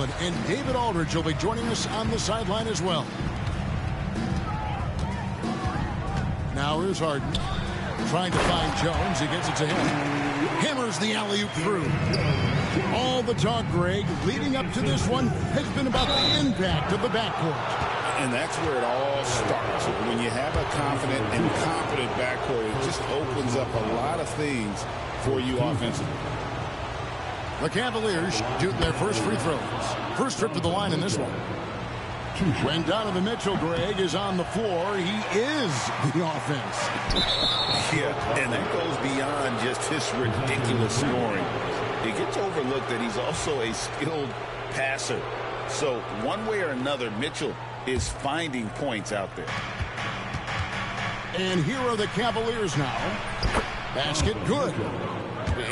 Garland, and David Aldridge will be joining us on the sideline as well. Now here's Harden. Trying to find Jones. He gets it to him. Hammers the alley-oop through. All the talk, Greg, leading up to this one has been about the impact of the backcourt. And that's where it all starts. When you have a confident and competent backcourt, it just opens up a lot of things for you offensively. The Cavaliers shooting their first free throws. First trip to the line in this one. When Donovan Mitchell, Greg, is on the floor, he is the offense. Yeah, and that goes beyond just his ridiculous scoring. It gets overlooked that he's also a skilled passer. So one way or another, Mitchell is finding points out there. And here are the Cavaliers now. Basket good.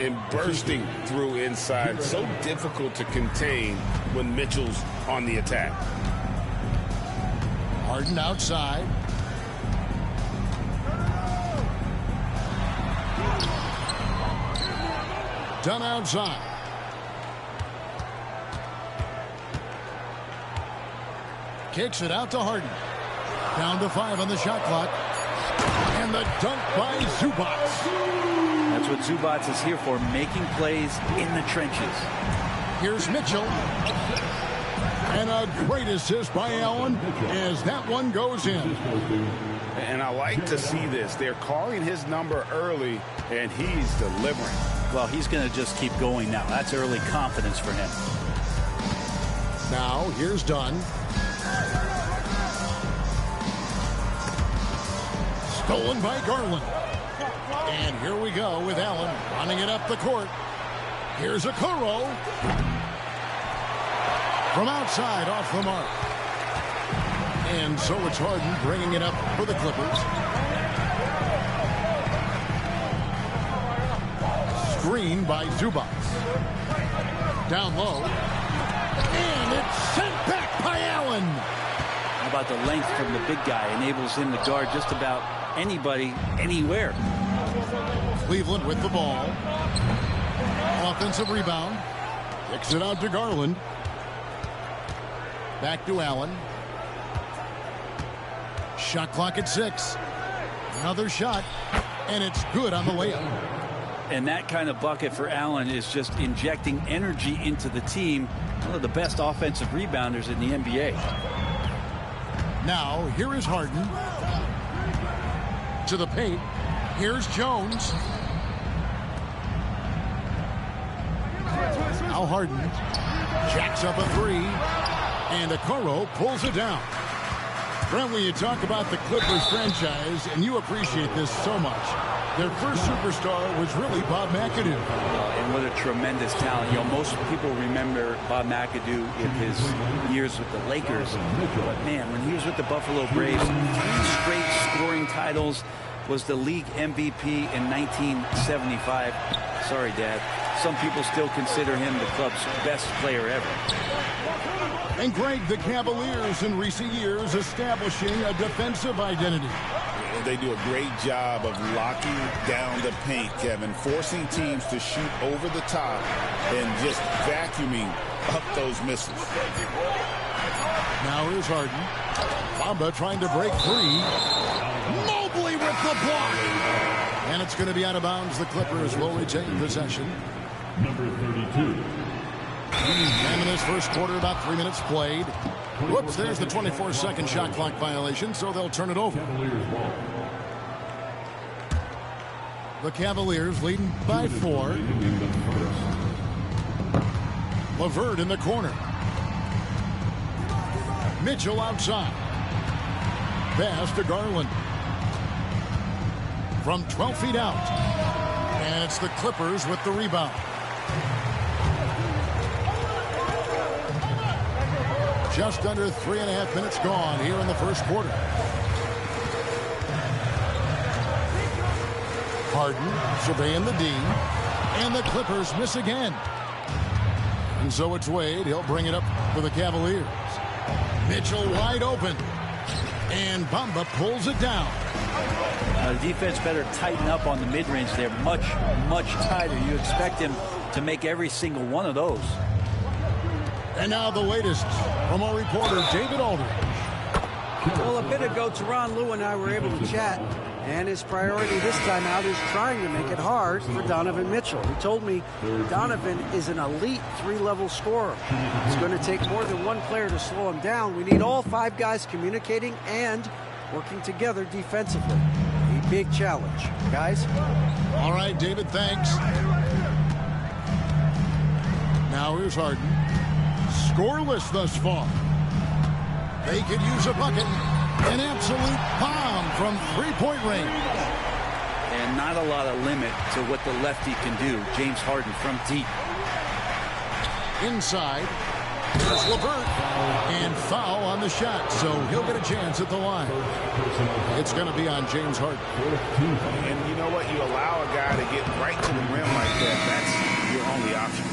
And bursting through inside. So difficult to contain when Mitchell's on the attack. Harden outside. Dunn outside. Kicks it out to Harden. Down to 5 on the shot clock. And the dunk by Zubac. That's what Zubac is here for, making plays in the trenches. Here's Mitchell. And a great assist by Allen as that one goes in. And I like to see this. They're calling his number early, and he's delivering. Well, he's going to just keep going now. That's early confidence for him. Now, here's Dunn. Stolen by Garland. And here we go with Allen running it up the court. Here's Okoro. From outside, off the mark. And so it's Harden bringing it up for the Clippers. Screen by Zubac. Down low. And it's sent back by Allen. How about the length from the big guy? Enables him to guard just about anybody, anywhere. Cleveland with the ball. Offensive rebound. Kicks it out to Garland. Back to Allen. Shot clock at 6. Another shot. And it's good on the layup. And that kind of bucket for Allen is just injecting energy into the team. One of the best offensive rebounders in the NBA. Now, here is Harden. To the paint. Here's Jones. Now Harden jacks up a 3. And Okoro pulls it down. Brent, when you talk about the Clippers franchise, and you appreciate this so much, their first superstar was really Bob McAdoo. And what a tremendous talent. You know, most people remember Bob McAdoo in his years with the Lakers. But, man, when he was with the Buffalo Braves, 3 straight scoring titles, was the league MVP in 1975. Sorry, Dad. Some people still consider him the club's best player ever. And Greg, the Cavaliers in recent years establishing a defensive identity. They do a great job of locking down the paint, Kevin, forcing teams to shoot over the top and just vacuuming up those missiles. Now here's Harden. Bamba trying to break free. Mobley with the block. And it's going to be out of bounds. The Clippers will retain possession. Number 32. And in this first quarter, about 3 minutes played. Whoops, there's the 24-second shot clock violation, so they'll turn it over. The Cavaliers leading by 4. LeVert in the corner. Mitchell outside. Pass to Garland. From 12 feet out. And it's the Clippers with the rebound. Just under 3.5 minutes gone here in the first quarter. Harden surveying the D. And the Clippers miss again. And so it's Wade. He'll bring it up for the Cavaliers. Mitchell wide open. And Bamba pulls it down. The defense better tighten up on the mid-range. They're much, much tighter. You expect him to make every single one of those. And now the latest from our reporter, David Aldridge. Well, a bit ago, Tyronn Lue and I were able to chat, and his priority this time out is trying to make it hard for Donovan Mitchell. He told me Donovan is an elite three-level scorer. It's going to take more than one player to slow him down. We need all five guys communicating and working together defensively. A big challenge. Guys? All right, David, thanks. Now here's Harden. Scoreless thus far. They could use a bucket. An absolute bomb from three-point range. And not a lot of limit to what the lefty can do. James Harden from deep. Inside. There's LeVert. And foul on the shot, so he'll get a chance at the line. It's going to be on James Harden. And you know what? You allow a guy to get right to the rim like that. That's your only option.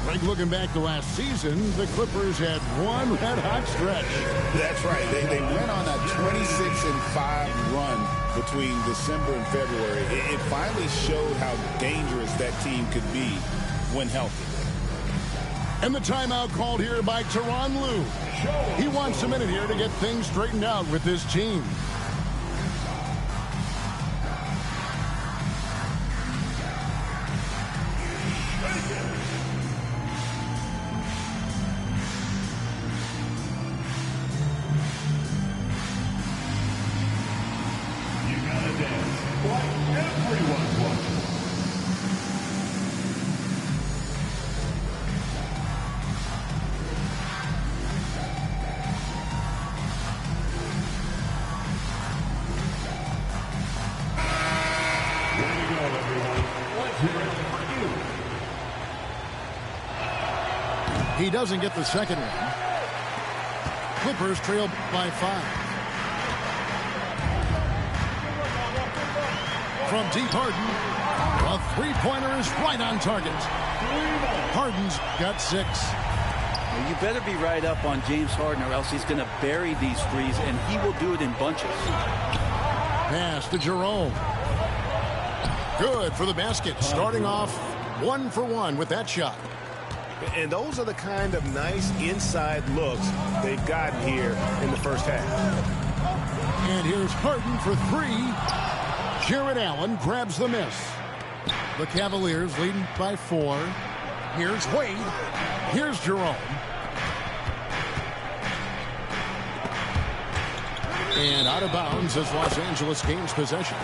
Greg, looking back to last season, the Clippers had one red-hot stretch. That's right. They went on a 26-5 run between December and February. It finally showed how dangerous that team could be when healthy. And the timeout called here by Tyronn Lue. He wants a minute here to get things straightened out with his team. He doesn't get the second one. Clippers trail by 5. From deep, Harden. A three-pointer is right on target. Harden's got 6. Well, you better be right up on James Harden or else he's going to bury these threes, and he will do it in bunches. Pass to Jerome. Good for the basket. Starting off 1 for 1 with that shot. And those are the kind of nice inside looks they've gotten here in the first half. And here's Harden for 3. Jarrett Allen grabs the miss. The Cavaliers leading by 4. Here's Wade. Here's Jerome. And out of bounds as Los Angeles gains possession.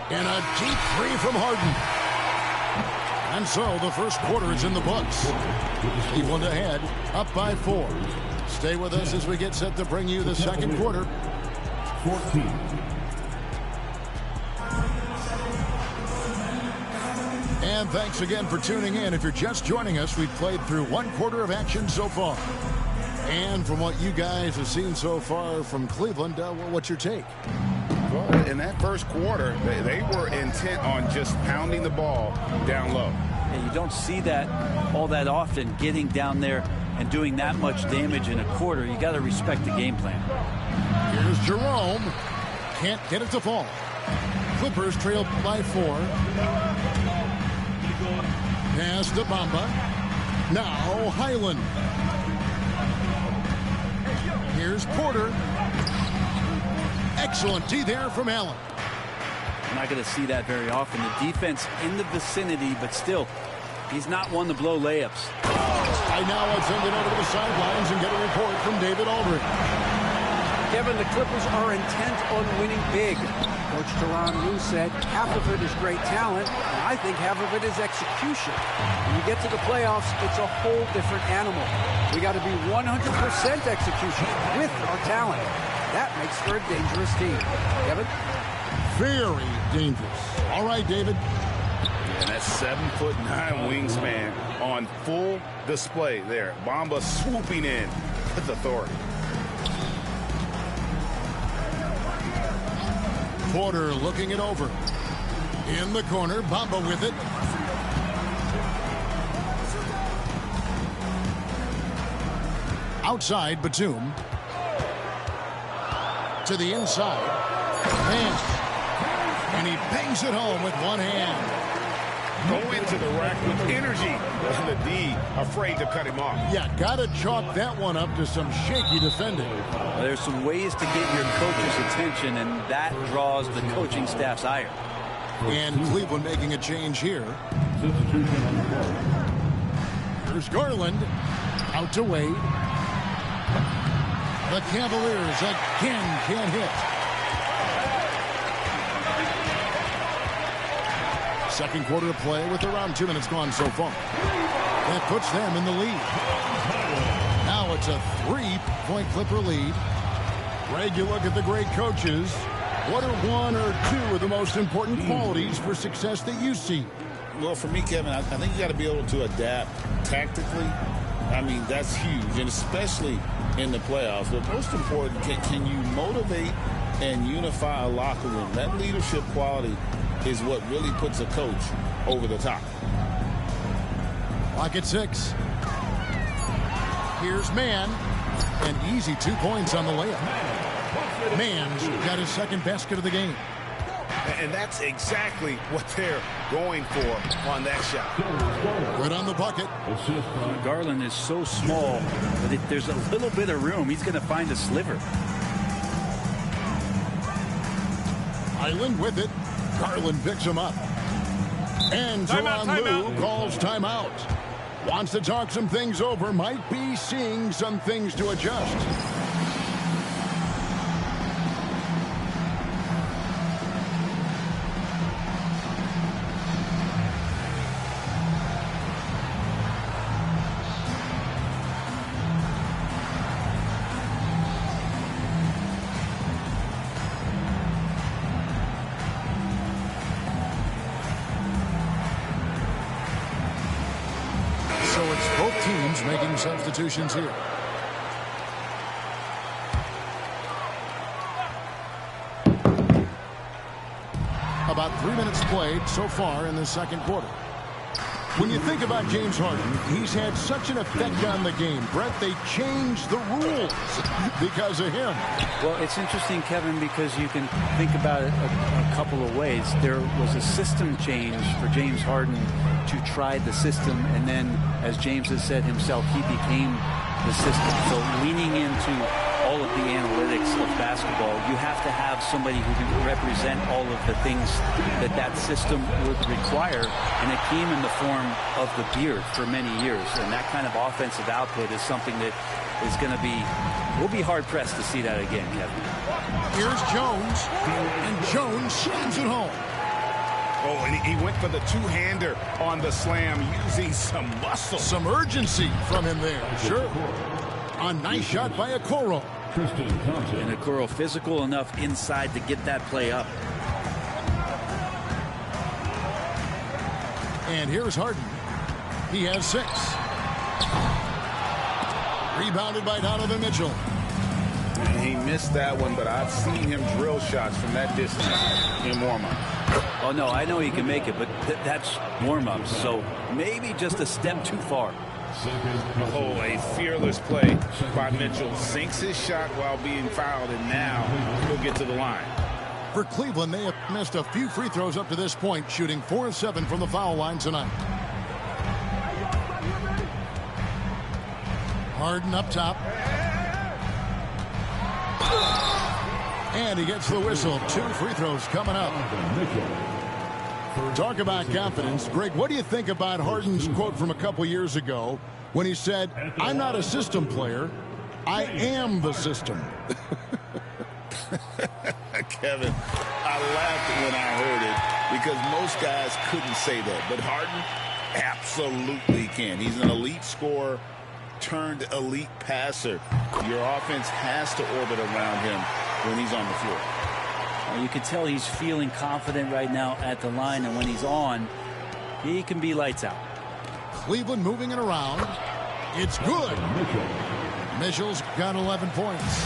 And a deep 3 from Harden. And so the first quarter is in the books. Cleveland ahead, up by 4. Stay with us as we get set to bring you the second quarter. 14. And thanks again for tuning in. If you're just joining us, we've played through 1 quarter of action so far. And from what you guys have seen so far from Cleveland, what's your take? Well, in that first quarter, they were intent on just pounding the ball down low. And you don't see that all that often, getting down there and doing that much damage in a quarter. You got to respect the game plan. Here's Jerome. Can't get it to fall. Clippers trail by 4. Pass to Bamba. Now Highland. Here's Porter. Excellent D there from Allen. You're not going to see that very often. The defense in the vicinity, but still, he's not one to blow layups. Right now, let's send it over to the sidelines and get a report from David Aldridge. Kevin, the Clippers are intent on winning big. Coach Tyronn Lue said half of it is great talent, and I think half of it is execution. When you get to the playoffs, it's a whole different animal. We got to be 100% execution with our talent. That makes for a dangerous team. Kevin? Very dangerous. All right, David. And that 7'9" wingspan on full display there. Bamba swooping in with authority. Porter looking it over. In the corner, Bamba with it. Outside, Batum. To the inside. man. And he bangs it home with one hand. Go into the rack with energy. And the D afraid to cut him off. Yeah, got to chalk that one up to some shaky defending. There's some ways to get your coach's attention, and that draws the coaching staff's ire. And Cleveland making a change here. Here's Garland. Out to Wade. The Cavaliers again can't hit. Second quarter of play with around 2 minutes gone so far. That puts them in the lead. Now it's a 3-point Clipper lead. Greg, you look at the great coaches. What are one or two of the most important qualities for success that you see? Well, for me, Kevin, I think you got to be able to adapt tactically. I mean, that's huge, and especially in the playoffs. But most important, can you motivate and unify a locker room? That leadership quality is what really puts a coach over the top. Lock at 6. Here's Mann. An easy 2 points on the layup. Mann's got his second basket of the game. And that's exactly what they're going for on that shot. Good on the bucket. Garland is so small, but if there's a little bit of room, he's going to find a sliver. Island with it. Garland picks him up. And Tyronn Lue calls timeout. Wants to talk some things over. Might be seeing some things to adjust. Making substitutions here. About 3 minutes played so far in the second quarter. When you think about James Harden, he's had such an effect on the game. Brett, they changed the rules because of him. Well, it's interesting, Kevin, because you can think about it a couple of ways. There was a system change for James Harden to try the system, and then, as James has said himself, he became the system. So leaning into all of the analytics of basketball, you have to have somebody who can represent all of the things that system would require, and it came in the form of the beard for many years. And that kind of offensive output is something that is going to be, we'll be hard-pressed to see that again, Kevin. Here's Jones, and Jones slams it home. Oh, and he went for the two-hander on the slam, using some muscle. Some urgency from him there. Sure. A nice shot by Okoro. And Okoro physical enough inside to get that play up. And here's Harden. He has 6. Rebounded by Donovan Mitchell. And he missed that one, but I've seen him drill shots from that distance in warm-up. Oh, no, I know he can make it, but that's warm-up, so maybe just a step too far. Oh, a fearless play by Mitchell. Sinks his shot while being fouled, and now he'll get to the line. For Cleveland, they have missed a few free throws up to this point, shooting 4 of 7 from the foul line tonight. Harden up top. And he gets the whistle. 2 free throws coming up. Talk about confidence. Greg, what do you think about Harden's quote from a couple years ago when he said, "I'm not a system player, I am the system"? Kevin, I laughed when I heard it because most guys couldn't say that. But Harden absolutely can. He's an elite scorer turned elite passer. Your offense has to orbit around him when he's on the floor. You can tell he's feeling confident right now at the line, and when he's on, he can be lights out. Cleveland moving it around. It's good. Mitchell's got 11 points.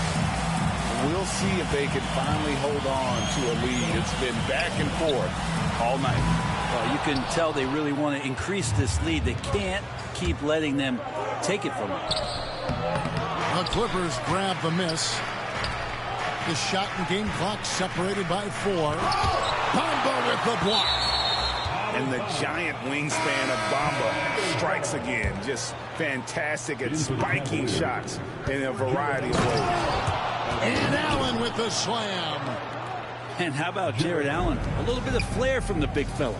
We'll see if they can finally hold on to a lead. It's been back and forth all night. Well, you can tell they really want to increase this lead. They can't keep letting them take it from them. The Clippers grab the miss. The shot and game clock separated by 4. Bamba with the block. And the giant wingspan of Bamba strikes again. Just fantastic at spiking shots in a variety of ways. And Allen with the slam. And how about Jared Allen? A little bit of flair from the big fella.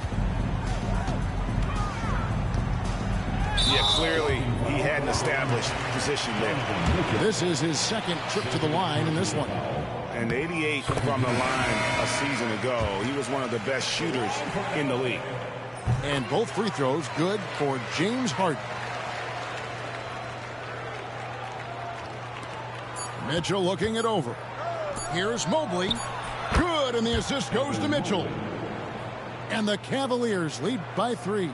Yeah, clearly he had an established position there. This is his second trip to the line in this one. And 88 from the line a season ago. He was one of the best shooters in the league. And both free throws good for James Harden. Mitchell looking it over. Here's Mobley. Good, and the assist goes to Mitchell. And the Cavaliers lead by 3.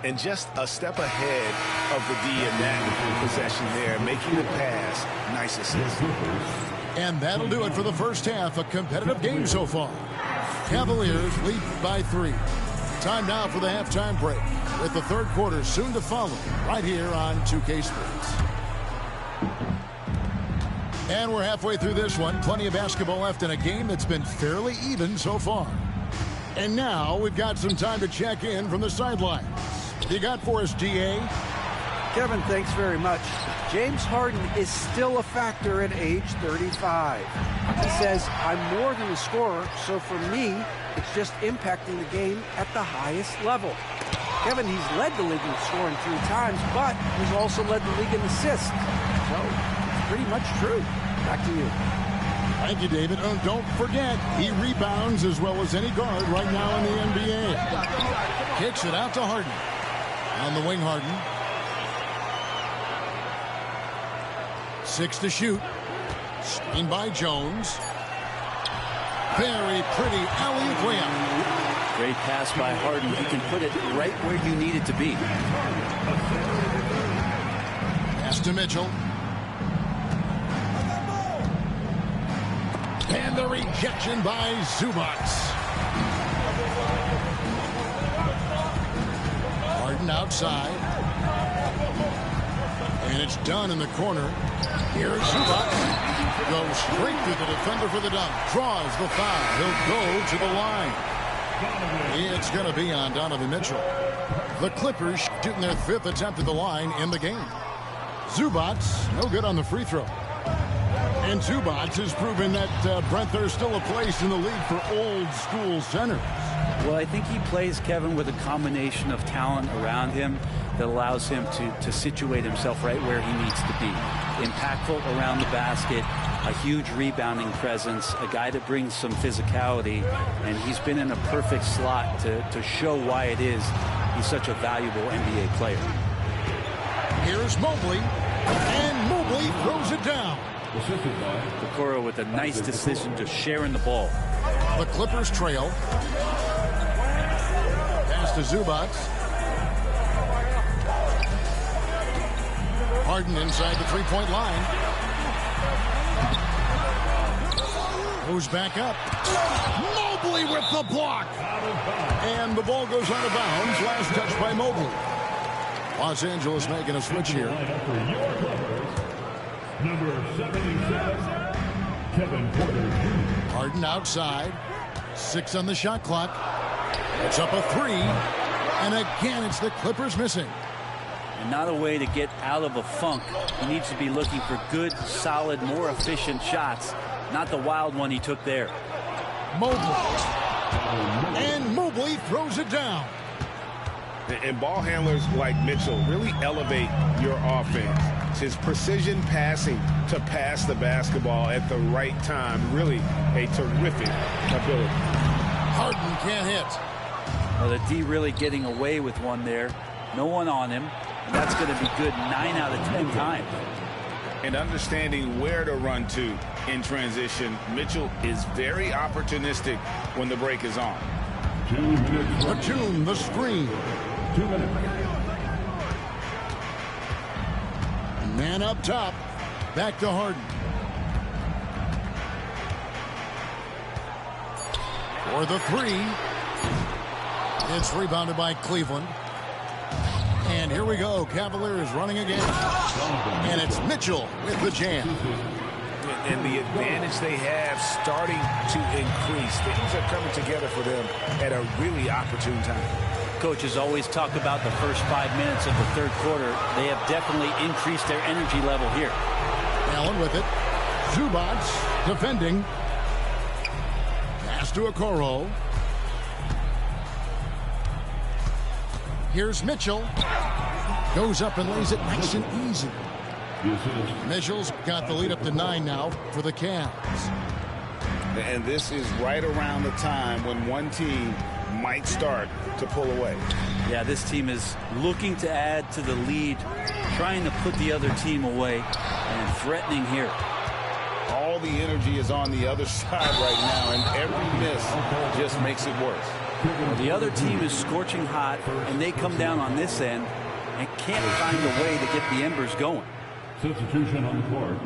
And just a step ahead of the D in that possession there, making the pass. Nice assist. And that'll do it for the first half. A competitive game so far. Cavaliers lead by 3. Time now for the halftime break, with the third quarter soon to follow, right here on 2K Sports. And we're halfway through this one. Plenty of basketball left in a game that's been fairly even so far. And now we've got some time to check in from the sidelines. You got for us, D.A.? Kevin, thanks very much. James Harden is still a factor at age 35. He says, I'm more than a scorer, so for me, it's just impacting the game at the highest level. Kevin, he's led the league in scoring 3 times, but he's also led the league in assists. So, it's pretty much true. Back to you. Thank you, David. Oh, don't forget, he rebounds as well as any guard right now in the NBA. Kicks it out to Harden. On the wing, Harden. 6 to shoot. Screen by Jones. Very pretty alley-oop layup. Great pass by Harden. He can put it right where you need it to be. Pass to Mitchell. And the rejection by Zubac. Harden outside. And it's done in the corner. Here's Zubac. Goes straight through the defender for the dunk. Draws the foul. He'll go to the line. It's going to be on Donovan Mitchell. The Clippers shooting their 5th attempt at the line in the game. Zubac, no good on the free throw. And Zubac has proven that, Brent, there's still a place in the league for old-school centers. Well, I think he plays, Kevin, with a combination of talent around him that allows him to situate himself right where he needs to be. Impactful around the basket, a huge rebounding presence, a guy that brings some physicality, and he's been in a perfect slot to show why it is he's such a valuable NBA player. Here's Mobley, and Mobley throws it down. Okoro with a nice decision to share in the ball. The Clippers trail. Pass to Zubac. Harden inside the three-point line. Goes back up. Mobley with the block. And the ball goes out of bounds. Last touch by Mobley. Los Angeles making a switch here. Number 77, Kevin Porter Jr. Harden outside. 6 on the shot clock. It's up a 3. And again, it's the Clippers missing. And not a way to get out of a funk. He needs to be looking for good, solid, more efficient shots. Not the wild one he took there. Mobley. And Mobley throws it down. And ball handlers like Mitchell really elevate your offense. His precision passing to pass the basketball at the right time. Really a terrific ability. Harden can't hit. Well, the D really getting away with one there. No one on him. And that's going to be good 9 out of 10 times. And understanding where to run to in transition, Mitchell is very opportunistic when the break is on. 2 minutes. Batum, the screen. 2 minutes. Man up top. Back to Harden. For the 3. It's rebounded by Cleveland. And here we go. Cavaliers running again. And it's Mitchell with the jam. and the advantage they have starting to increase. Things are coming together for them at a really opportune time. Coaches always talk about the first 5 minutes of the third quarter. They have definitely increased their energy level here. Allen with it. Zubac defending. Pass to Okoro. Here's Mitchell. Goes up and lays it nice and easy. Mitchell's got the lead up to 9 now for the Cavs. And this is right around the time when one team might start to pull away. Yeah, this team is looking to add to the lead, trying to put the other team away, and threatening here. All the energy is on the other side right now, and every miss just makes it worse. Well, the other team is scorching hot, and they come down on this end and can't find a way to get the embers going. Substitution on the court.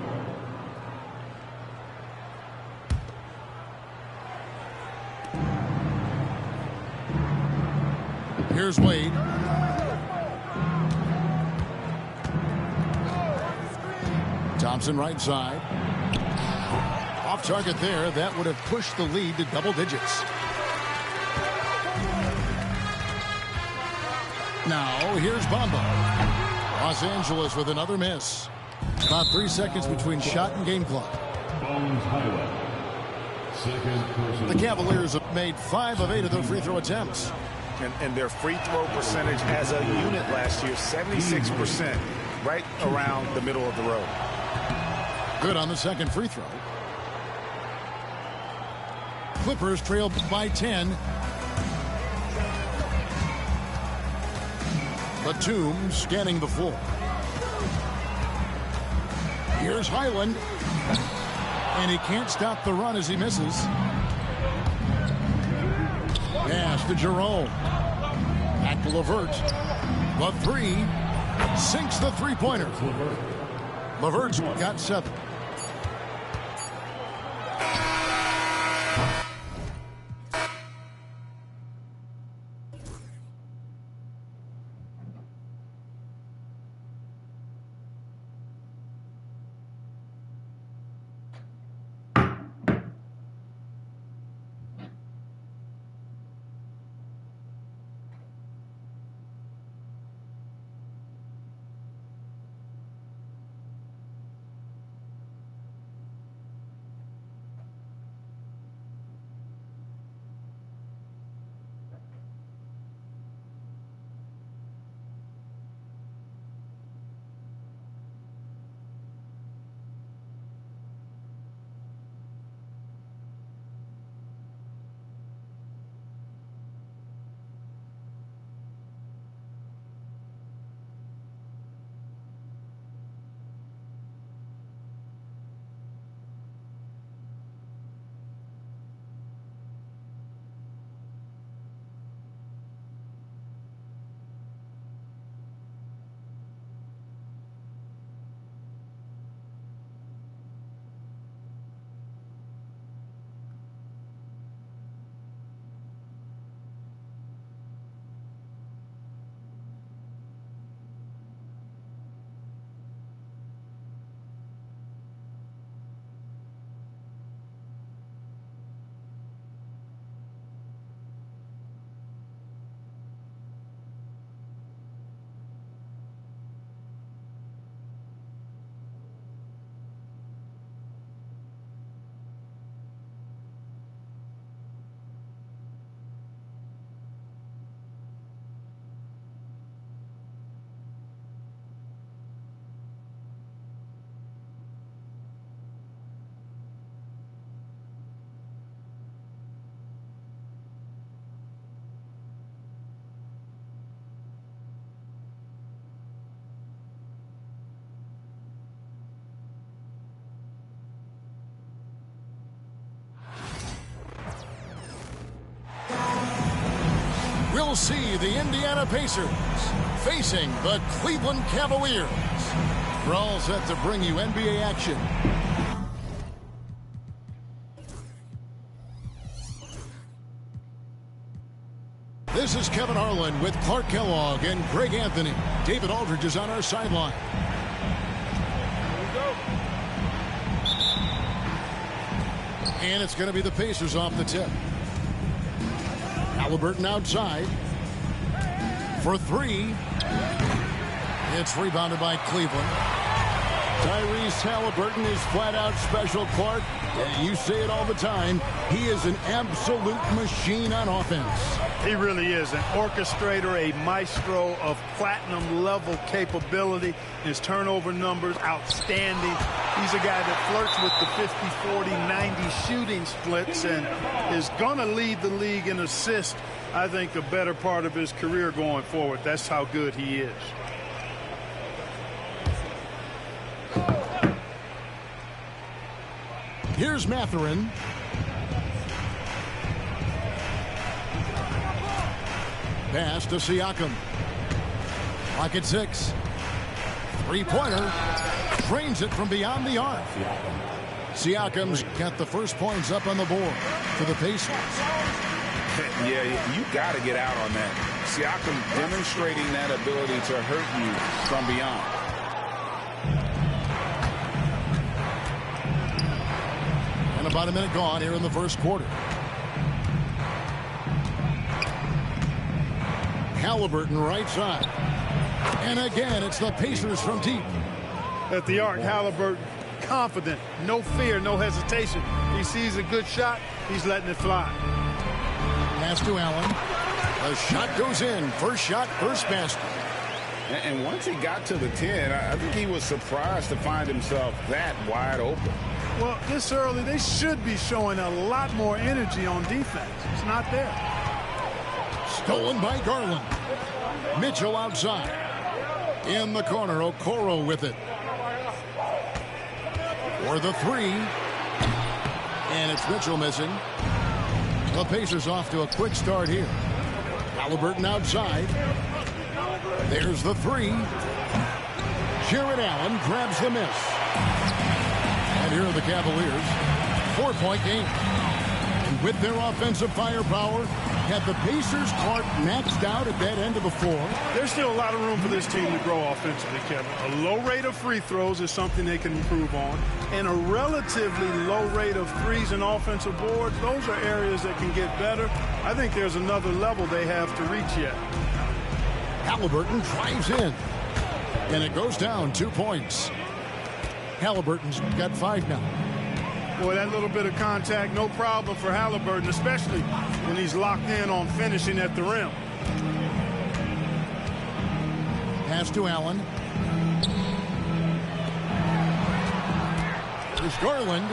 Here's Wade. Thompson right side. Off target there. That would have pushed the lead to double digits. Now here's Bamba. Los Angeles with another miss. About 3 seconds between shot and game clock. Bones Highway. Second person. The Cavaliers have made 5 of 8 of their free throw attempts. And their free throw percentage as a unit last year, 76%, right around the middle of the road. Good on the second free throw. Clippers trail by 10. Batum scanning the floor. Here's Highland. And he can't stop the run as he misses. Pass to Jerome. Back to LeVert. The three. Sinks the three-pointer. LeVert's got 7. We'll see the Indiana Pacers facing the Cleveland Cavaliers. We're all set to bring you NBA action. This is Kevin Harlan with Clark Kellogg and Greg Anthony. David Aldridge is on our sideline. And it's going to be the Pacers off the tip. Halliburton outside for three. It's rebounded by Cleveland. Tyrese Halliburton is flat-out special, Clark. You say it all the time. He is an absolute machine on offense. He really is an orchestrator, a maestro of platinum-level capability. His turnover numbers, outstanding. He's a guy that flirts with the 50-40-90 shooting splits and is going to lead the league in assists, I think, the better part of his career going forward. That's how good he is. Here's Mathurin. Pass to Siakam. Clock at 6. Three-pointer. Drains it from beyond the arc. Siakam's got the first points up on the board for the Pacers. Yeah, you got to get out on that. Siakam demonstrating that ability to hurt you from beyond. And about a minute gone here in the first quarter. Halliburton right side. And again, it's the Pacers from deep. At the arc, Halliburton confident, no fear, no hesitation. He sees a good shot, he's letting it fly. Pass to Allen. The shot goes in. First shot, first basket. And once he got to the 10, I think he was surprised to find himself that wide open. Well, this early, they should be showing a lot more energy on defense. It's not there. Stolen by Garland. Mitchell outside. In the corner, Okoro with it. For the three. And it's Mitchell missing. The Pacers off to a quick start here. Halliburton outside. There's the three. Jarrett Allen grabs the miss. And here are the Cavaliers. 4-point game. And with their offensive firepower, had the Pacers Clark maxed out at that end of the floor. There's still a lot of room for this team to grow offensively, Kevin. A low rate of free throws is something they can improve on. And a relatively low rate of threes and offensive boards, those are areas that can get better. I think there's another level they have to reach yet. Halliburton drives in. And it goes down 2 points. Halliburton's got 5 now. Boy, that little bit of contact, no problem for Halliburton, especially when he's locked in on finishing at the rim. Pass to Allen. There's Garland.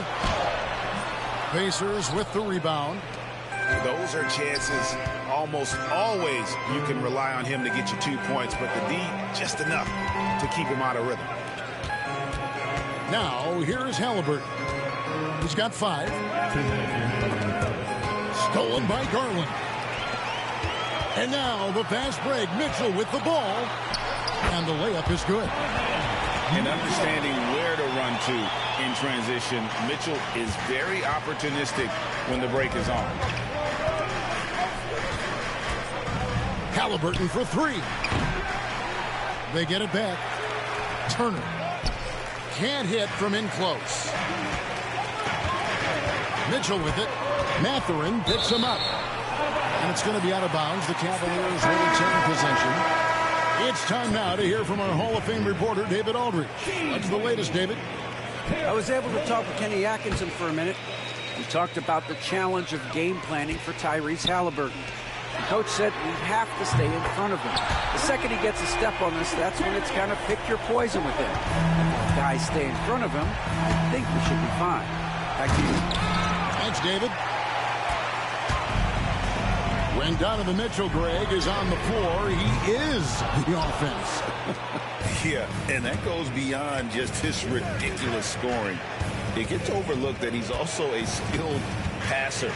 Pacers with the rebound. Those are chances almost always you can rely on him to get you 2 points, but the D just enough to keep him out of rhythm. Now, here is Halliburton. He's got 5. Stolen by Garland. And now the fast break. Mitchell with the ball. And the layup is good. And understanding where to run to in transition, Mitchell is very opportunistic when the break is on. Halliburton for 3. They get it back. Turner. Can't hit from in close. Mitchell with it. Mathurin picks him up. And it's going to be out of bounds. The Cavaliers will return possession. It's time now to hear from our Hall of Fame reporter, David Aldridge. What's the latest, David? I was able to talk with Kenny Atkinson for a minute. We talked about the challenge of game planning for Tyrese Halliburton. The coach said we have to stay in front of him. The second he gets a step on us, that's when it's kind of pick your poison with him. If guys stay in front of him, I think we should be fine. Back to you. Thanks, David. When Donovan Mitchell, Greg, is on the floor, he is the offense. Yeah, and that goes beyond just his ridiculous scoring. It gets overlooked that he's also a skilled passer.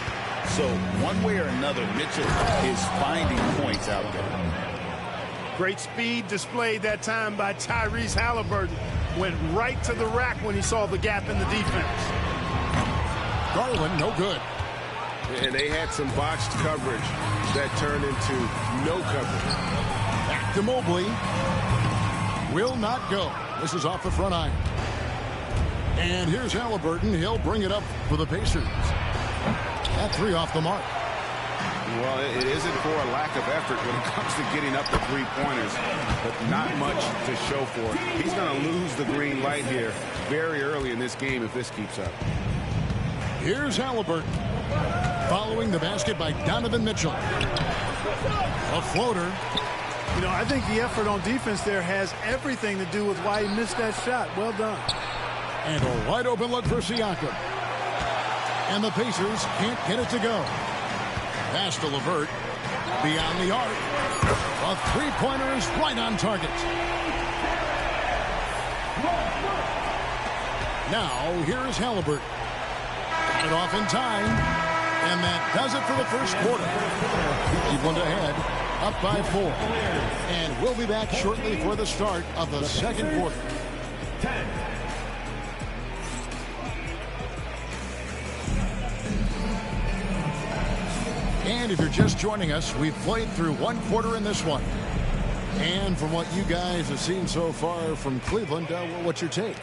So one way or another, Mitchell is finding points out there. Great speed displayed that time by Tyrese Halliburton. Went right to the rack when he saw the gap in the defense. Garland, no good. And they had some botched coverage that turned into no coverage. Back to Mobley. Will not go. This is off the front iron. And here's Halliburton. He'll bring it up for the Pacers. That three off the mark. Well, it isn't for a lack of effort when it comes to getting up the three-pointers, but not much to show for it. He's going to lose the green light here very early in this game if this keeps up. Here's Halliburton. Following the basket by Donovan Mitchell. A floater. You know, I think the effort on defense there has everything to do with why he missed that shot. Well done. And a wide open look for Siakam. And the Pacers can't get it to go. Pass to LeVert. Beyond the arc. A three-pointer is right on target. Now, here's Halliburton. Got it off in time. And that does it for the first quarter. Cleveland ahead, up by 4. And we'll be back shortly for the start of the second quarter. And if you're just joining us, we've played through one quarter in this one. And from what you guys have seen so far from Cleveland, what's your take?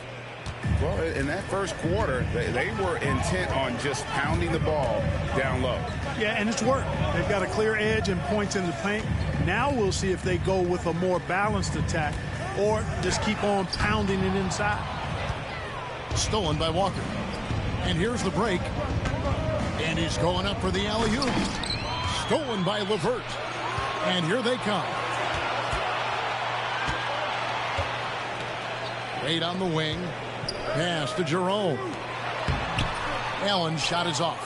Well, in that first quarter, they were intent on just pounding the ball down low. Yeah, and it's worked. They've got a clear edge and points in the paint. Now we'll see if they go with a more balanced attack or just keep on pounding it inside. Stolen by Walker. And here's the break. And he's going up for the alley-oop. Stolen by LeVert. And here they come. Wade on the wing. Pass to Jerome. Allen's shot is off.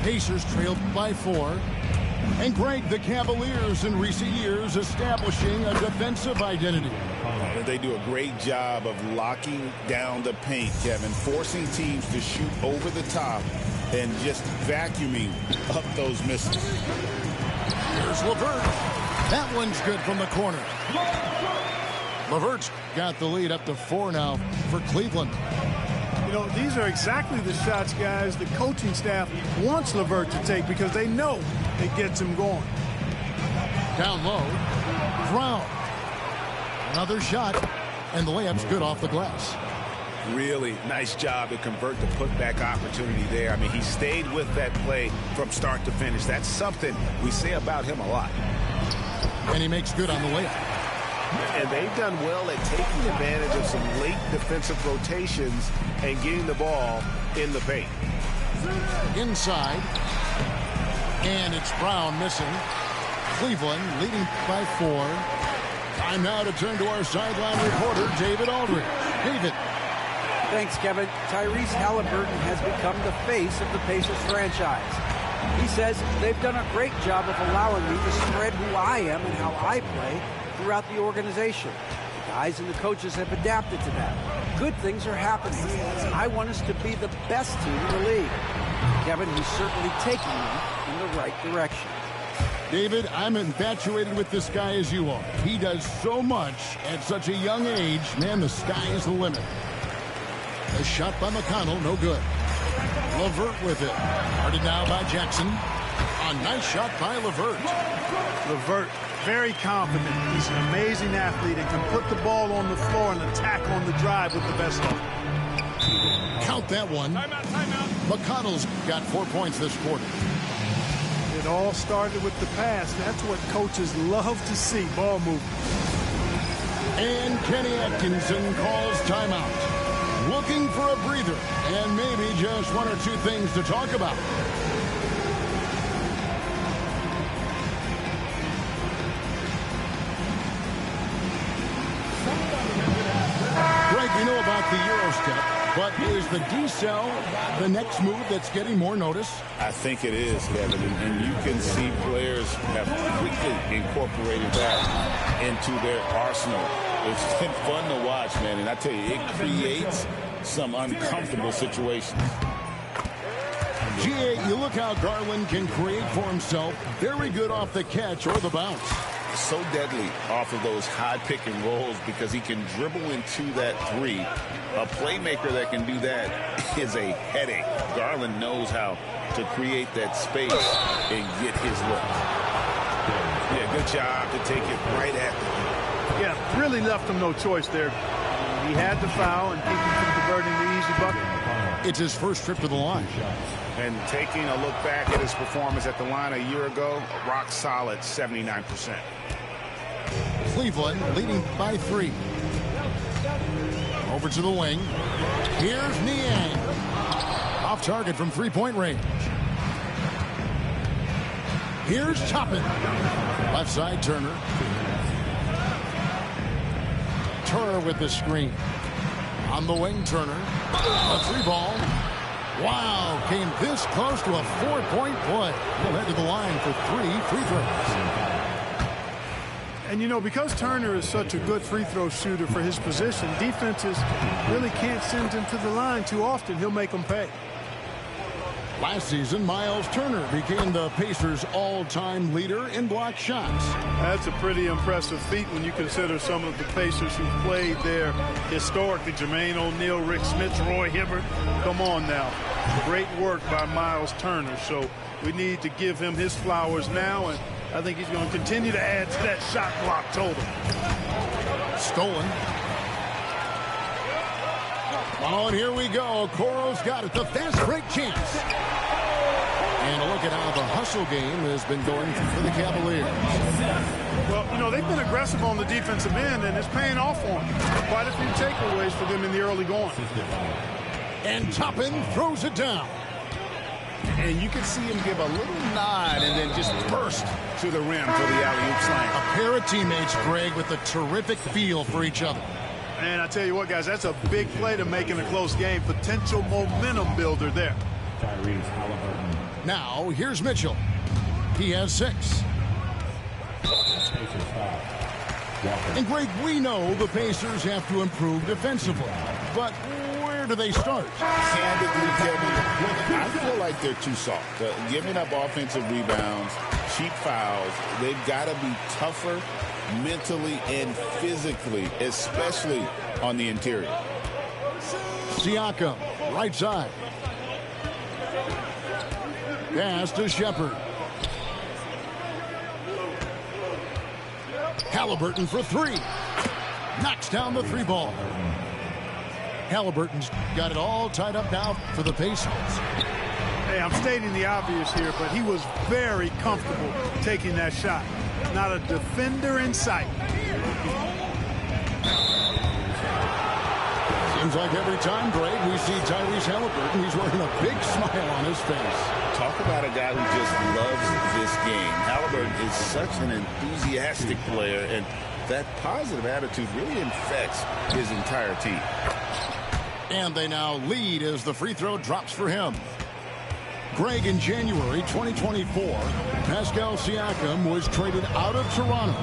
Pacers trailed by 4. And Greg, the Cavaliers in recent years establishing a defensive identity. They do a great job of locking down the paint, Kevin, forcing teams to shoot over the top and just vacuuming up those misses. Here's LeVert. That one's good from the corner. LeVert's got the lead up to 4 now for Cleveland. You know, these are exactly the shots, guys, the coaching staff wants LeVert to take because they know it gets him going. Down low. Brown. Another shot. And the layup's good off the glass. Really nice job to convert the putback opportunity there. I mean, he stayed with that play from start to finish. That's something we say about him a lot. And he makes good on the layup. And they've done well at taking advantage of some late defensive rotations and getting the ball in the paint. Inside. And it's Brown missing. Cleveland leading by 4. Time now to turn to our sideline reporter, David Aldridge. David. Thanks, Kevin. Tyrese Halliburton has become the face of the Pacers franchise. He says they've done a great job of allowing me to spread who I am and how I play throughout the organization. The guys and the coaches have adapted to that. Good things are happening. I want us to be the best team in the league. Kevin, he's certainly taking me in the right direction. David, I'm infatuated with this guy as you are. He does so much at such a young age. Man, the sky is the limit. A shot by McConnell, no good. LeVert with it. Guarded now by Jackson. A nice shot by LeVert. LeVert, very confident. He's an amazing athlete and can put the ball on the floor and attack on the drive with the best of them. Count that one. Timeout. McConnell's got 4 points this quarter. It all started with the pass. That's what coaches love to see, ball movement. And Kenny Atkinson calls timeout. Looking for a breather and maybe just 1 or 2 things to talk about. Greg, we know about the Euro step, but is the decel the next move that's getting more notice? I think it is, Kevin, and you can see players have quickly incorporated that into their arsenal. It's been fun to watch, man, and I tell you, it creates some uncomfortable situations. G.A., you look how Garland can create for himself. Very good off the catch or the bounce. So deadly off of those high pick and rolls because he can dribble into that three. A playmaker that can do that is a headache. Garland knows how to create that space and get his look. Yeah, good job to take it right at the Yeah, really left him no choice there. He had to foul and keep him from converting the easy bucket. It's his first trip to the line. And taking a look back at his performance at the line a year ago, a rock solid 79%. Cleveland leading by 3. Over to the wing. Here's Niang. Off target from three-point range. Here's Toppin. Left side, Turner. Turner with the screen. On the wing, Turner. A 3-ball. Wow, came this close to a 4-point play. He'll head to the line for 3 free throws. And, you know, because Turner is such a good free throw shooter for his position, defenses really can't send him to the line too often. He'll make them pay. Last season, Miles Turner became the Pacers' all-time leader in block shots. That's a pretty impressive feat when you consider some of the Pacers who played there historically. Jermaine O'Neal, Rick Smith, Roy Hibbert. Come on now. Great work by Miles Turner. So we need to give him his flowers now, and I think he's going to continue to add to that shot block total. Stolen. Oh, and here we go. Okoro's got it. The fast break chance. And a look at how the hustle game has been going for the Cavaliers. Well, you know, they've been aggressive on the defensive end, and it's paying off for them. Quite a few takeaways for them in the early going. And Toppin throws it down. And you can see him give a little nod and then just burst to the rim for the alley-oop slam. A pair of teammates, Greg, with a terrific feel for each other. And I tell you what, guys, that's a big play to make in a close game. Potential momentum builder there. Tyrese Halliburton. Now, here's Mitchell. He has 6. Pacers foul. Walker. And, Greg, we know the Pacers have to improve defensively. But where do they start? Candidly, Kevin, I feel like they're too soft. Giving up offensive rebounds, cheap fouls, they've got to be tougher mentally and physically, especially on the interior. Siakam, right side. Pass to Shepherd. Halliburton for 3. Knocks down the 3-ball. Halliburton's got it all tied up now for the Pacers. Hey, I'm stating the obvious here, but he was very comfortable taking that shot. Not a defender in sight. Seems like every time, Greg, we see Tyrese Halliburton, he's wearing a big smile on his face. Talk about a guy who just loves this game. Halliburton is such an enthusiastic player, and that positive attitude really infects his entire team. And they now lead as the free throw drops for him. Greg, in January 2024, Pascal Siakam was traded out of Toronto.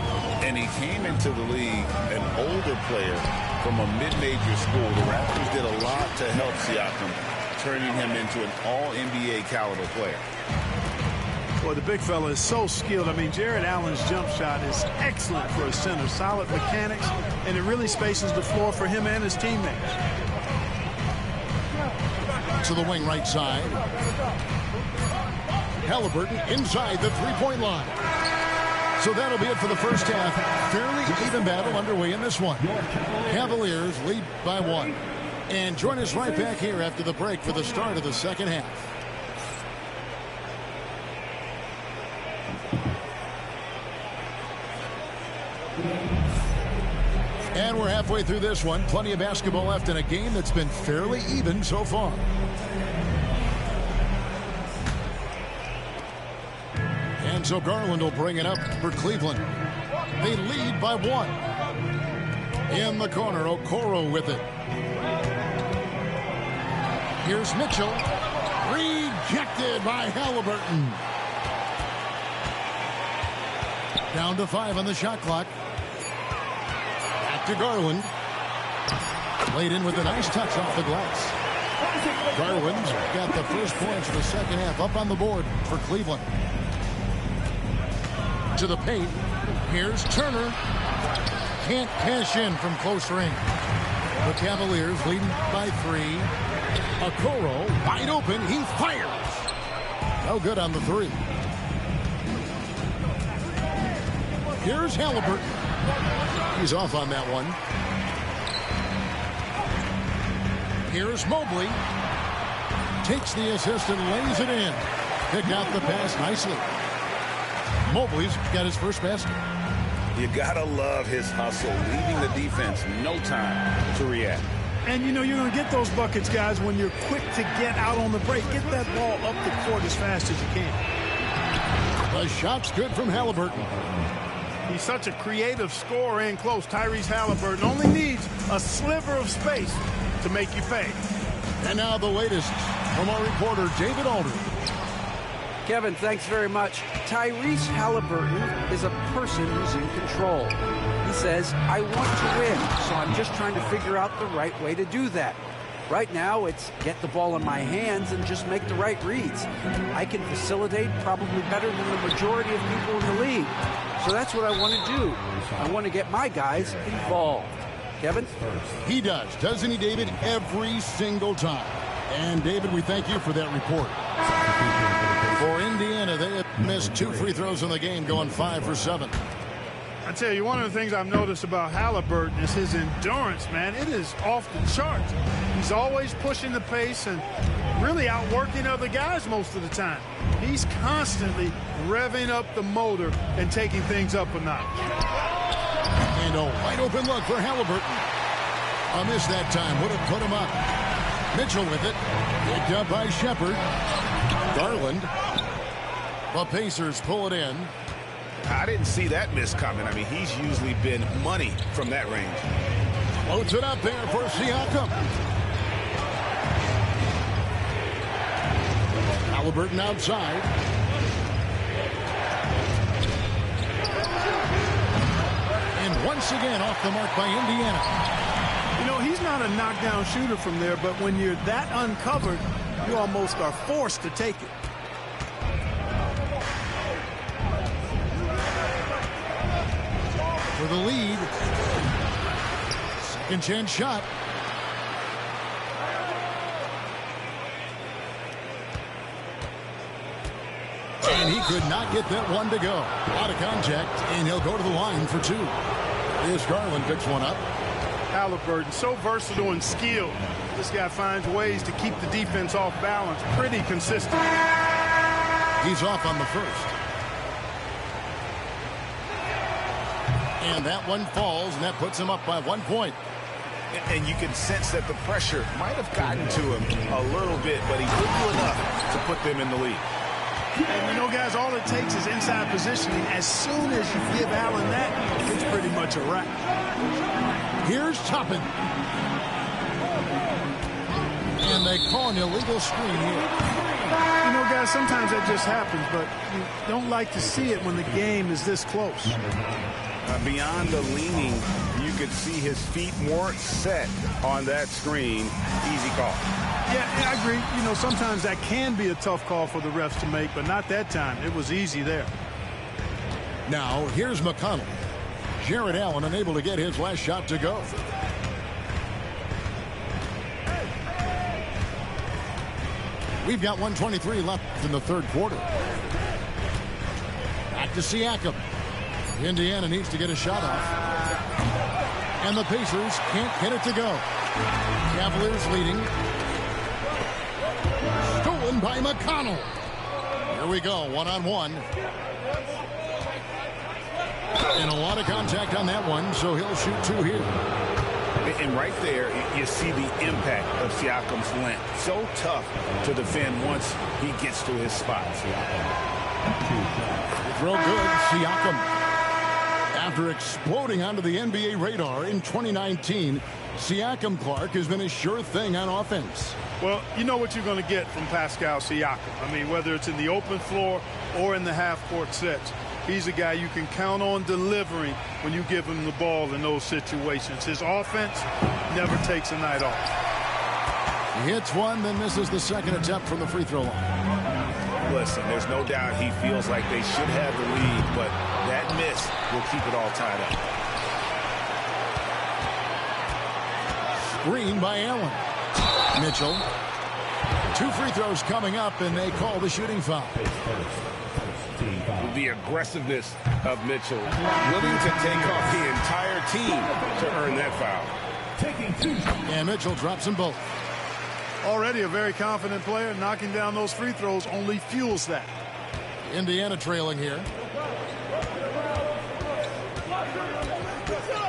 And he came into the league an older player from a mid-major school. The Raptors did a lot to help Siakam, turning him into an all-NBA caliber player. Boy, the big fella is so skilled. I mean, Jared Allen's jump shot is excellent for a center. Solid mechanics, and it really spaces the floor for him and his teammates. To the wing right side. Halliburton inside the three-point line. So that'll be it for the first half. Fairly even battle underway in this one. Cavaliers lead by 1. And join us right back here after the break for the start of the second half. And we're halfway through this one. Plenty of basketball left in a game that's been fairly even so far. And so Garland will bring it up for Cleveland. They lead by 1. In the corner, Okoro with it. Here's Mitchell. Rejected by Halliburton. Down to 5 on the shot clock. Back to Garland. Laid in with a nice touch off the glass. Garland's got the first points of the second half up on the board for Cleveland. To the paint. Here's Turner. Can't cash in from close range. The Cavaliers leading by 3. Okoro wide open. He fires. No good on the 3. Here's Halliburton. He's off on that one. Here's Mobley. Takes the assist and lays it in. Picked out the pass nicely. Mobley's got his first basket. You gotta love his hustle, leaving the defense no time to react. And, you know, you're going to get those buckets, guys, when you're quick to get out on the break. Get that ball up the court as fast as you can. The shot's good from Halliburton. He's such a creative scorer in close. Tyrese Halliburton only needs a sliver of space to make you pay. And now the latest from our reporter, David Aldridge. Kevin, thanks very much. Tyrese Halliburton is a person who's in control. He says, I want to win, so I'm just trying to figure out the right way to do that. Right now, it's get the ball in my hands and just make the right reads. I can facilitate probably better than the majority of people in the league. So that's what I want to do. I want to get my guys involved. Kevin? He does, doesn't he, David? Every single time. And, David, we thank you for that report. For Indiana, they have missed 2 free throws in the game, going 5 for 7. I tell you, one of the things I've noticed about Halliburton is his endurance, man. It is off the charts. He's always pushing the pace and really outworking other guys most of the time. He's constantly revving up the motor and taking things up a notch. And a wide open look for Halliburton. A miss that time would have put him up. Mitchell with it. Picked up by Shepard. Garland. The Pacers pull it in. I didn't see that miss coming. I mean, he's usually been money from that range. Floats it up there for Siakam. Halliburton outside. And once again off the mark by Indiana. You know, he's not a knockdown shooter from there, but when you're that uncovered, you almost are forced to take it. For the lead. Second chance shot. And he could not get that one to go. Out of contact, and he'll go to the line for 2. Here's Garland, picks one up. Halliburton, so versatile and skilled. This guy finds ways to keep the defense off balance pretty consistent. He's off on the first. And that one falls, and that puts him up by 1 point. And you can sense that the pressure might have gotten to him a little bit, but he didn't do enough to put them in the lead. And you know, guys, all it takes is inside positioning. As soon as you give Allen that, it's pretty much a wrap. Here's Toppin. And they call an illegal screen here. You know, guys, sometimes that just happens, but you don't like to see it when the game is this close. Beyond the leaning, you could see his feet weren't set on that screen. Easy call. Yeah, I agree. You know, sometimes that can be a tough call for the refs to make, but not that time. It was easy there. Now, here's McConnell. Jared Allen unable to get his last shot to go. We've got 1:23 left in the third quarter. Back to Siakam. Indiana needs to get a shot off. And the Pacers can't get it to go. Cavaliers leading. Stolen by McConnell. Here we go, one-on-one. And a lot of contact on that one, so he'll shoot 2 here. And right there, you see the impact of Siakam's length. So tough to defend once he gets to his spot. Real good, Siakam. After exploding onto the NBA radar in 2019, Siakam Clark has been a sure thing on offense. Well, you know what you're going to get from Pascal Siakam. I mean, whether it's in the open floor or in the half-court sets, he's a guy you can count on delivering when you give him the ball in those situations. His offense never takes a night off. He hits one, then misses the second attempt from the free throw line. Listen, there's no doubt he feels like they should have the lead, but that miss will keep it all tied up. Screen by Allen. Mitchell. 2 free throws coming up, and they call the shooting foul. The aggressiveness of Mitchell, willing to take off the entire team to earn that foul. And Mitchell drops them both. Already a very confident player. Knocking down those free throws only fuels that. Indiana trailing here.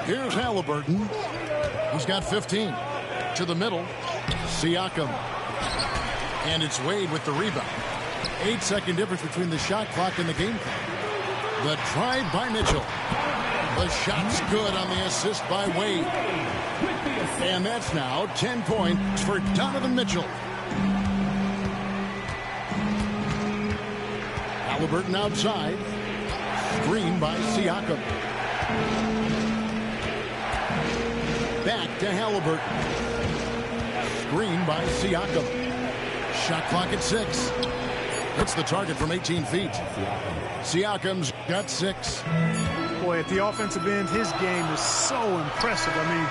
Here's Halliburton. He's got 15. To the middle. Siakam. And it's Wade with the rebound. 8-second difference between the shot clock and the game clock. The drive by Mitchell. The shot's good on the assist by Wade. And that's now 10 points for Donovan Mitchell. Halliburton outside. Screen by Siakam. Back to Halliburton. Screen by Siakam. Shot clock at 6. Hits the target from 18 feet. Siakam's got 6. Boy, at the offensive end, his game is so impressive. I mean,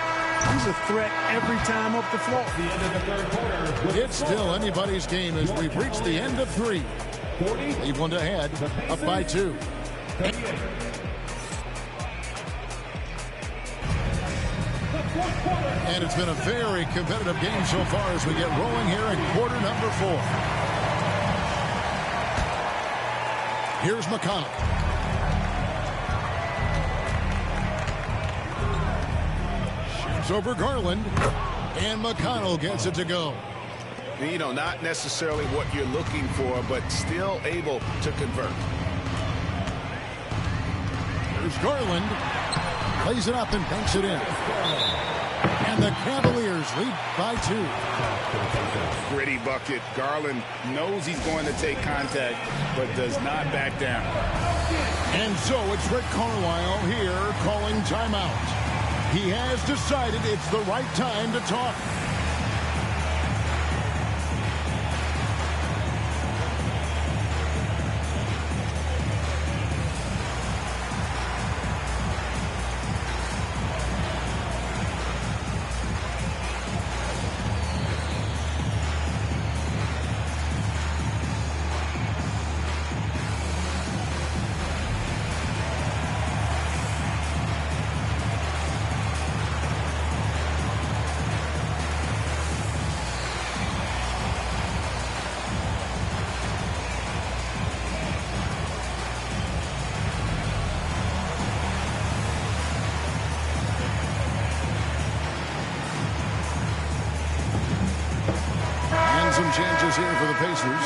he's a threat every time up the floor. The end of the third quarter. It's still anybody's game as we've reached the end of 3. Cleveland ahead, up by 2. And it's been a very competitive game so far as we get rolling here in quarter number 4. Here's McConnell. Shoots over Garland. And McConnell gets it to go. You know, not necessarily what you're looking for, but still able to convert. There's Garland. Plays it up and banks it in. And the Cavaliers lead by 2. Gritty bucket. Garland knows he's going to take contact, but does not back down. And so it's Rick Carlisle here calling timeout. He has decided it's the right time to talk. Some changes here for the Pacers.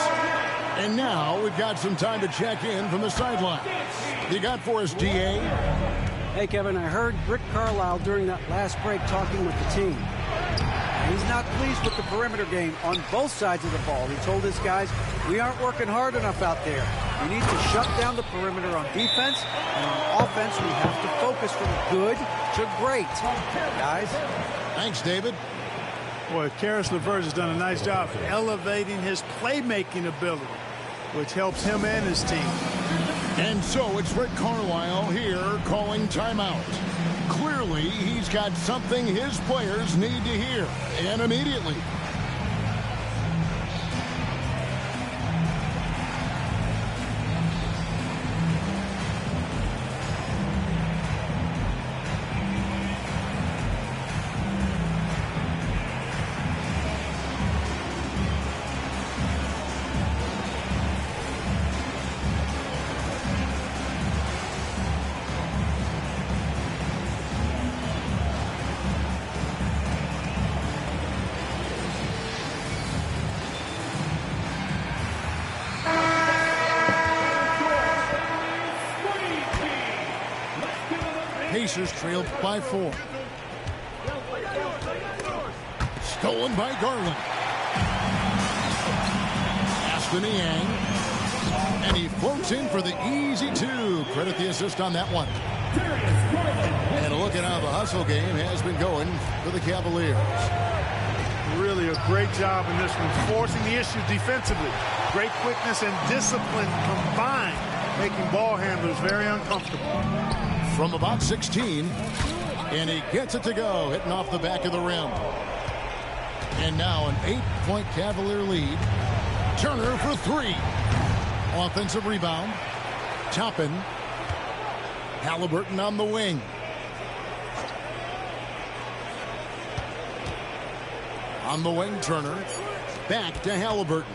And now we've got some time to check in from the sideline. You got for us, D.A.? Hey, Kevin, I heard Rick Carlisle during that last break talking with the team. He's not pleased with the perimeter game on both sides of the ball. He told his guys, we aren't working hard enough out there. We need to shut down the perimeter on defense, and on offense, we have to focus from good to great. Guys? Thanks, David. Boy, Karis LeVert has done a nice job elevating his playmaking ability, which helps him and his team. And so it's Rick Carlisle here calling timeout. Clearly, he's got something his players need to hear, and immediately. Pacers trailed by 4. Stolen by Garland. Pass to Niang. And he floats in for the easy 2. Credit the assist on that one. And look at how the hustle game has been going for the Cavaliers. Really a great job in this one, forcing the issue defensively. Great quickness and discipline combined, making ball handlers very uncomfortable. From about 16, and he gets it to go, hitting off the back of the rim. And now an 8-point Cavalier lead. Turner for 3. Offensive rebound. Toppin. Halliburton on the wing. On the wing, Turner. Back to Halliburton.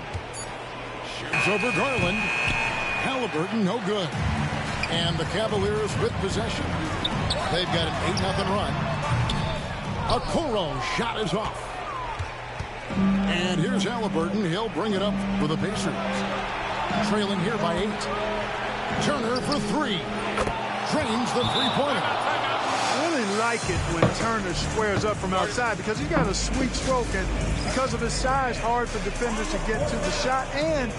Shoots over Garland. Halliburton, no good. And the Cavaliers with possession. They've got an 8-0 run. Okoro shot is off. And here's Halliburton. He'll bring it up for the Pacers. Trailing here by 8. Turner for 3. Drains the three-pointer. I really like it when Turner squares up from outside because he's got a sweet stroke, and because of his size, hard for defenders to get to the shot, and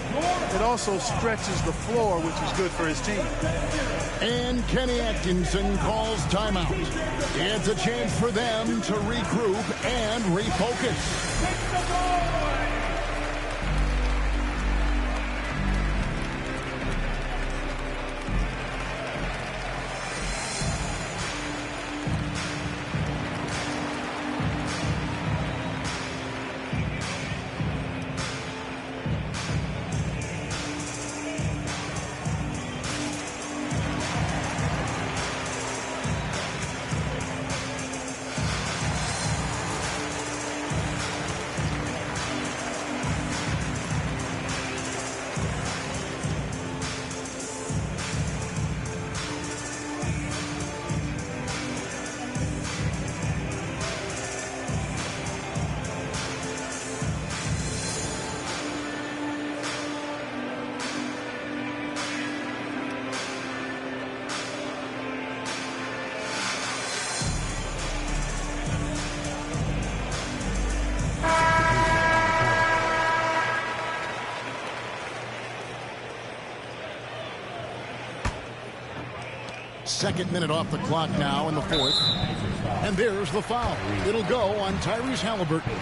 it also stretches the floor, which is good for his team. And Kenny Atkinson calls timeout. It's a chance for them to regroup and refocus. Second minute off the clock now in the fourth. And there's the foul. It'll go on Tyrese Halliburton.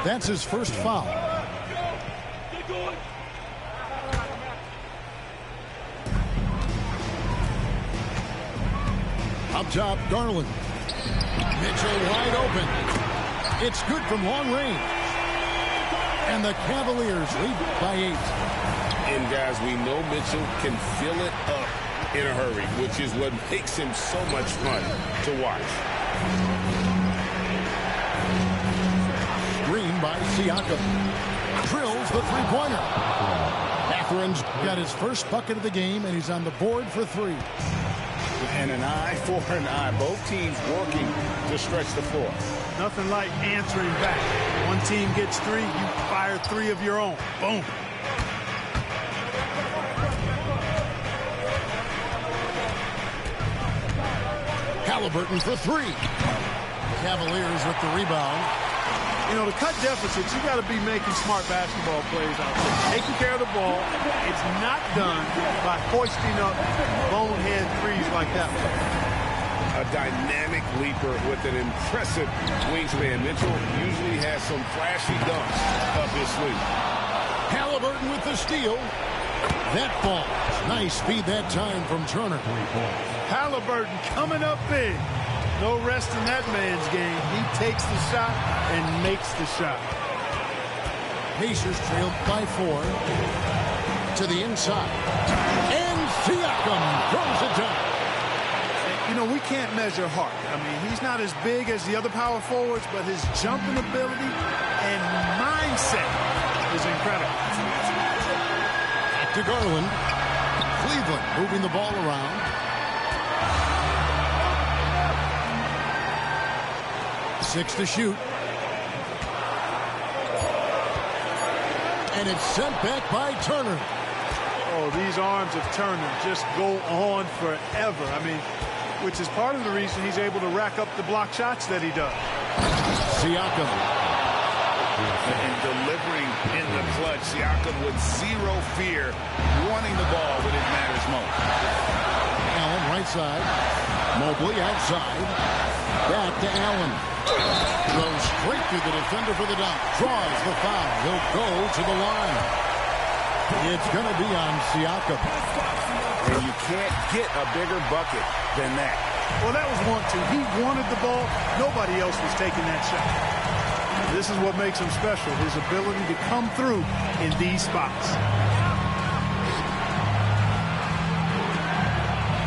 That's his first foul. Up top, Garland. Mitchell wide open. It's good from long range. And the Cavaliers lead by 8. And guys, we know Mitchell can fill it up in a hurry, which is what makes him so much fun to watch. Screen by Siakam. Drills the three-pointer. Matherin's got his first bucket of the game, and he's on the board for 3. And an eye for an eye. Both teams working to stretch the floor. Nothing like answering back. One team gets 3, you fire 3 of your own. Boom. Halliburton for 3. Cavaliers with the rebound. You know, to cut deficits, you got to be making smart basketball plays out there. Taking care of the ball. It's not done by hoisting up bonehead threes like that one. A dynamic leaper with an impressive wingspan. Mitchell usually has some flashy dunks up his sleeve. Halliburton with the steal. That ball. Nice speed that time from Turner. Halliburton coming up big. No rest in that man's game. He takes the shot and makes the shot. Pacers trailed by 4. To the inside. And Siakam throws it down. You know, we can't measure heart. I mean, he's not as big as the other power forwards, but his jumping ability and mindset is incredible. Back to Garland. Cleveland moving the ball around. 6 to shoot. And it's sent back by Turner. Oh, these arms of Turner just go on forever. I mean, which is part of the reason he's able to rack up the block shots that he does. Siakam. And delivering in the clutch. Siakam with zero fear, wanting the ball when it matters most. Allen right side. Mobley outside. Back to Allen. Goes straight through the defender for the dunk. Draws the foul. He'll go to the line. It's going to be on Siakam. And you can't get a bigger bucket than that. Well, that was 1-2. He wanted the ball. Nobody else was taking that shot. This is what makes him special, his ability to come through in these spots.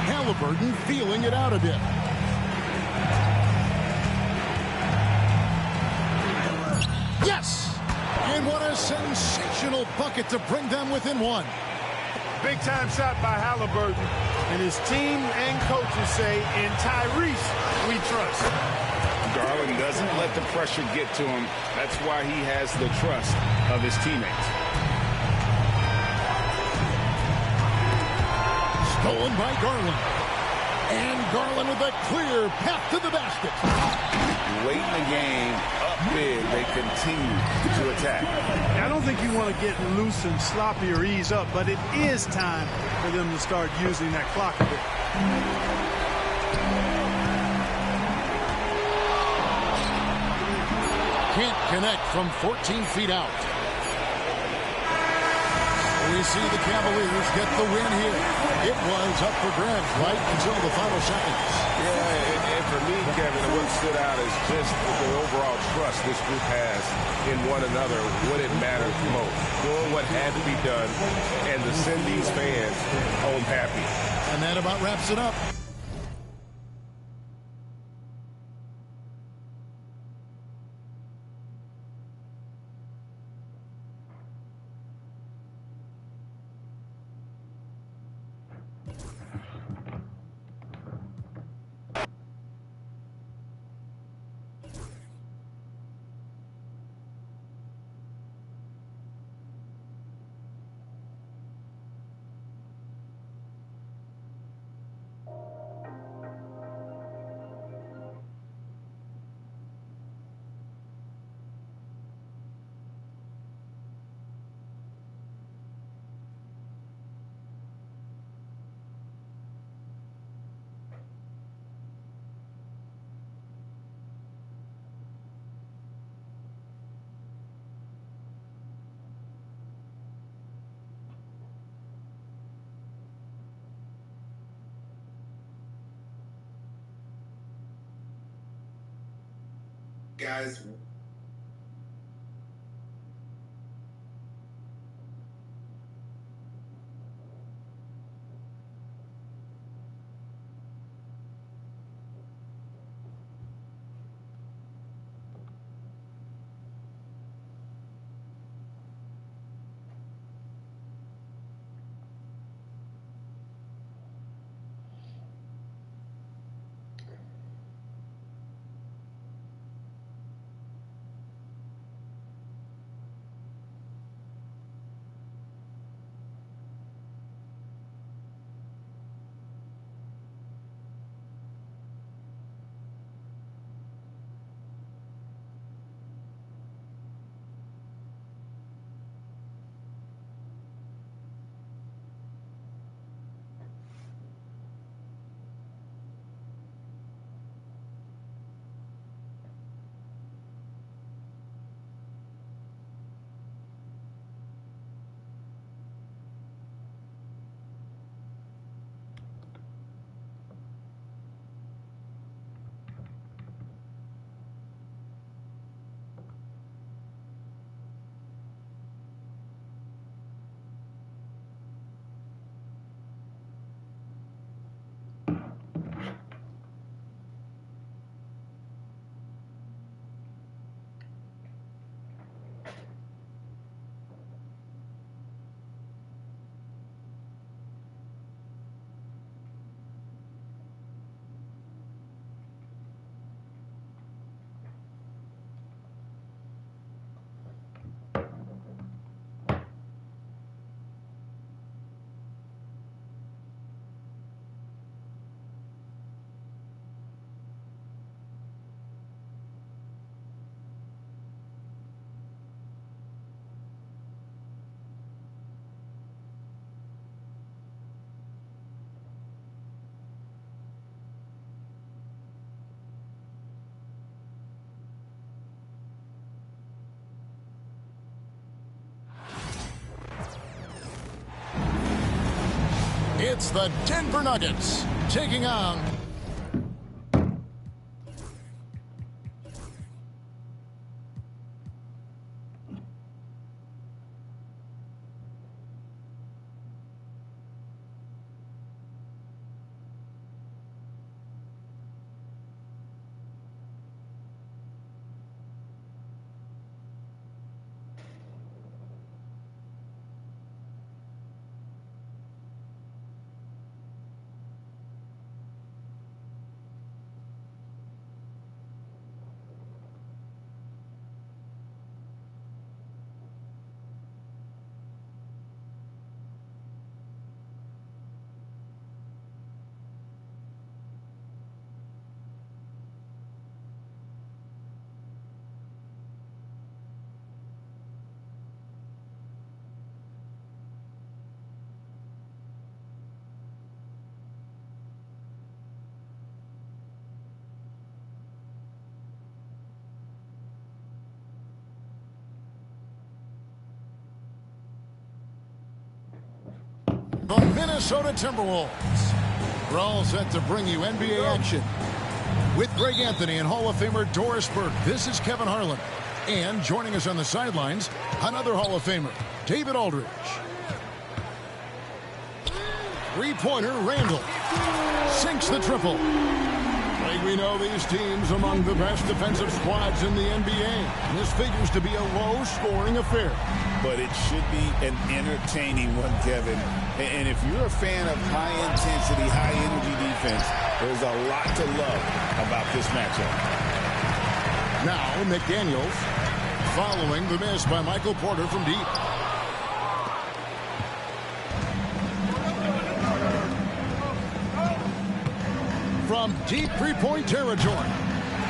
Halliburton feeling it out a bit. Yes! And a sensational bucket to bring them within one. Big-time shot by Halliburton. And his team and coaches say, in Tyrese, we trust. Garland doesn't let the pressure get to him. That's why he has the trust of his teammates. Stolen by Garland. And Garland with a clear path to the basket. Late in the game, up big, they continue to attack. I don't think you want to get loose and sloppy or ease up, but it is time for them to start using that clock a bit. Can't connect from 14 feet out. We see the Cavaliers get the win here. It was up for grabs right until the final seconds. Yeah, and for me, Kevin, what stood out is just the overall trust this group has in one another when it matters most. Doing what had to be done and to send these fans home happy. And that about wraps it up. Guys, It's the Denver Nuggets taking on the Minnesota Timberwolves. We're all set to bring you NBA action. With Greg Anthony and Hall of Famer Doris Burke, this is Kevin Harlan. And joining us on the sidelines, another Hall of Famer, David Aldridge. Three-pointer, Randall. Sinks the triple. Like we know these teams among the best defensive squads in the NBA. This figures to be a low-scoring affair. But it should be an entertaining one, Kevin. And if you're a fan of high-intensity, high-energy defense, there's a lot to love about this matchup. Now, McDaniels following the miss by Michael Porter from deep. From deep three-point territory.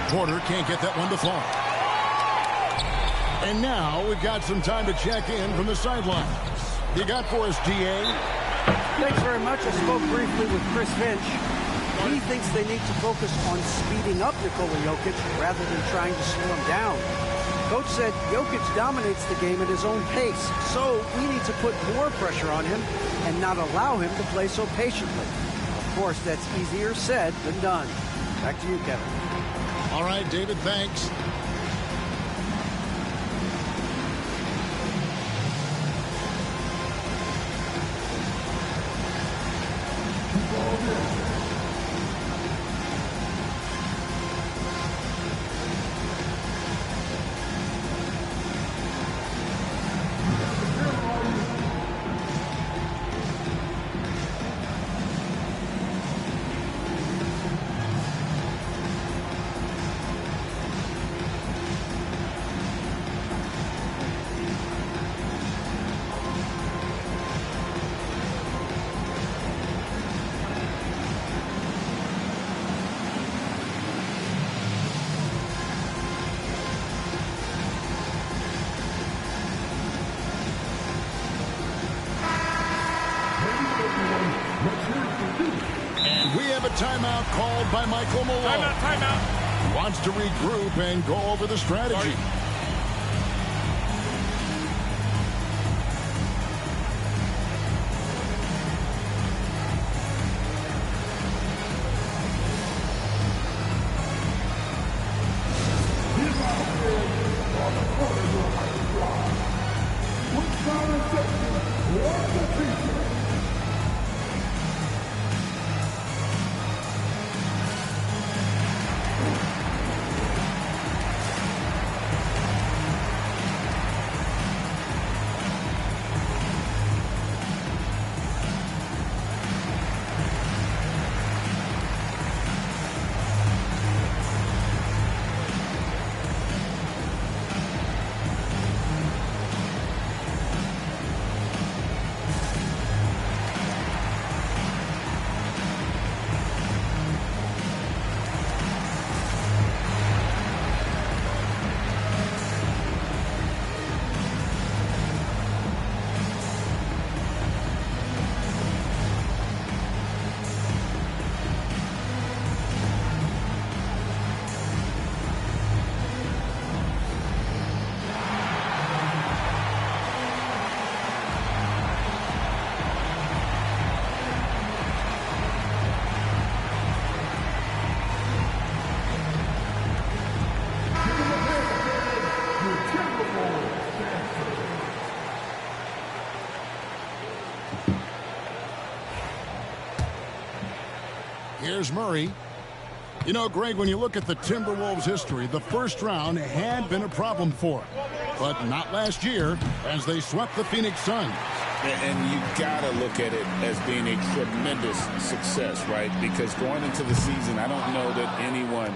Porter can't get that one to fall. And now we've got some time to check in from the sidelines. You got for us, GA? Thanks very much. I spoke briefly with Chris Finch. He thinks they need to focus on speeding up Nikola Jokic rather than trying to slow him down. Coach said Jokic dominates the game at his own pace, so we need to put more pressure on him and not allow him to play so patiently. Of course, that's easier said than done. Back to you, Kevin. All right, David, thanks. And we have a timeout called by Michael Malone. Timeout. Wants to regroup and go over the strategy. Here's Murray. You know, Greg, when you look at the Timberwolves' history, the first round had been a problem for them. But not last year, as they swept the Phoenix Suns. And you got to look at it as being a tremendous success, right? Because going into the season, I don't know that anyone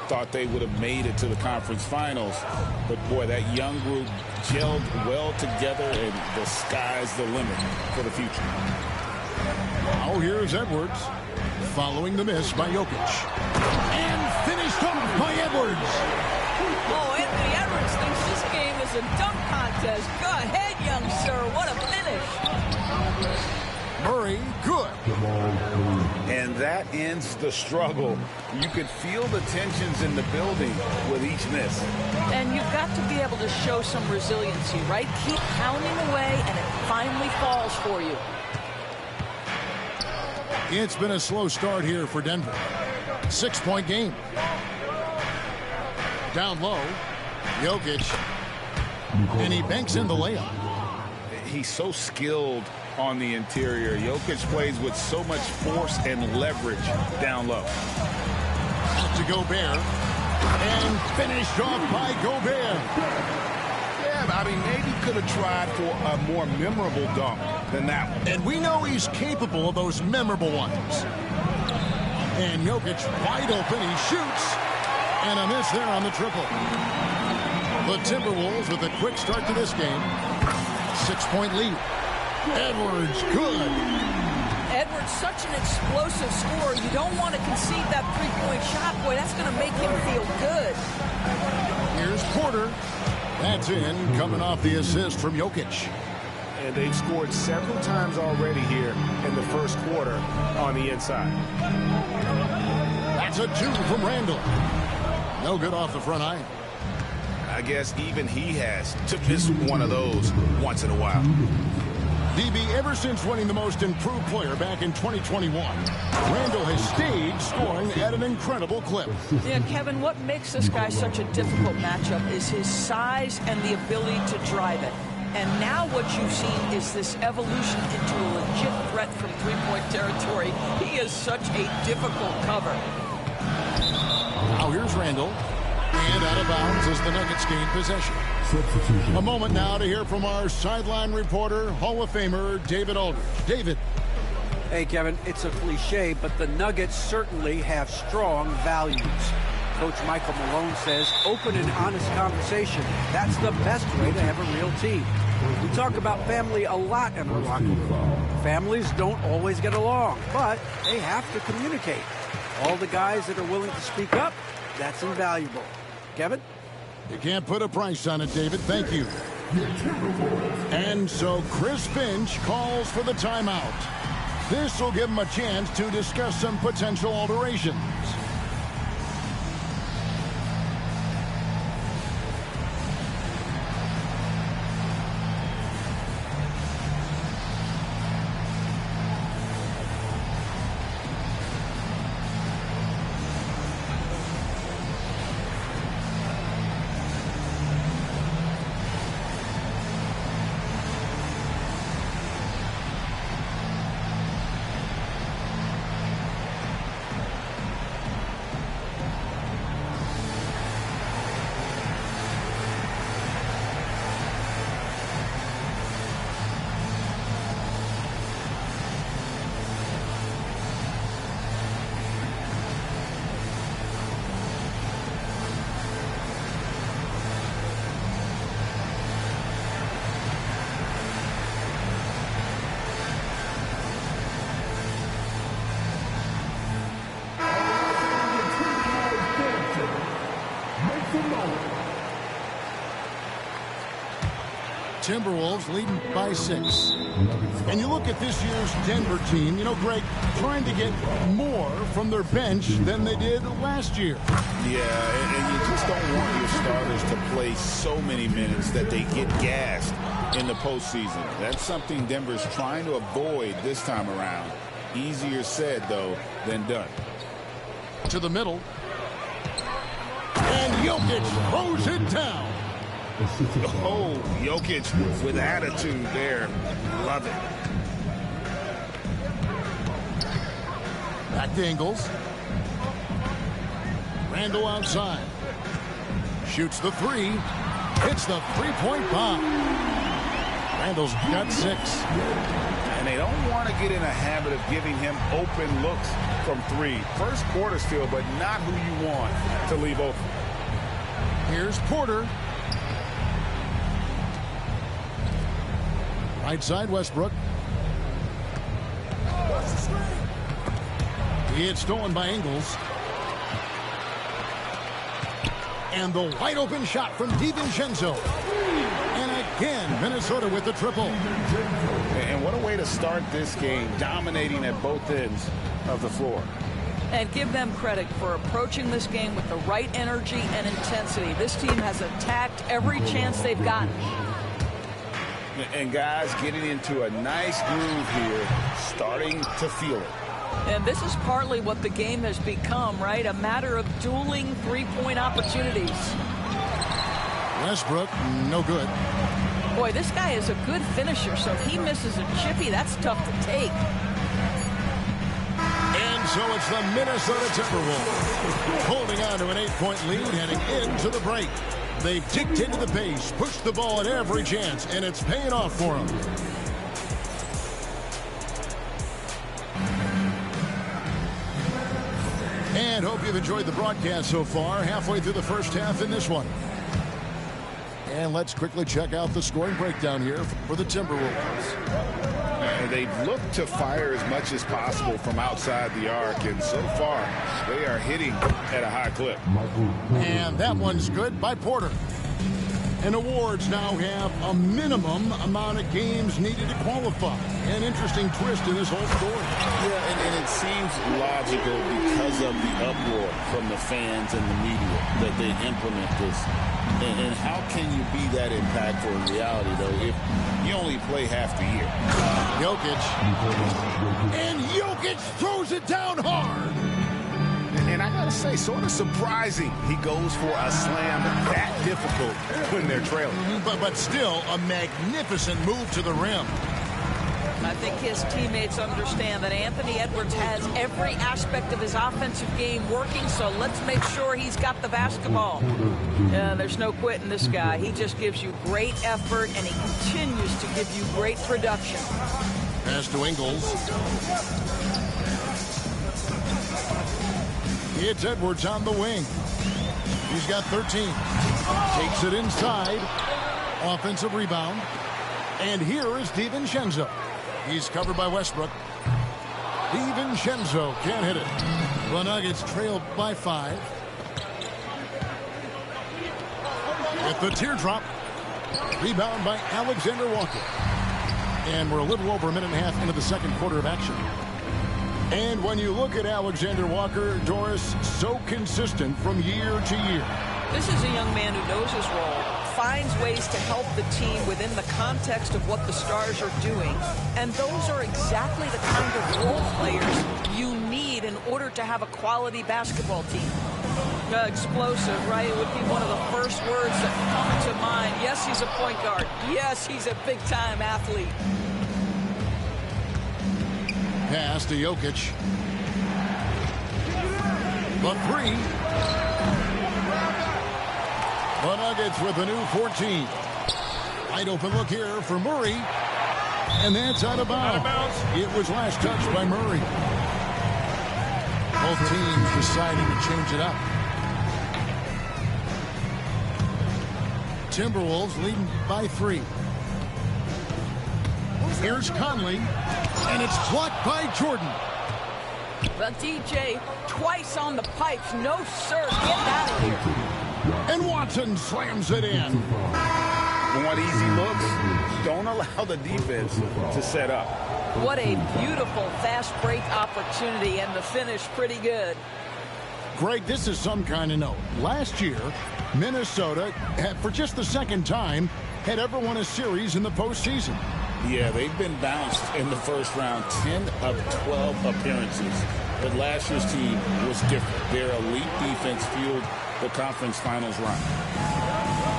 thought they would have made it to the conference finals. But, boy, that young group gelled well together, and the sky's the limit for the future. Now here's Edwards. Following the miss by Jokic. And finished up by Edwards. Oh, Anthony Edwards thinks this game is a dunk contest. Go ahead, young sir. What a finish. Murray, good. And that ends the struggle. You could feel the tensions in the building with each miss. And you've got to be able to show some resiliency, right? Keep pounding away, and it finally falls for you. It's been a slow start here for Denver. 6-point game. Down low, Jokic. And he banks in the layup. He's so skilled on the interior. Jokic plays with so much force and leverage down low. Out to Gobert. And finished off by Gobert. Yeah, I mean, maybe could have tried for a more memorable dunk than that one. And we know he's capable of those memorable ones. And Jokic wide open. He shoots. And a miss there on the triple. The Timberwolves with a quick start to this game. 6-point lead. Edwards, good. Edwards, such an explosive scorer. You don't want to concede that three-point shot. Boy, that's going to make him feel good. Here's Porter. That's in, coming off the assist from Jokic. And they've scored several times already here in the first quarter on the inside. That's a 2 from Randall. No good off the front iron. I guess even he has to miss one of those once in a while. DB, ever since winning the most improved player back in 2021, Randall has stayed scoring at an incredible clip. Yeah, Kevin, what makes this guy such a difficult matchup is his size and the ability to drive it. And now what you've seen is this evolution into a legit threat from three-point territory. He is such a difficult cover. Now here's Randall. And out of bounds as the Nuggets gain possession. A moment now to hear from our sideline reporter, Hall of Famer David Aldridge. David. Hey, Kevin, it's a cliche, but the Nuggets certainly have strong values. Coach Michael Malone says open and honest conversation. That's the best way to have a real team. We talk about family a lot in our locker room. Families don't always get along, but they have to communicate. All the guys that are willing to speak up, that's invaluable. Kevin? You can't put a price on it, David. Thank you. And so Chris Finch calls for the timeout. This will give him a chance to discuss some potential alterations. Timberwolves leading by 6. And you look at this year's Denver team, you know, Greg, trying to get more from their bench than they did last year. Yeah, and you just don't want your starters to play so many minutes that they get gassed in the postseason. That's something Denver's trying to avoid this time around. Easier said, though, than done. To the middle. And Jokic throws it down. Oh, Jokic with attitude there. Love it. Back to Ingles. Randall outside. Shoots the 3. Hits the three-point bomb. Randall's got 6. And they don't want to get in a habit of giving him open looks from 3. First quarter still, but not who you want to leave open. Here's Porter. Right side, Westbrook. It's stolen by Ingles. And the wide open shot from DiVincenzo. And again, Minnesota with the triple. And what a way to start this game, dominating at both ends of the floor. And give them credit for approaching this game with the right energy and intensity. This team has attacked every chance they've gotten. And guys getting into a nice groove here, starting to feel it. And this is partly what the game has become, right? A matter of dueling three-point opportunities. Westbrook, no good. Boy, this guy is a good finisher, so he misses a chippy. That's tough to take. And so it's the Minnesota Timberwolves holding on to an 8-point lead heading into the break. They've dictated the pace, pushed the ball at every chance, and it's paying off for them. And hope you've enjoyed the broadcast so far. Halfway through the first half in this one. And let's quickly check out the scoring breakdown here for the Timberwolves. And they've looked to fire as much as possible from outside the arc, and so far they are hitting at a high clip. And that one's good by Porter. And awards now have a minimum amount of games needed to qualify. An interesting twist in this whole story. Yeah, and it seems logical because of the uproar from the fans and the media that they implement this. And how can you be that impactful in reality, though, if you only play half the year? Jokic. And Jokic throws it down hard. And I got to say, sort of surprising he goes for a slam that difficult when they're trailing. But still, a magnificent move to the rim. I think his teammates understand that Anthony Edwards has every aspect of his offensive game working, so let's make sure he's got the basketball. There's no quitting this guy. He just gives you great effort, and he continues to give you great production. Pass to Ingles. It's Edwards on the wing. He's got 13. Takes it inside. Offensive rebound. And here is DiVincenzo. He's covered by Westbrook. DiVincenzo can't hit it. The Nuggets trail by 5. With the teardrop. Rebound by Alexander Walker. And we're a little over a minute and a half into the second quarter of action. And when you look at Alexander Walker, Doris, so consistent from year to year. This is a young man who knows his role, finds ways to help the team within the context of what the Stars are doing. And those are exactly the kind of role players you need in order to have a quality basketball team. Explosive, right? It would be one of the first words that come to mind. Yes, he's a point guard. Yes, he's a big-time athlete. Pass to Jokic. The 3. The Nuggets with a new 14. Wide open look here for Murray. And that's out of bounds. It was last touched by Murray. Both teams deciding to change it up. Timberwolves leading by 3. Here's Conley. And it's blocked by Jordan. But DJ twice on the pipes. No, sir. Get out of here. And Watson slams it in. Want easy looks? Don't allow the defense to set up. What a beautiful fast break opportunity, and the finish pretty good. Greg, this is some kind of note. Last year, Minnesota, for just the second time, had ever won a series in the postseason. Yeah, they've been bounced in the first round, 10 of 12 appearances. But last year's team was different. Their elite defense fueled the conference finals run.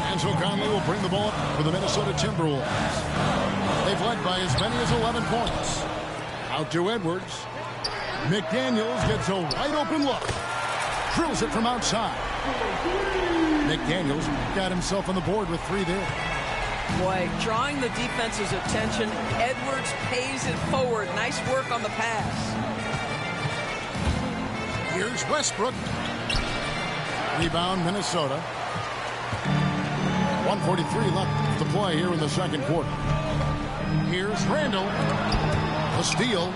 And so Conley will bring the ball up for the Minnesota Timberwolves. They've led by as many as 11 points. Out to Edwards. McDaniels gets a wide open look. Drills it from outside. McDaniels got himself on the board with 3 there. Boy, drawing the defense's attention. Edwards pays it forward. Nice work on the pass. Here's Westbrook. Rebound, Minnesota. 1:43 left to play here in the second quarter. Here's Randall. A steal.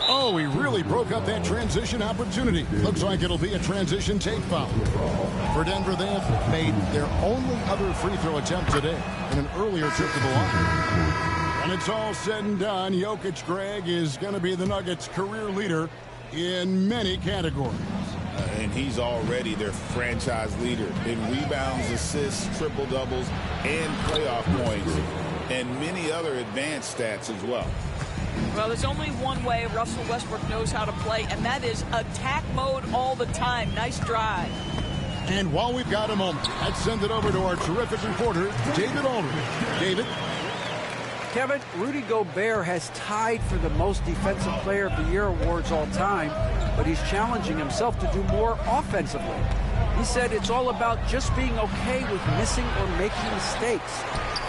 Oh, he really broke up that transition opportunity. Looks like it'll be a transition take foul. For Denver, they have made their only other free throw attempt today in an earlier trip to the line. When it's all said and done, Jokic, Greg, is going to be the Nuggets' career leader in many categories. And he's already their franchise leader in rebounds, assists, triple-doubles, and playoff points, and many other advanced stats as well. Well, there's only one way Russell Westbrook knows how to play, and that is attack mode all the time. Nice drive. And while we've got a moment, let's send it over to our terrific reporter, David Aldridge. David? Kevin, Rudy Gobert has tied for the most Defensive Player of the Year awards all time, but he's challenging himself to do more offensively. He said it's all about just being okay with missing or making mistakes,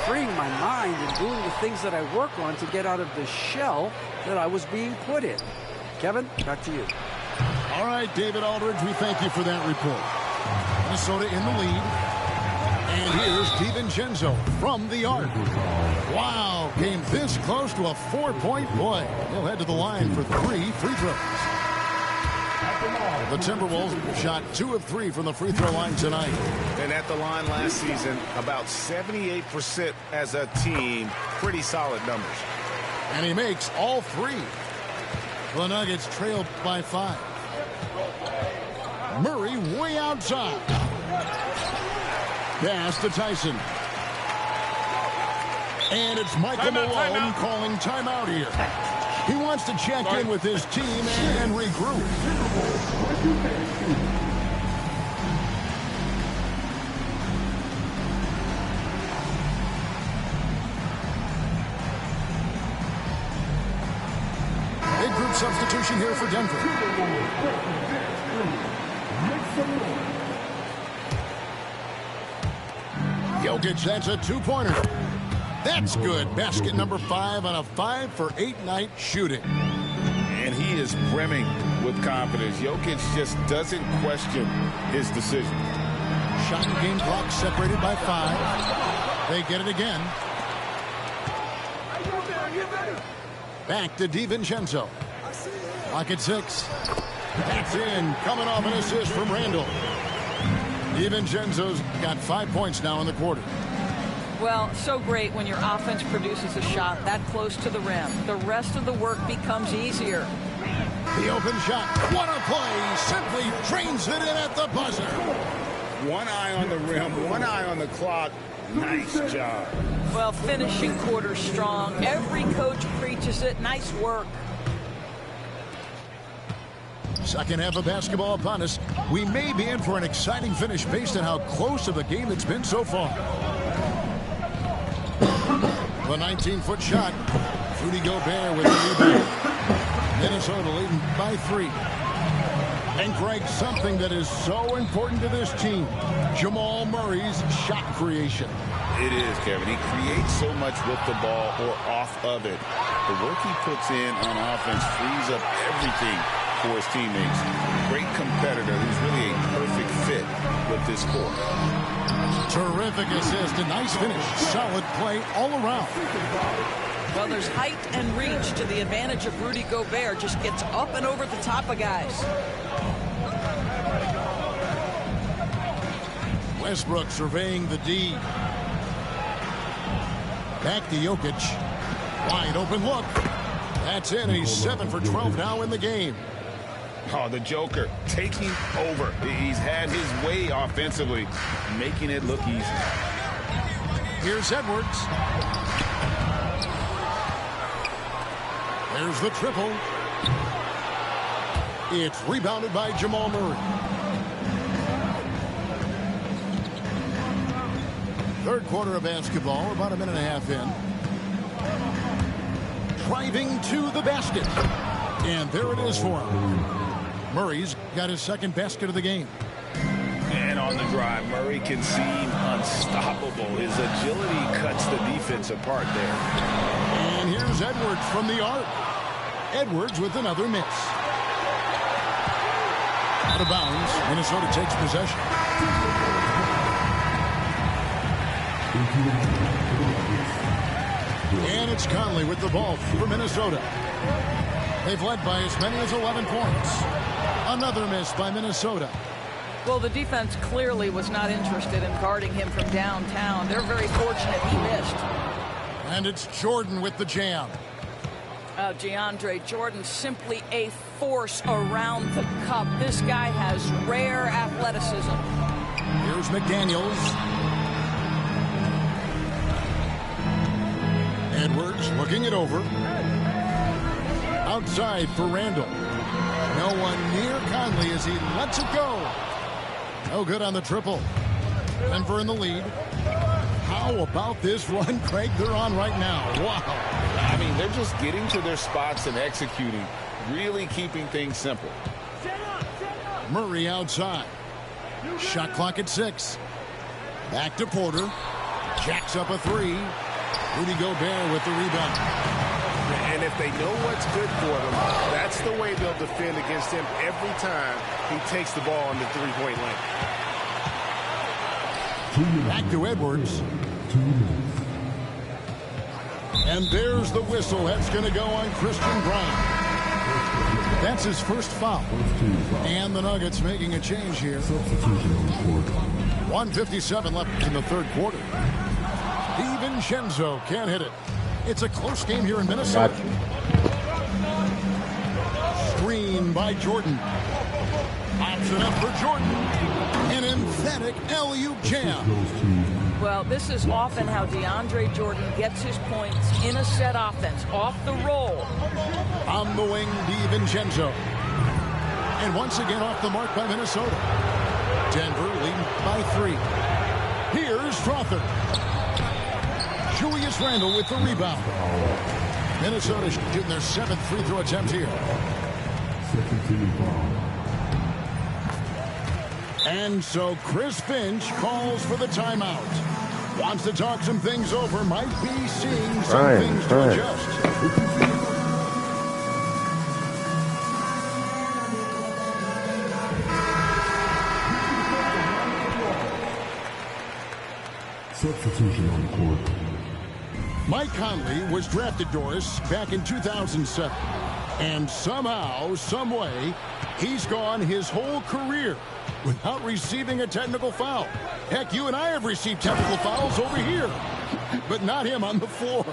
freeing my mind and doing the things that I work on to get out of the shell that I was being put in. Kevin, back to you. All right, David Aldridge, we thank you for that report. Minnesota in the lead. And here's DiVincenzo from the arc. Wow, came this close to a 4-point play. He'll head to the line for 3 free throws. The Timberwolves shot 2 of 3 from the free throw line tonight. And at the line last season, about 78% as a team. Pretty solid numbers. And he makes all 3. The Nuggets trailed by 5. Murray way outside. Pass to Tyson. And it's Michael Malone calling timeout here. He wants to check in with his team and regroup. Big group substitution here for Denver. Jokic, that's a 2-pointer. That's good. Basket number 5 on a 5-for-8 night shooting. And he is brimming with confidence. Jokic just doesn't question his decision. Shot and game clock separated by 5. They get it again. Back to DiVincenzo. Clock at 6. That's in. Coming off an assist from Randall. DiVincenzo's got 5 points now in the quarter. Well, so great when your offense produces a shot that close to the rim. The rest of the work becomes easier. The open shot. What a play. Simply trains it in at the buzzer. One eye on the rim, one eye on the clock. Nice job. Well, finishing quarter strong. Every coach preaches it. Nice work. Second half of basketball upon us. We may be in for an exciting finish based on how close of a game it's been so far. The 19-foot shot. Rudy Gobert with the rebound. Minnesota leading by 3. And Greg, something that is so important to this team, Jamal Murray's shot creation. It is, Kevin. He creates so much with the ball or off of it. The work he puts in on offense frees up everything for his teammates. Great competitor who's really a perfect fit with this court. Terrific assist, a nice finish. Solid play all around. Well, there's height and reach to the advantage of Rudy Gobert. Just gets up and over the top of guys. Westbrook surveying the D. Back to Jokic. Wide open look. That's in. He's 7 for 12 now in the game. Oh, the Joker taking over. He's had his way offensively, making it look easy. Here's Edwards. There's the triple. It's rebounded by Jamal Murray. Third quarter of basketball, about a minute and a half in. Driving to the basket. And there it is for him. Murray's got his second basket of the game. And on the drive, Murray can seem unstoppable. His agility cuts the defense apart there. And here's Edwards from the arc. Edwards with another miss. Out of bounds. Minnesota takes possession. And it's Conley with the ball for Minnesota. They've led by as many as 11 points. Another miss by Minnesota. Well, the defense clearly was not interested in guarding him from downtown. They're very fortunate he missed. And it's Jordan with the jam. DeAndre Jordan, simply a force around the cup. This guy has rare athleticism. Here's McDaniels. Edwards looking it over. Outside for Randall. No one near Conley as he lets it go. No good on the triple. Denver in the lead. How about this run, Craig, they're on right now? Wow. I mean, they're just getting to their spots and executing, really keeping things simple. Murray outside. Shot clock at 6. Back to Porter. Jacks up a 3. Rudy Gobert with the rebound. And if they know what's good for them, that's the way they'll defend against him every time he takes the ball in the three-point line. Back to Edwards. And there's the whistle. That's going to go on Christian Brown. That's his first foul. And the Nuggets making a change here. 1:57 left in the third quarter. DiVincenzo can't hit it. It's a close game here in Minnesota. Screen by Jordan. Option up for Jordan. An emphatic alley-oop jam. Well, this is often how DeAndre Jordan gets his points in a set offense, off the roll. On the wing, DiVincenzo. And once again off the mark by Minnesota. Denver leading by 3. Here's Strawther. Julius Randle with the rebound. Minnesota shooting their 7th free throw attempt here. And so Chris Finch calls for the timeout. Wants to talk some things over. Might be seeing some things to adjust. Substitution on the court. Mike Conley was drafted, Doris, back in 2007. And somehow, some way, he's gone his whole career without receiving a technical foul. Heck, you and I have received technical fouls over here, but not him on the floor.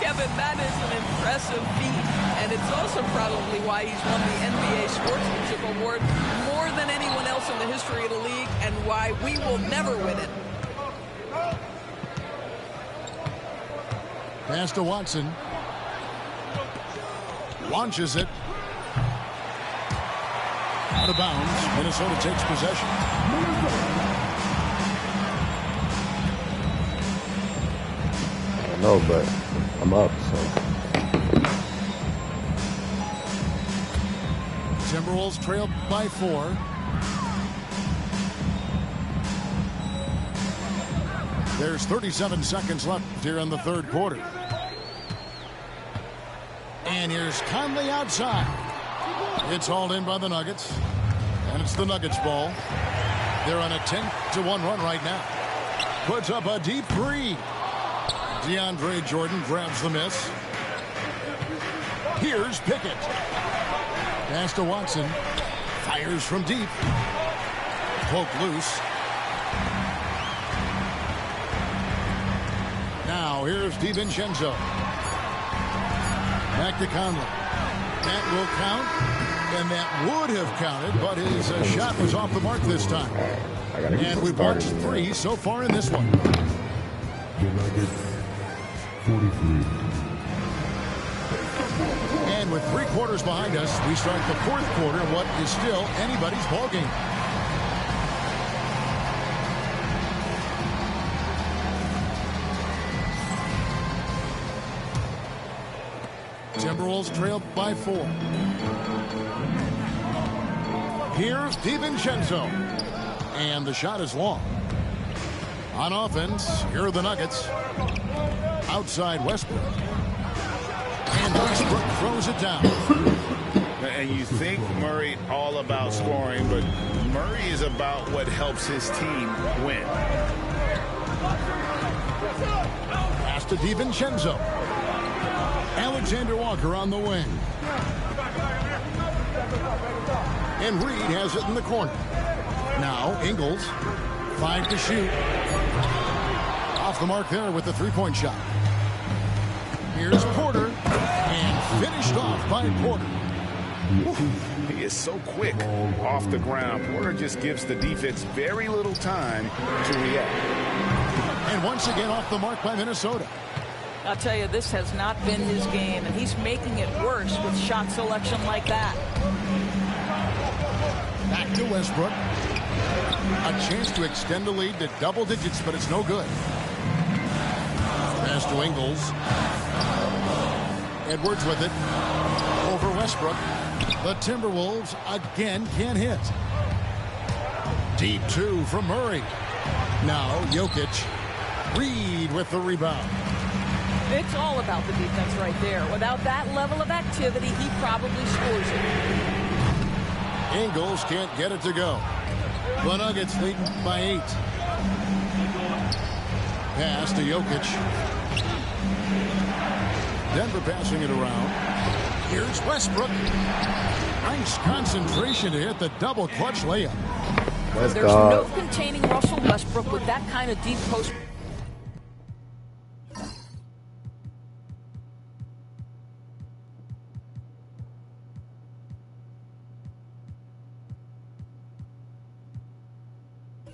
Kevin, that is an impressive feat, and it's also probably why he's won the NBA Sportsmanship Award more than anyone else in the history of the league, and why we will never win it. Pass to Watson. Launches it. Out of bounds. Minnesota takes possession. I don't know, but I'm up, so. Timberwolves trail by 4. There's 37 seconds left here in the third quarter. And here's Conley outside. It's hauled in by the Nuggets. And it's the Nuggets ball. They're on a 10-1 run right now. Puts up a deep 3. DeAndre Jordan grabs the miss. Here's Pickett. Pass to Watson. Fires from deep. Poked loose. Now here's DiVincenzo. Back to Conley. That will count, and that would have counted, but his shot was off the mark this time. And we've watched 3 so far in this one. The Nuggets, 43. And with 3 quarters behind us, we start the fourth quarter in what is still anybody's ballgame. Timberwolves trail by 4. Here's DiVincenzo. And the shot is long. On offense, here are the Nuggets. Outside Westbrook. And Westbrook throws it down. And you think Murray all about scoring, but Murray is about what helps his team win. Pass to DiVincenzo. Alexander Walker on the wing. And Reed has it in the corner. Now Ingles, 5 to shoot. Off the mark there with the three-point shot. Here's Porter, and finished off by Porter. He is so quick off the ground. Porter just gives the defense very little time to react. And once again off the mark by Minnesota. I'll tell you, this has not been his game, and he's making it worse with shot selection like that. Back to Westbrook. A chance to extend the lead to double digits, but it's no good. Pass to Ingles. Edwards with it. Over Westbrook. The Timberwolves again can't hit. Deep two from Murray. Now Jokic. Reed with the rebound. It's all about the defense right there. Without that level of activity, he probably scores it. Ingles can't get it to go. The Nuggets leading by 8. Pass to Jokic. Denver passing it around. Here's Westbrook. Nice concentration to hit the double clutch layup. Let's There's go. no containing Russell Westbrook with that kind of deep post.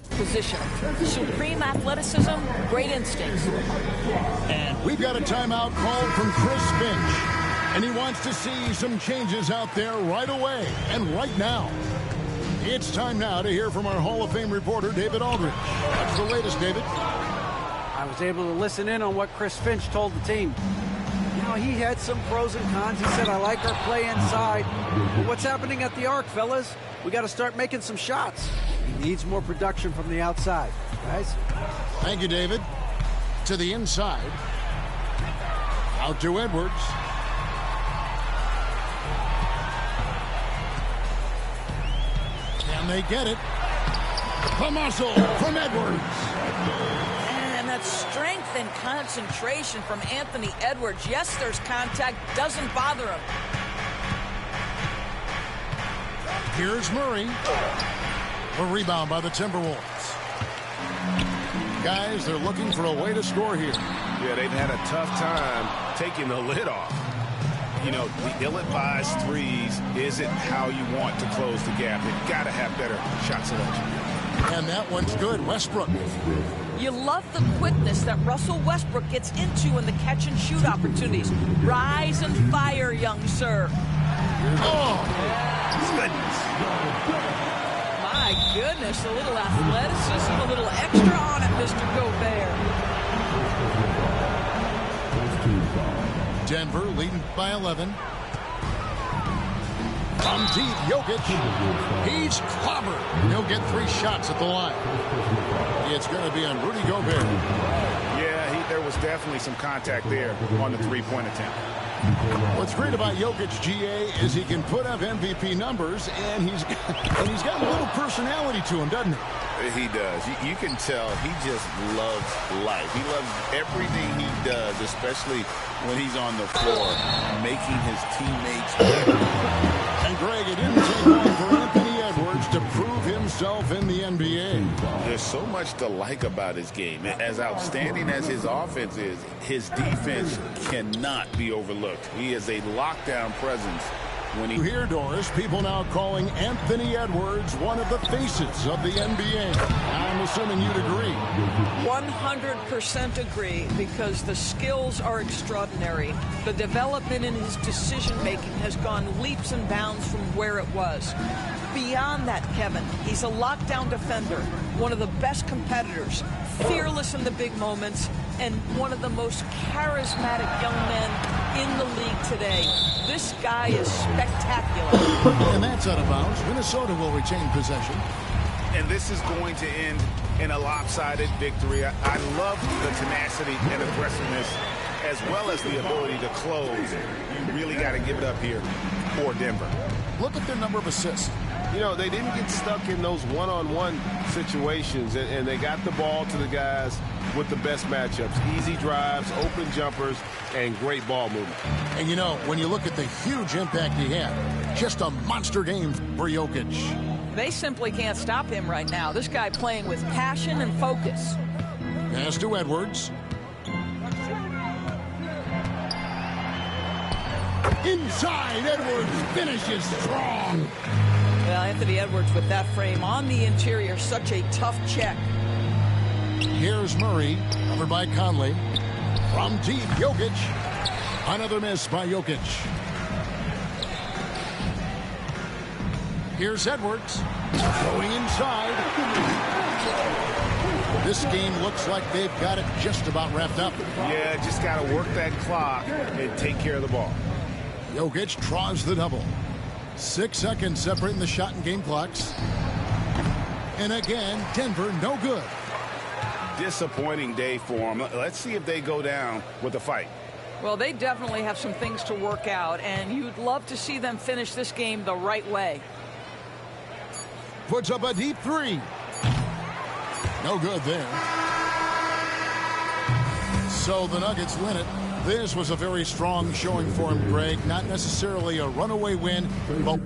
Position. Supreme athleticism, great instincts. And we've got a timeout called from Chris Finch. And he wants to see some changes out there right away and right now. It's time now to hear from our Hall of Fame reporter, David Aldridge. What's the latest, David? I was able to listen in on what Chris Finch told the team. You know, he had some pros and cons. He said, I like our play inside. But what's happening at the arc, fellas? We got to start making some shots. He needs more production from the outside. Guys? Thank you, David. To the inside. Out to Edwards. And they get it. The muscle from Edwards. And that strength and concentration from Anthony Edwards. Yes, there's contact. Doesn't bother him. Here's Murray. A rebound by the Timberwolves. Guys, they're looking for a way to score here. Yeah, they've had a tough time taking the lid off. You know, the ill-advised threes isn't how you want to close the gap. They've got to have better shot selection. And that one's good. Westbrook. You love the quickness that Russell Westbrook gets into in the catch-and-shoot opportunities. Rise and fire, young sir. Oh, Goodness. My goodness, a little athleticism, a little extra on it, Mr. Gobert. Denver leading by 11. From deep, Jokic. He's clobbered. He'll get 3 shots at the line. It's going to be on Rudy Gobert. Yeah, there was definitely some contact there on the three-point attempt. What's great about Jokic, GA, is he can put up MVP numbers, and he's got a little personality to him, doesn't he? He does. You can tell he just loves life. He loves everything he does, especially when he's on the floor, making his teammates better. And Greg, it didn't take long for Anthony Edwards to prove himself in the NBA. There's so much to like about his game. As outstanding as his offense is, his defense cannot be overlooked. He is a lockdown presence. When You hear, Doris, people now calling Anthony Edwards one of the faces of the NBA. I'm assuming you'd agree. 100% agree, because the skills are extraordinary. The development in his decision-making has gone leaps and bounds from where it was. Beyond that, Kevin, he's a lockdown defender, one of the best competitors, fearless in the big moments, and one of the most charismatic young men in the league today. This guy is spectacular. And that's out of bounds. Minnesota will retain possession. And this is going to end in a lopsided victory. I love the tenacity and aggressiveness, as well as the ability to close. You really got to give it up here for Denver. Look at their number of assists. You know, they didn't get stuck in those one-on-one situations, and they got the ball to the guys with the best matchups. Easy drives, open jumpers, and great ball movement. And, you know, when you look at the huge impact he had, just a monster game for Jokic. They simply can't stop him right now. This guy playing with passion and focus. Pass to Edwards. Inside, Edwards finishes strong. Well, Anthony Edwards with that frame on the interior, such a tough check. Here's Murray, covered by Conley. From deep, Jokic. Another miss by Jokic. Here's Edwards. Going inside. This game looks like they've got it just about wrapped up. Yeah, just got to work that clock and take care of the ball. Jokic draws the double. 6 seconds separating the shot and game clocks. And again, Denver no good. Disappointing day for them. Let's see if they go down with a fight. Well, they definitely have some things to work out, and you'd love to see them finish this game the right way. Puts up a deep three. No good there. So the Nuggets win it. This was a very strong showing for him, Greg. Not necessarily a runaway win, but...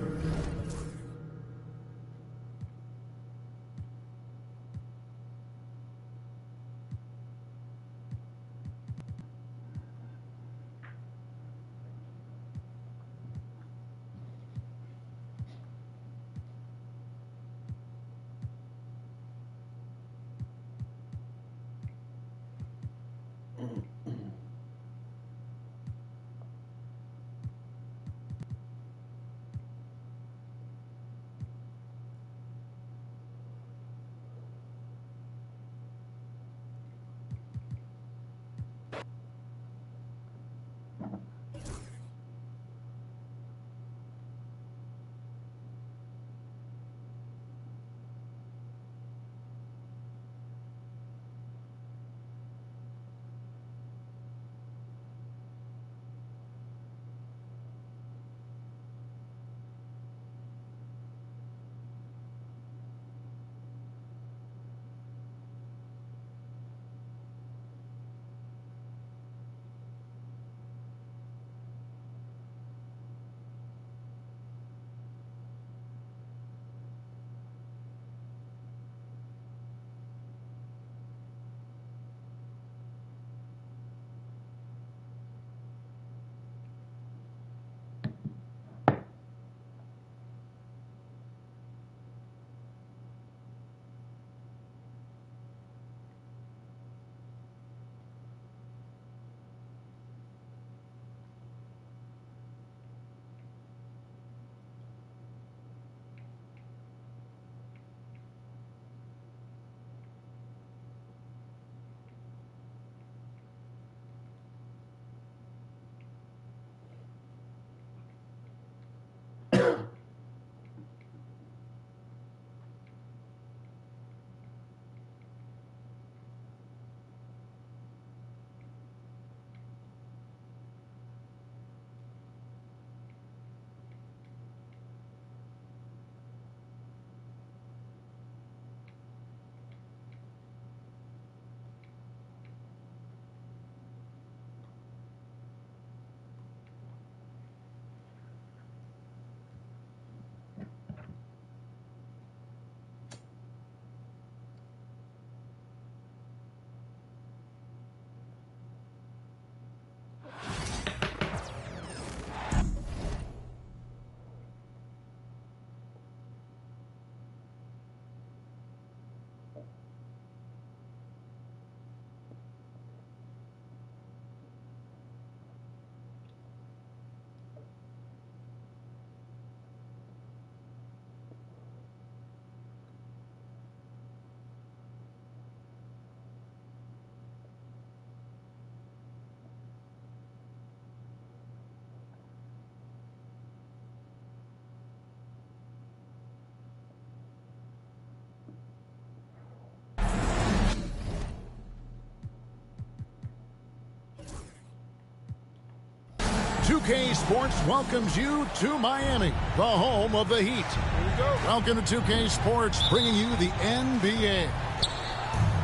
"2K Sports welcomes you to Miami, the home of the Heat. Welcome to 2K Sports, bringing you the NBA.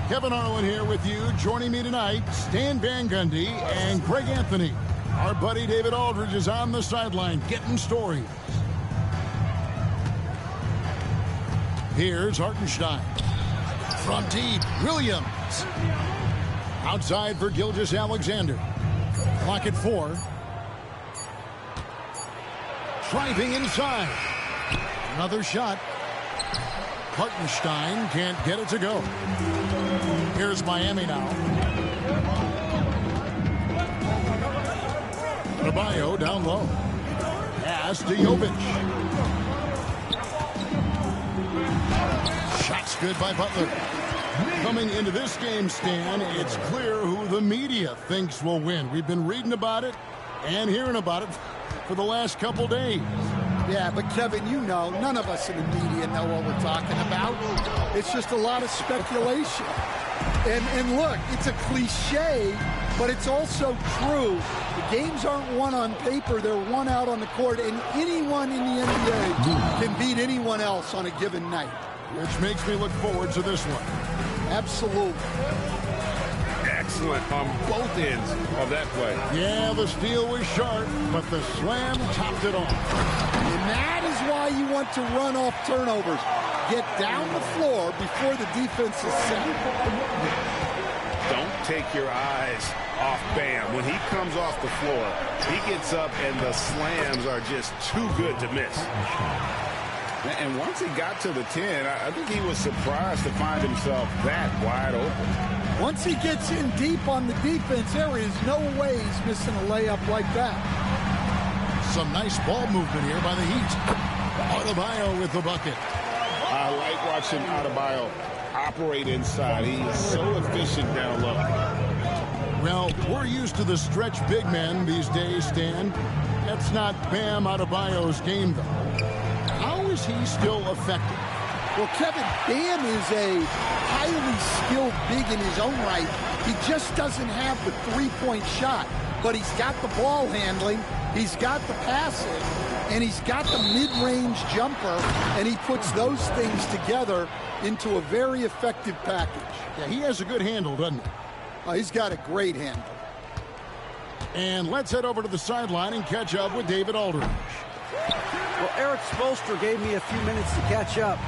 Kevin Harlan here with you. Joining me tonight, Stan Van Gundy and Greg Anthony. Our buddy David Aldridge is on the sideline getting stories. Here's Hartenstein. From deep, Williams. Outside for Gilgeous-Alexander. Clock at 4. Driving inside. Another shot. Hartenstein can't get it to go. Here's Miami now. Adebayo down low. Pass to Jovic. Shot's good by Butler. Coming into this game, Stan, it's clear who the media thinks will win. We've been reading about it and hearing about it for the last couple days. Yeah, but Kevin, you know, none of us in the media know what we're talking about. It's just a lot of speculation. And look, it's a cliche, but it's also true. The games aren't won on paper, they're won out on the court, and anyone in the NBA can beat anyone else on a given night. Which makes me look forward to this one. Absolutely. Excellent on both ends of that play. Yeah, the steal was sharp, but the slam topped it off. And that is why you want to run off turnovers. Get down the floor before the defense is set. Don't take your eyes off Bam. When he comes off the floor, he gets up and the slams are just too good to miss. And once he got to the 10, I think he was surprised to find himself that wide open. Once he gets in deep on the defense, there is no way he's missing a layup like that. Some nice ball movement here by the Heat. Adebayo with the bucket. I like watching Adebayo operate inside. He is so efficient down low. Well, we're used to the stretch big men these days, Stan. That's not Bam Adebayo's game, though. How is he still effective? Well, Kevin, Bam is a highly skilled big in his own right. He just doesn't have the three-point shot, but he's got the ball handling, he's got the passing, and he's got the mid-range jumper, and he puts those things together into a very effective package. Yeah, he has a good handle, doesn't he? He's got a great handle. And let's head over to the sideline and catch up with David Aldridge. Well, Eric Spoelstra gave me a few minutes to catch up.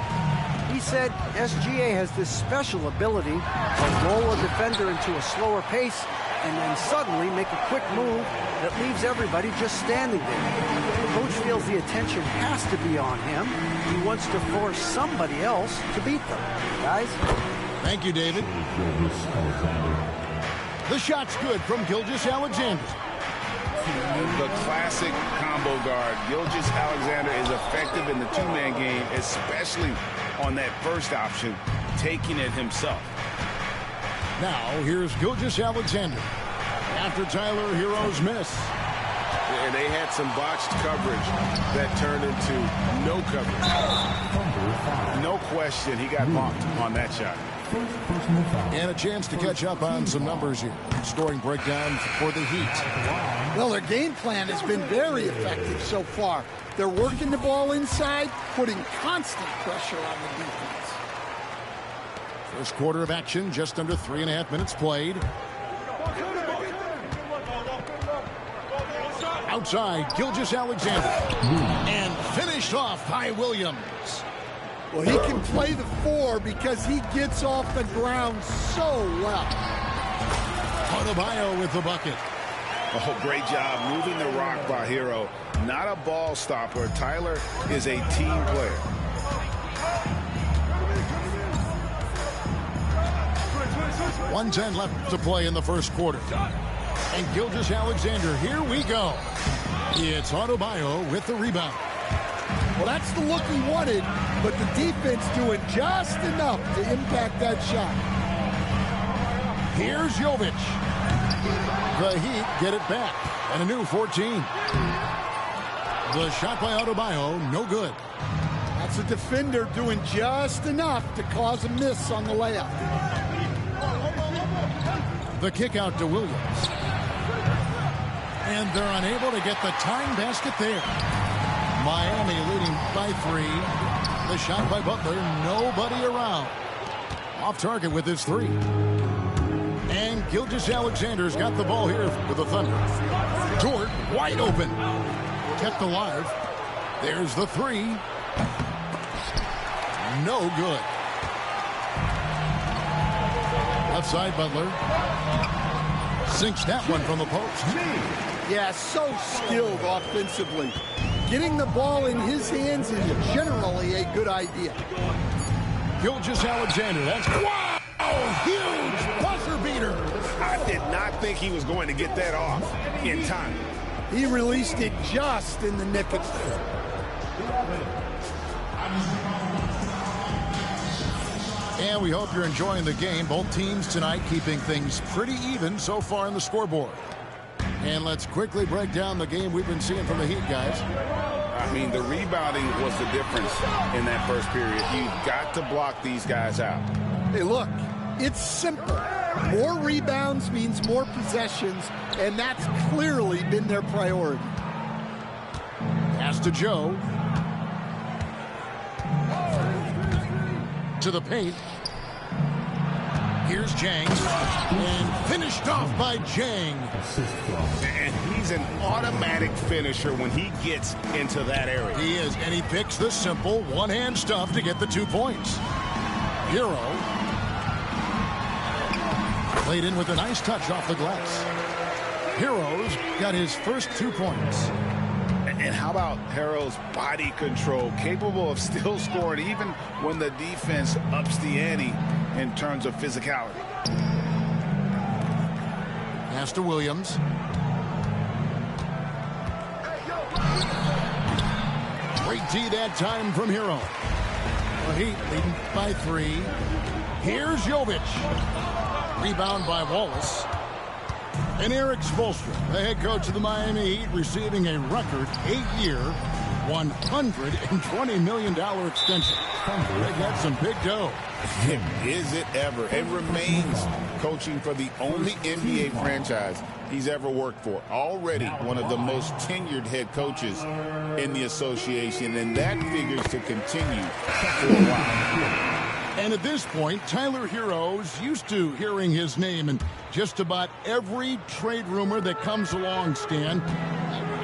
He said SGA has this special ability to roll a defender into a slower pace and then suddenly make a quick move that leaves everybody just standing there. The coach feels the attention has to be on him. He wants to force somebody else to beat them. Guys? Thank you, David. The shot's good from Gilgeous-Alexander. The classic combo guard. Gilgeous-Alexander is effective in the two-man game, especially on that first option, taking it himself. Now, here's Gilgeous-Alexander. After Tyler Herro's miss. And they had some botched coverage that turned into no coverage. No question, he got bumped on that shot. And a chance to catch up on some numbers here. Scoring breakdown for the Heat. Well, their game plan has been very effective so far. They're working the ball inside, putting constant pressure on the defense. First quarter of action, just under 3.5 minutes played. Outside, Gilgeous-Alexander. And finished off by Williams. Well, he can play the four because he gets off the ground so well. Adebayo with the bucket. Oh, great job moving the rock by Herro. Not a ball stopper. Tyler is a team player. .110 left to play in the first quarter. And Gilgeous-Alexander, here we go. It's Adebayo with the rebound. Well, that's the look he wanted, but the defense doing just enough to impact that shot. Here's Jovic. The Heat get it back, and a new 14. The shot by Adebayo, no good. That's a defender doing just enough to cause a miss on the layup. The kick out to Williams. And they're unable to get the tying basket there. Miami leading by 3. The shot by Butler, nobody around. Off target with his 3. And Gilgeous-Alexander's got the ball here with the Thunder. Dort wide open. Kept alive. There's the 3. No good. Left side, Butler. Sinks that one from the post. Yeah, so skilled offensively. Getting the ball in his hands is generally a good idea. Gilgeous-Alexander, that's wow! Huge buzzer beater. I did not think he was going to get that off in time. He released it just in the nick of time. And we hope you're enjoying the game. Both teams tonight keeping things pretty even so far in the scoreboard. And let's quickly break down the game we've been seeing from the Heat, guys. I mean, the rebounding was the difference in that first period. You've got to block these guys out. Hey, look, it's simple. More rebounds means more possessions, and that's clearly been their priority. Pass to Joe. To the paint. Here's Jang. And finished off by Jang. And he's an automatic finisher when he gets into that area. He is, and he picks the simple one-hand stuff to get the 2 points. Hero. Played in with a nice touch off the glass. Hero's got his first 2 points. And how about Harrell's body control, capable of still scoring even when the defense ups the ante in terms of physicality. Pass to Williams. Great D that time from Hero. The Heat leading by 3. Here's Jovic. Rebound by Wallace. And Eric Spoelstra, the head coach of the Miami Heat, receiving a record 8-year, $120 million extension. They got some big dough. Is it ever? It remains coaching for the only NBA franchise he's ever worked for. Already one of the most tenured head coaches in the association, and that figures to continue for a while. And at this point, Tyler Hero's used to hearing his name in just about every trade rumor that comes along, Stan.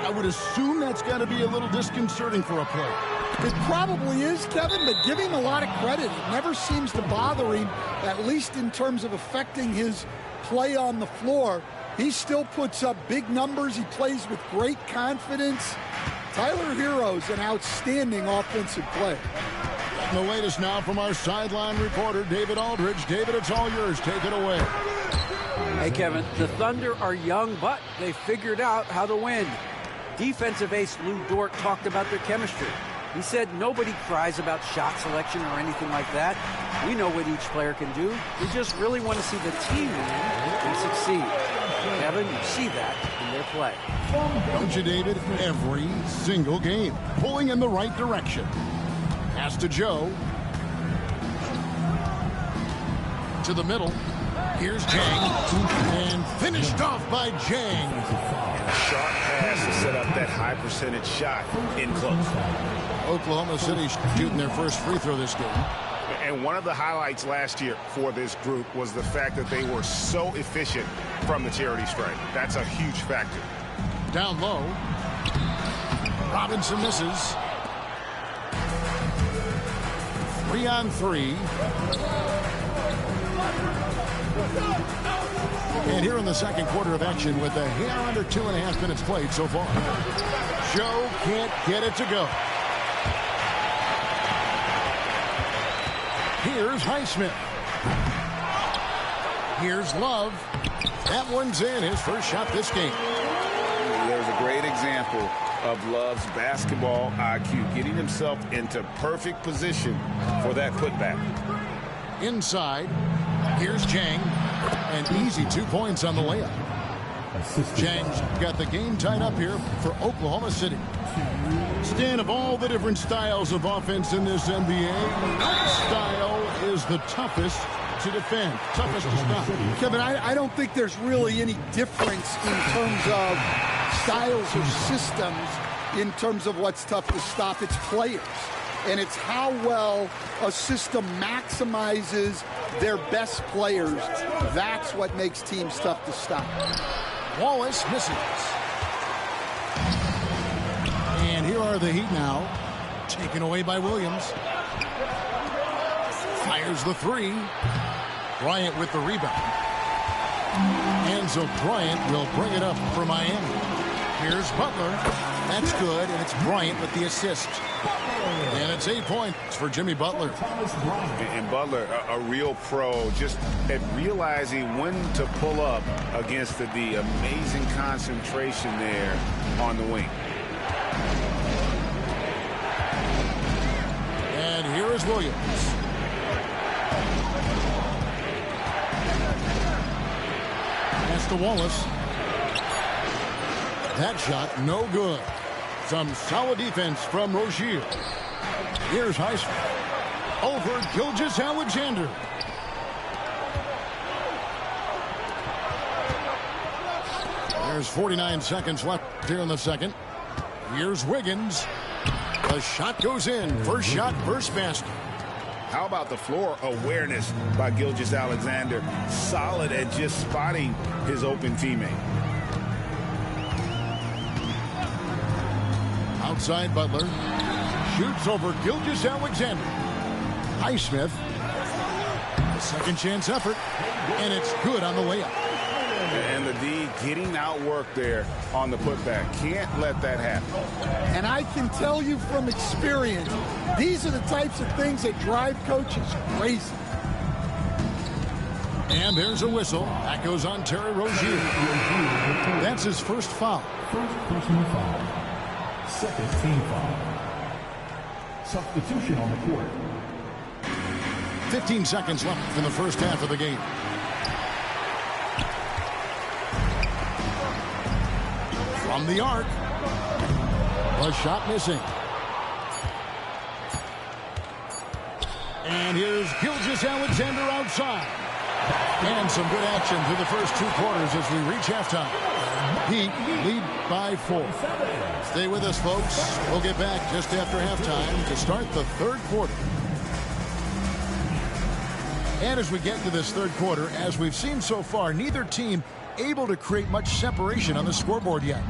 I would assume that's got to be a little disconcerting for a player. It probably is, Kevin, but give him a lot of credit. It never seems to bother him, at least in terms of affecting his play on the floor. He still puts up big numbers. He plays with great confidence. Tyler Hero's an outstanding offensive player. And the latest now from our sideline reporter, David Aldridge. David, it's all yours. Take it away. Hey, Kevin, the Thunder are young, but they figured out how to win. Defensive ace Lou Dort talked about their chemistry. He said nobody cries about shot selection or anything like that. We know what each player can do. We just really want to see the team win and succeed. Kevin, you see that in their play. Don't you, David? Every single game. Pulling in the right direction. Pass to Joe. To the middle. Here's Jang. And finished off by Jang. And a sharp pass to set up that high percentage shot in close. Oklahoma City shooting their first free throw this game. And one of the highlights last year for this group was the fact that they were so efficient from the charity stripe. That's a huge factor. Down low. Robinson misses. 3-on-3. And here in the second quarter of action with a hair under 2.5 minutes played so far. Joe can't get it to go. Here's Highsmith. Here's Love. That one's in, his first shot this game. There's a great example of Love's basketball IQ, getting himself into perfect position for that putback. Inside, here's Jang. An easy 2 points on the layup. Jang's got the game tied up here for Oklahoma City. Stan, of all the different styles of offense in this NBA, what style is the toughest to defend, toughest to stop? Kevin, I don't think there's really any difference in terms of styles or systems in terms of what's tough to stop. It's players. And it's how well a system maximizes their best players. That's what makes teams tough to stop. Wallace misses. And here are the Heat now. Taken away by Williams. Fires the three. Bryant with the rebound. And so Bryant will bring it up for Miami. Here's Butler. That's good, and it's Bryant with the assist. And it's 8 points for Jimmy Butler. And Butler, a real pro, just at realizing when to pull up against the amazing concentration there on the wing. And here is Williams. Pass to Wallace. That shot, no good. Some solid defense from Rozier. Here's Highsmith. Over Gilgeous-Alexander. There's 49 seconds left here in the second. Here's Wiggins. The shot goes in. First shot, first basket. How about the floor awareness by Gilgeous-Alexander? Solid at just spotting his open teammate. Outside Butler. Shoots over Gilgeous-Alexander. Highsmith. A second chance effort. And it's good on the layup. And the D getting outworked there on the putback. Can't let that happen. And I can tell you from experience, these are the types of things that drive coaches crazy. And there's a whistle. That goes on Terry Rozier. That's his first foul. First personal foul. Second team foul. Substitution on the court. 15 seconds left in the first half of the game. From the arc. A shot missing. And here's Gilgeous-Alexander outside. And some good action through the first 2 quarters as we reach halftime. Heat lead by 4. Stay with us, folks. We'll get back just after halftime to start the third quarter. And as we get to this third quarter, as we've seen so far, neither team able to create much separation on the scoreboard yet.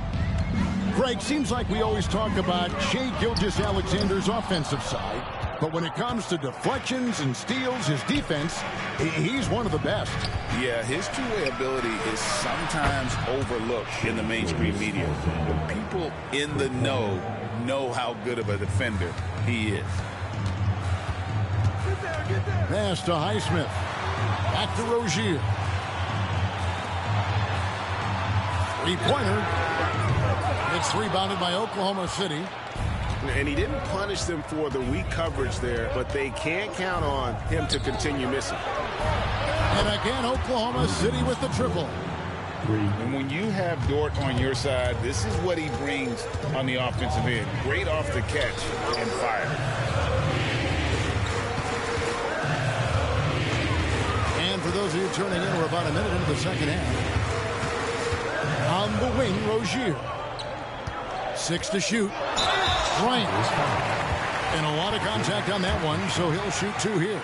Greg, seems like we always talk about Shai Gilgeous-Alexander's offensive side, but when it comes to deflections and steals, his defense, he's one of the best. Yeah, his two-way ability is sometimes overlooked in the mainstream media. But people in the know how good of a defender he is. Pass to Highsmith. Back to Rozier. Three-pointer. It's rebounded by Oklahoma City. And he didn't punish them for the weak coverage there, but they can't count on him to continue missing. And again, Oklahoma City with the triple. And when you have Dort on your side, this is what he brings on the offensive end. Great off the catch and fire. And for those of you tuning in, we're about a minute into the second half. On the wing, Rozier. 6 to shoot. Bryant. And a lot of contact on that one, so he'll shoot 2 here.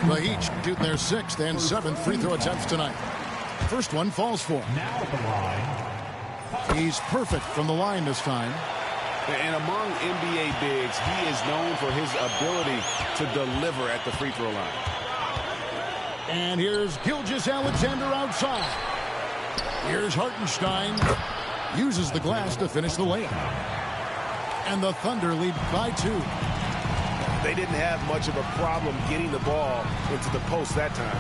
The Heat shooting their 6th and 7th free throw attempts tonight. First one falls for him. Now at the line. He's perfect from the line this time. And among NBA bigs, he is known for his ability to deliver at the free throw line. And here's Gilgeous-Alexander outside. Here's Hartenstein. Uses the glass to finish the layup. And the Thunder lead by 2. They didn't have much of a problem getting the ball into the post that time.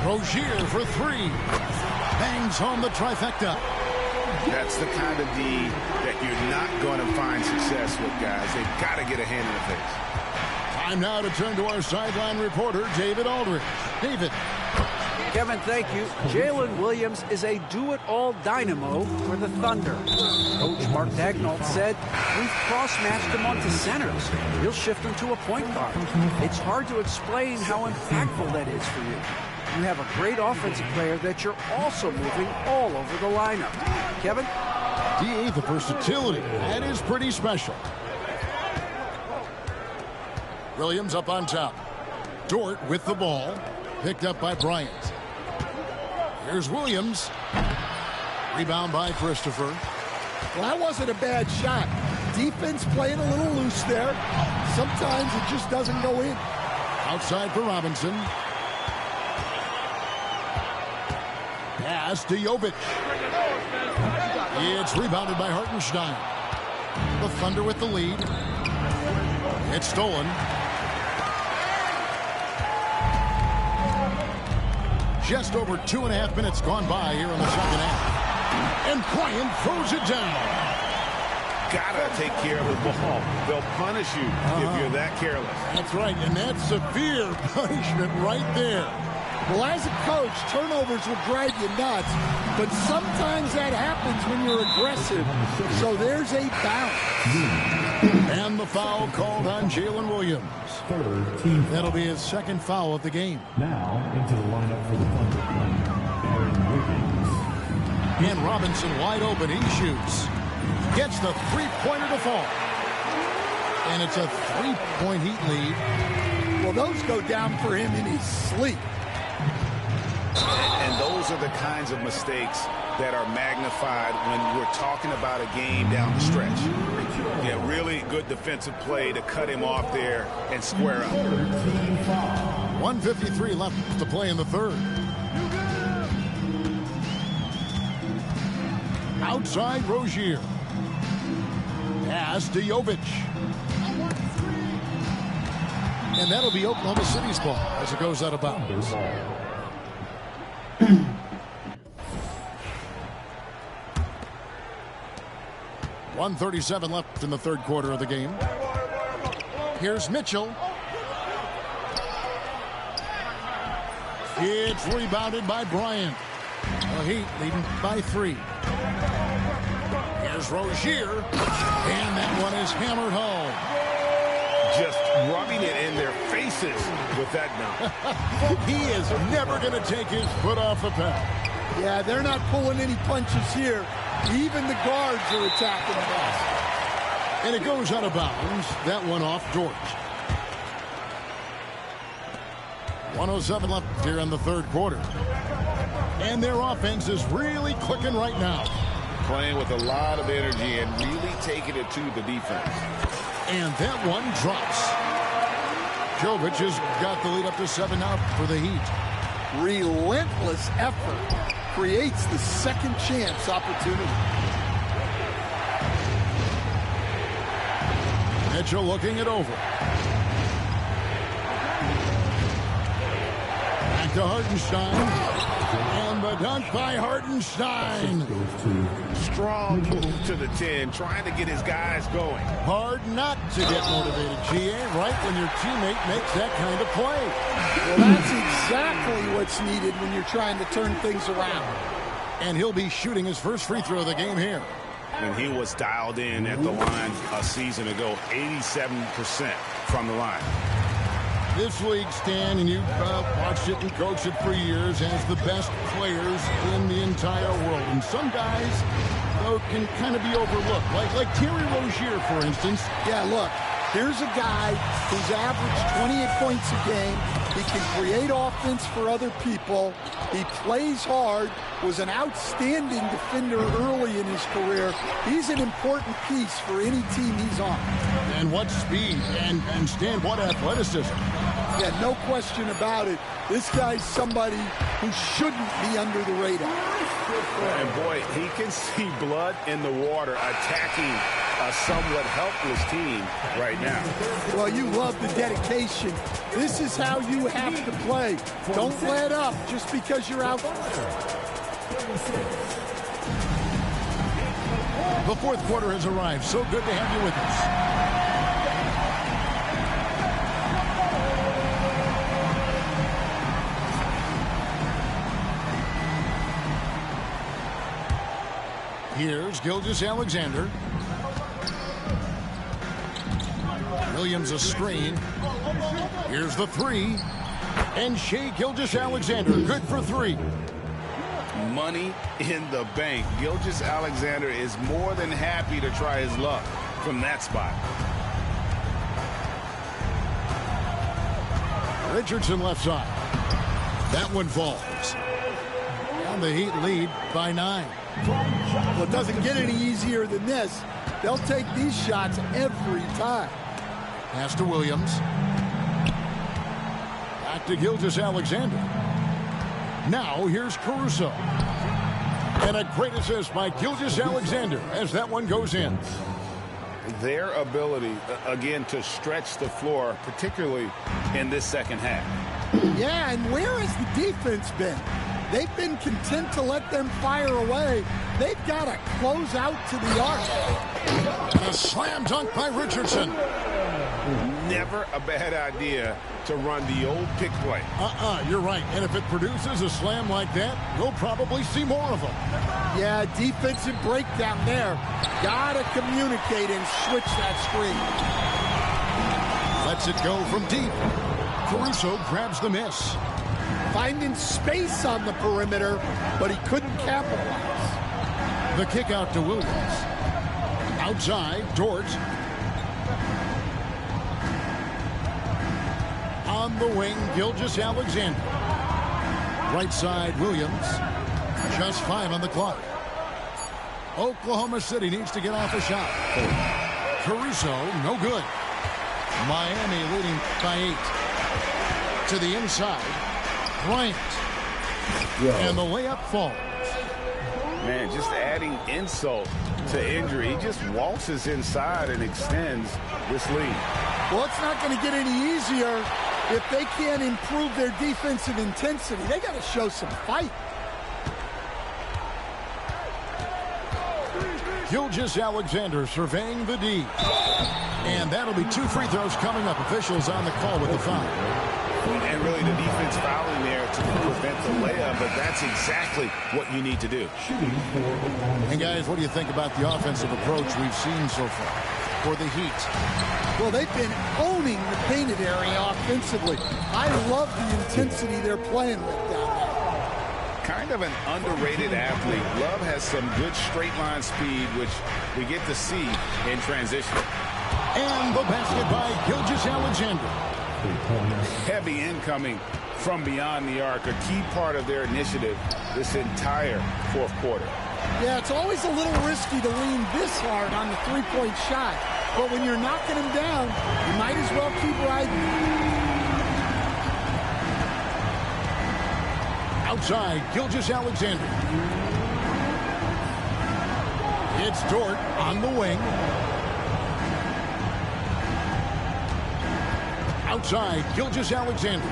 Rozier for 3. Bangs home the trifecta. That's the kind of D that you're not going to find success with, guys. They've got to get a hand in the face. Time now to turn to our sideline reporter, David Aldridge. David. Kevin, thank you. Jalen Williams is a do-it-all dynamo for the Thunder. Coach Mark Daigneault said, we've cross-matched him onto centers. He'll shift him to a point guard. It's hard to explain how impactful that is for you. You have a great offensive player that you're also moving all over the lineup. Kevin? DA, the versatility. That is pretty special. Williams up on top. Dort with the ball. Picked up by Bryant. Here's Williams. Rebound by Christopher. Well, that wasn't a bad shot. Defense playing a little loose there. Sometimes it just doesn't go in. Outside for Robinson. Pass to Jovic. It's rebounded by Hartenstein. The Thunder with the lead. It's stolen. Just over 2.5 minutes gone by here in the second half. And Bryant throws it down. Gotta take care of the ball. They'll punish you if you're that careless. That's right, and that's severe punishment right there. Well, as a coach, turnovers will drive you nuts, but sometimes that happens when you're aggressive. So there's a bounce. And the foul called on Jalen Williams. That'll be his second foul of the game. Now into the lineup for the Thunder, Aaron Wiggins. And Robinson wide open. He shoots. Gets the three-pointer to fall. And it's a 3-point Heat lead. Well, those go down for him in his sleep. And those are the kinds of mistakes that are magnified when we're talking about a game down the stretch. Yeah, really good defensive play to cut him off there and square up. 1:53 left to play in the third. Outside Rozier. Pass to Jovic. And that'll be Oklahoma City's ball as it goes out of bounds. 1:37 left in the third quarter of the game. Here's Mitchell. It's rebounded by Bryant. The Heat leading by 3. Here's Rozier. And that one is hammered home. Just rubbing it in their faces with that dunk. He is never going to take his foot off the pedal. Yeah, they're not pulling any punches here. Even the guards are attacking the basket. And it goes out of bounds. That one off George. 1:07 left here in the third quarter. And their offense is really clicking right now. Playing with a lot of energy and really taking it to the defense. And that one drops. Jovic has got the lead up to 7 now for the Heat. Relentless effort creates the second chance opportunity. Mitchell looking it over. Back to Hartenstein. And the dunk by Hartenstein. Strong move to the 10, trying to get his guys going. Hard not to get motivated, GA, right when your teammate makes that kind of play. Well, that's exactly what's needed when you're trying to turn things around. And he'll be shooting his first free throw of the game here. And he was dialed in at the line a season ago, 87% from the line. This league, Stan, and you've watched it and coached it for years, has the best players in the entire world. And some guys, though, can kind of be overlooked. Like Terry Rozier, for instance. Yeah, look, here's a guy who's averaged 28 points a game. He can create offense for other people. He plays hard, was an outstanding defender early in his career. He's an important piece for any team he's on. And what speed and Stan, what athleticism. Yeah, no question about it. This guy's somebody who shouldn't be under the radar. And boy, he can see blood in the water attacking a somewhat helpless team right now. Well, you love the dedication. This is how you have to play. Don't let up just because you're out. The fourth quarter has arrived. So good to have you with us. Here's Gilgeous-Alexander. Williams a screen. Here's the 3. And Shai Gilgeous-Alexander, good for 3. Money in the bank. Gilgeous-Alexander is more than happy to try his luck from that spot. Richardson left side. That one falls. And the Heat lead by 9. Well, it doesn't get any easier than this. They'll take these shots every time. Pass to Williams. Back to Gilgeous-Alexander. Now here's Caruso. And a great assist by Gilgeous-Alexander as that one goes in. their ability, again, to stretch the floor, particularly in this second half. Yeah, and where has the defense been? They've been content to let them fire away. They've got to close out to the arc. And a slam dunk by Richardson. Never a bad idea to run the old pick play. You're right. And if it produces a slam like that, we'll probably see more of them. Yeah, defensive breakdown there. Got to communicate and switch that screen. Lets it go from deep. Caruso grabs the miss. Finding space on the perimeter, but he couldn't capitalize. The kick out to Williams. Outside, Dort. On the wing, Gilgeous-Alexander. Right side, Williams. Just 5 on the clock. Oklahoma City needs to get off a shot. Caruso, no good. Miami leading by 8. To the inside, Bryant. And the layup falls. Man, just adding insult to injury. He just waltzes inside and extends this lead. Well, it's not going to get any easier if they can't improve their defensive intensity. They got to show some fight. Gilgeous-Alexander surveying the D. And that'll be 2 free throws coming up. Officials on the call with the foul. And really the defense fouling there to prevent the layup, but that's exactly what you need to do. And guys, what do you think about the offensive approach we've seen so far for the Heat? Well, they've been owning the painted area offensively. I love the intensity they're playing with down there. Kind of an underrated athlete. Love has some good straight line speed, which we get to see in transition. And the basket by Gilgeous-Alexander. Heavy incoming from beyond the arc, a key part of their initiative this entire fourth quarter. Yeah, it's always a little risky to lean this hard on the three-point shot. But when you're knocking him down, you might as well keep riding. Outside, Gilgeous-Alexander. It's Dort on the wing. Outside, Gilgeous-Alexander.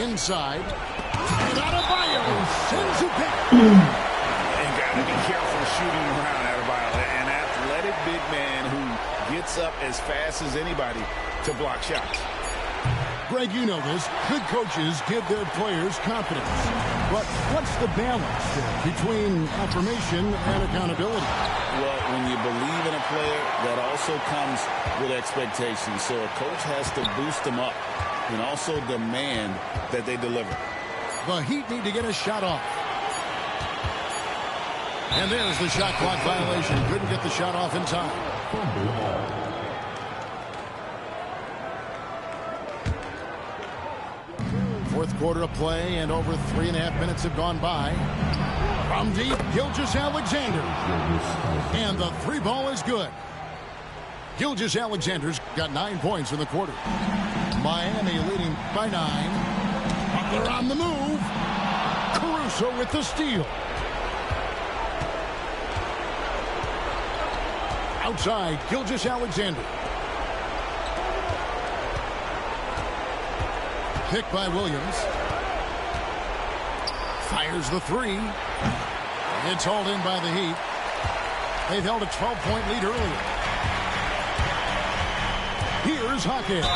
Inside. And Adebayo sends it back. And got to be careful shooting around Adebayo. An athletic big man who gets up as fast as anybody to block shots. Greg, you know this. Good coaches give their players confidence. But what's the balance between affirmation and accountability? Well, when you believe in a player, that also comes with expectations. So a coach has to boost them up and also demand that they deliver. The Heat need to get a shot off. And there's the shot clock violation. Couldn't get the shot off in time. Fourth quarter of play, and over 3.5 minutes have gone by. From deep, Gilgeous-Alexander. And the 3 ball is good. Gilgeous-Alexander's got 9 points in the quarter. Miami leading by 9. Butler on the move. Caruso with the steal. Outside, Gilgeous-Alexander. Pick by Williams. Fires the 3. It's hauled in by the Heat. They've held a 12-point lead earlier. Here's Hawkins.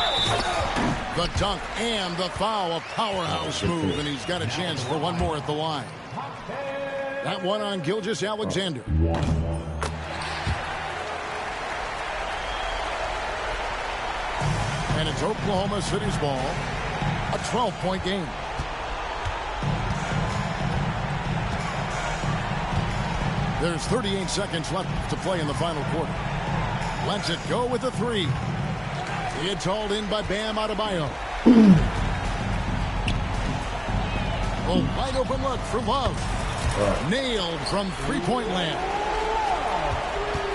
The dunk and the foul. A powerhouse move, and he's got a chance for one more at the line. That one on Gilgeous-Alexander. And it's Oklahoma City's ball. A 12-point game. There's 38 seconds left to play in the final quarter. Lets it go with the 3. It's hauled in by Bam Adebayo. A wide open look for Love. Nailed from three-point land.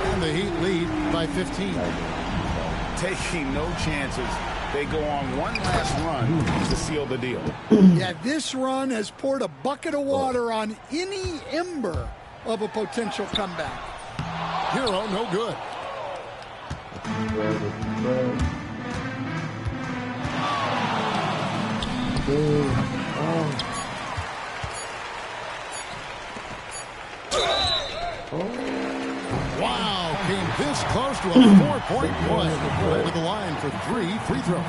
And the Heat lead by 15. Taking no chances. They go on one last run to seal the deal. Yeah, this run has poured a bucket of water on any ember of a potential comeback. Hero, no good. Wow, came this close to a 4-point play. Over the line for 3 free throws.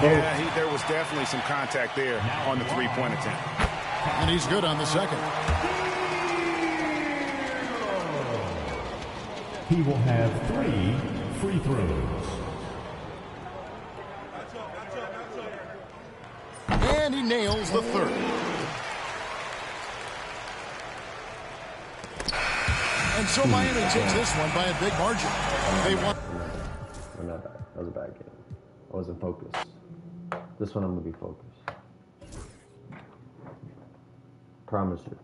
Yeah, there was definitely some contact there on the three-point attempt. And he's good on the second. He will have 3 free throws. And he nails the third. And so Miami takes this one by a big margin. They won. No, not bad. That was a bad game. I wasn't focused. This one I'm going to be focused. Promise you.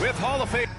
With Hall of Fame.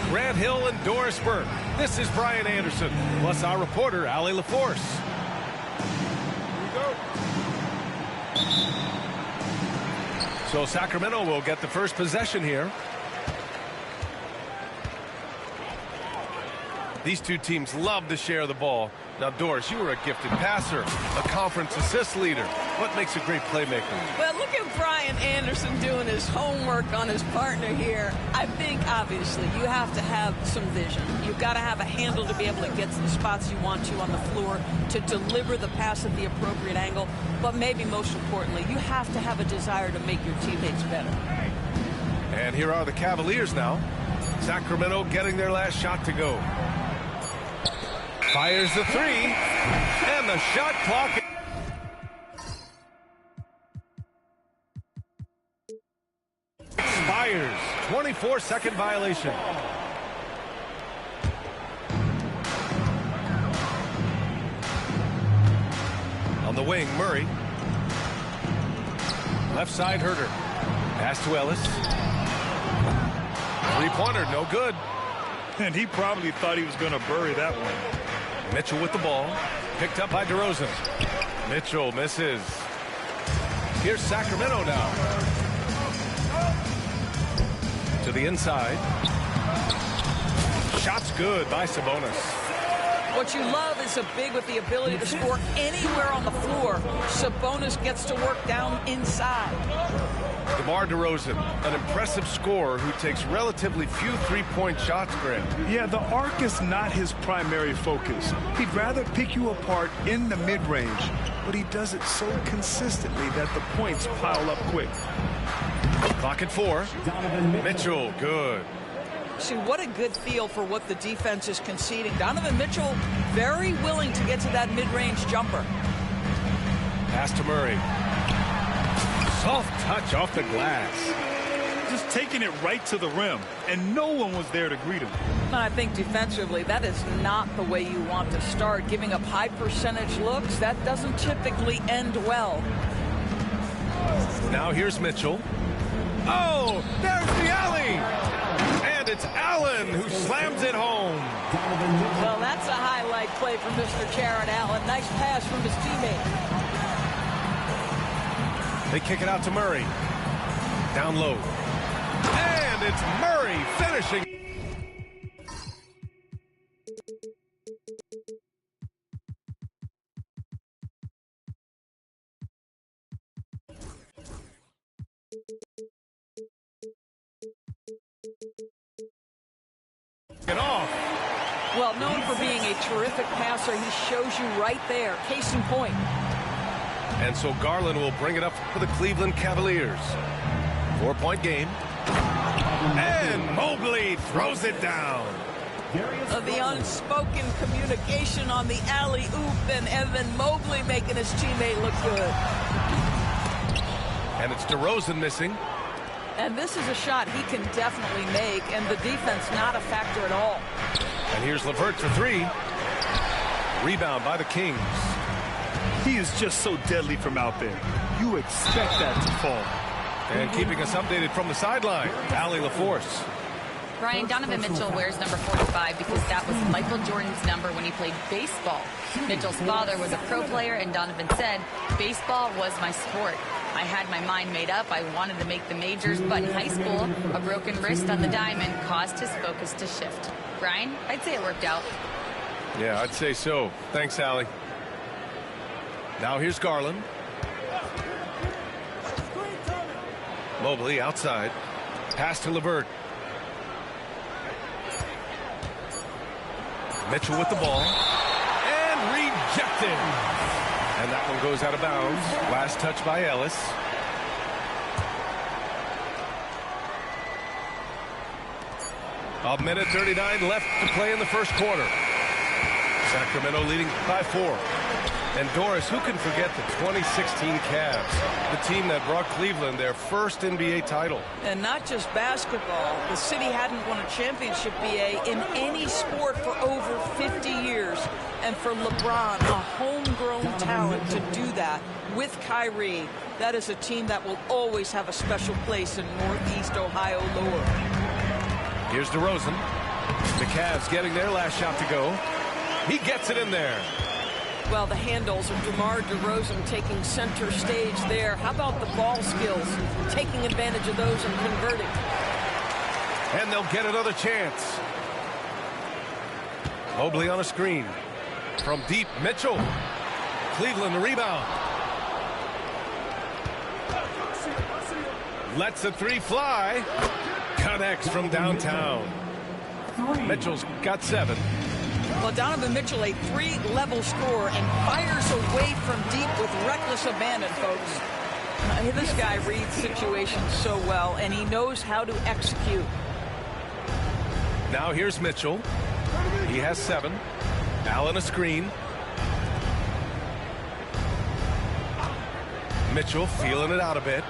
Grant Hill and Doris Burke. This is Brian Anderson, plus our reporter, Allie LaForce. Here we go. So Sacramento will get the first possession here. These two teams love to share the ball. Now, Doris, you were a gifted passer, a conference assist leader. What makes a great playmaker? Well, look at Brian Anderson doing his homework on his partner here. I think, obviously, you have to have some vision. You've got to have a handle to be able to get to the spots you want to on the floor, to deliver the pass at the appropriate angle. But maybe most importantly, you have to have a desire to make your teammates better. And here are the Cavaliers now. Sacramento getting their last shot to go. Fires the three, and the shot clock expires. 24-second violation. On the wing, Murray. Left side, Herter. Pass to Ellis. Three-pointer, no good. And he probably thought he was going to bury that one. Mitchell with the ball. Picked up by DeRozan. Mitchell misses. Here's Sacramento now. To the inside. Shot's good by Sabonis. What you love is a big with the ability to score anywhere on the floor. Sabonis gets to work down inside. DeMar DeRozan, an impressive scorer who takes relatively few three-point shots, Grant. Yeah, the arc is not his primary focus. He'd rather pick you apart in the mid-range, but he does it so consistently that the points pile up quick. Clock at 4. Mitchell, good. See, what a good feel for what the defense is conceding. Donovan Mitchell very willing to get to that mid-range jumper. Pass to Murray. Soft touch off the glass. Just taking it right to the rim, and no one was there to greet him. And I think defensively, that is not the way you want to start. Giving up high percentage looks, that doesn't typically end well. Now here's Mitchell. Oh, there's the alley! And it's Allen who slams it home. Well, that's a highlight play from Mr. Jared Allen. Nice pass from his teammate. They kick it out to Murray. Down low. And it's Murray finishing. Get off. Well, known for being a terrific passer, he shows you right there. Case in point. And so Garland will bring it up for the Cleveland Cavaliers. 4-point game. And Mobley throws it down. The unspoken communication on the alley-oop, and Evan Mobley making his teammate look good. And it's DeRozan missing. And this is a shot he can definitely make, and the defense not a factor at all. And here's LeVert for 3. Rebound by the Kings. He is just so deadly from out there. You expect that to fall. And keeping us updated from the sideline, Allie LaForce. Brian, Donovan Mitchell wears number 45 because that was Michael Jordan's number when he played baseball. Mitchell's father was a pro player, and Donovan said, baseball was my sport. I had my mind made up. I wanted to make the majors, but in high school, a broken wrist on the diamond caused his focus to shift. Brian, I'd say it worked out. Yeah, I'd say so. Thanks, Allie. Now here's Garland. Mobley outside. Pass to LeVert. Mitchell with the ball. And rejected. And that one goes out of bounds. Last touch by Ellis. A minute 39 left to play in the first quarter. Sacramento leading by 4. And Doris, who can forget the 2016 Cavs, the team that brought Cleveland their first NBA title? And not just basketball. The city hadn't won a championship, BA, in any sport for over 50 years. And for LeBron, a homegrown talent, to do that with Kyrie, that is a team that will always have a special place in Northeast Ohio lore. Here's DeRozan. The Cavs getting their last shot to go. He gets it in there. Well, the handles of DeMar DeRozan taking center stage there. How about the ball skills? Taking advantage of those and converting. And they'll get another chance. Mobley on a screen. From deep, Mitchell. Cleveland the rebound. Lets a three fly. Connects from downtown. Mitchell's got 7. Well, Donovan Mitchell, a 3-level scorer, and fires away from deep with reckless abandon, folks. This guy reads situations so well, and he knows how to execute. Now here's Mitchell. He has 7. Allen a screen. Mitchell feeling it out a bit.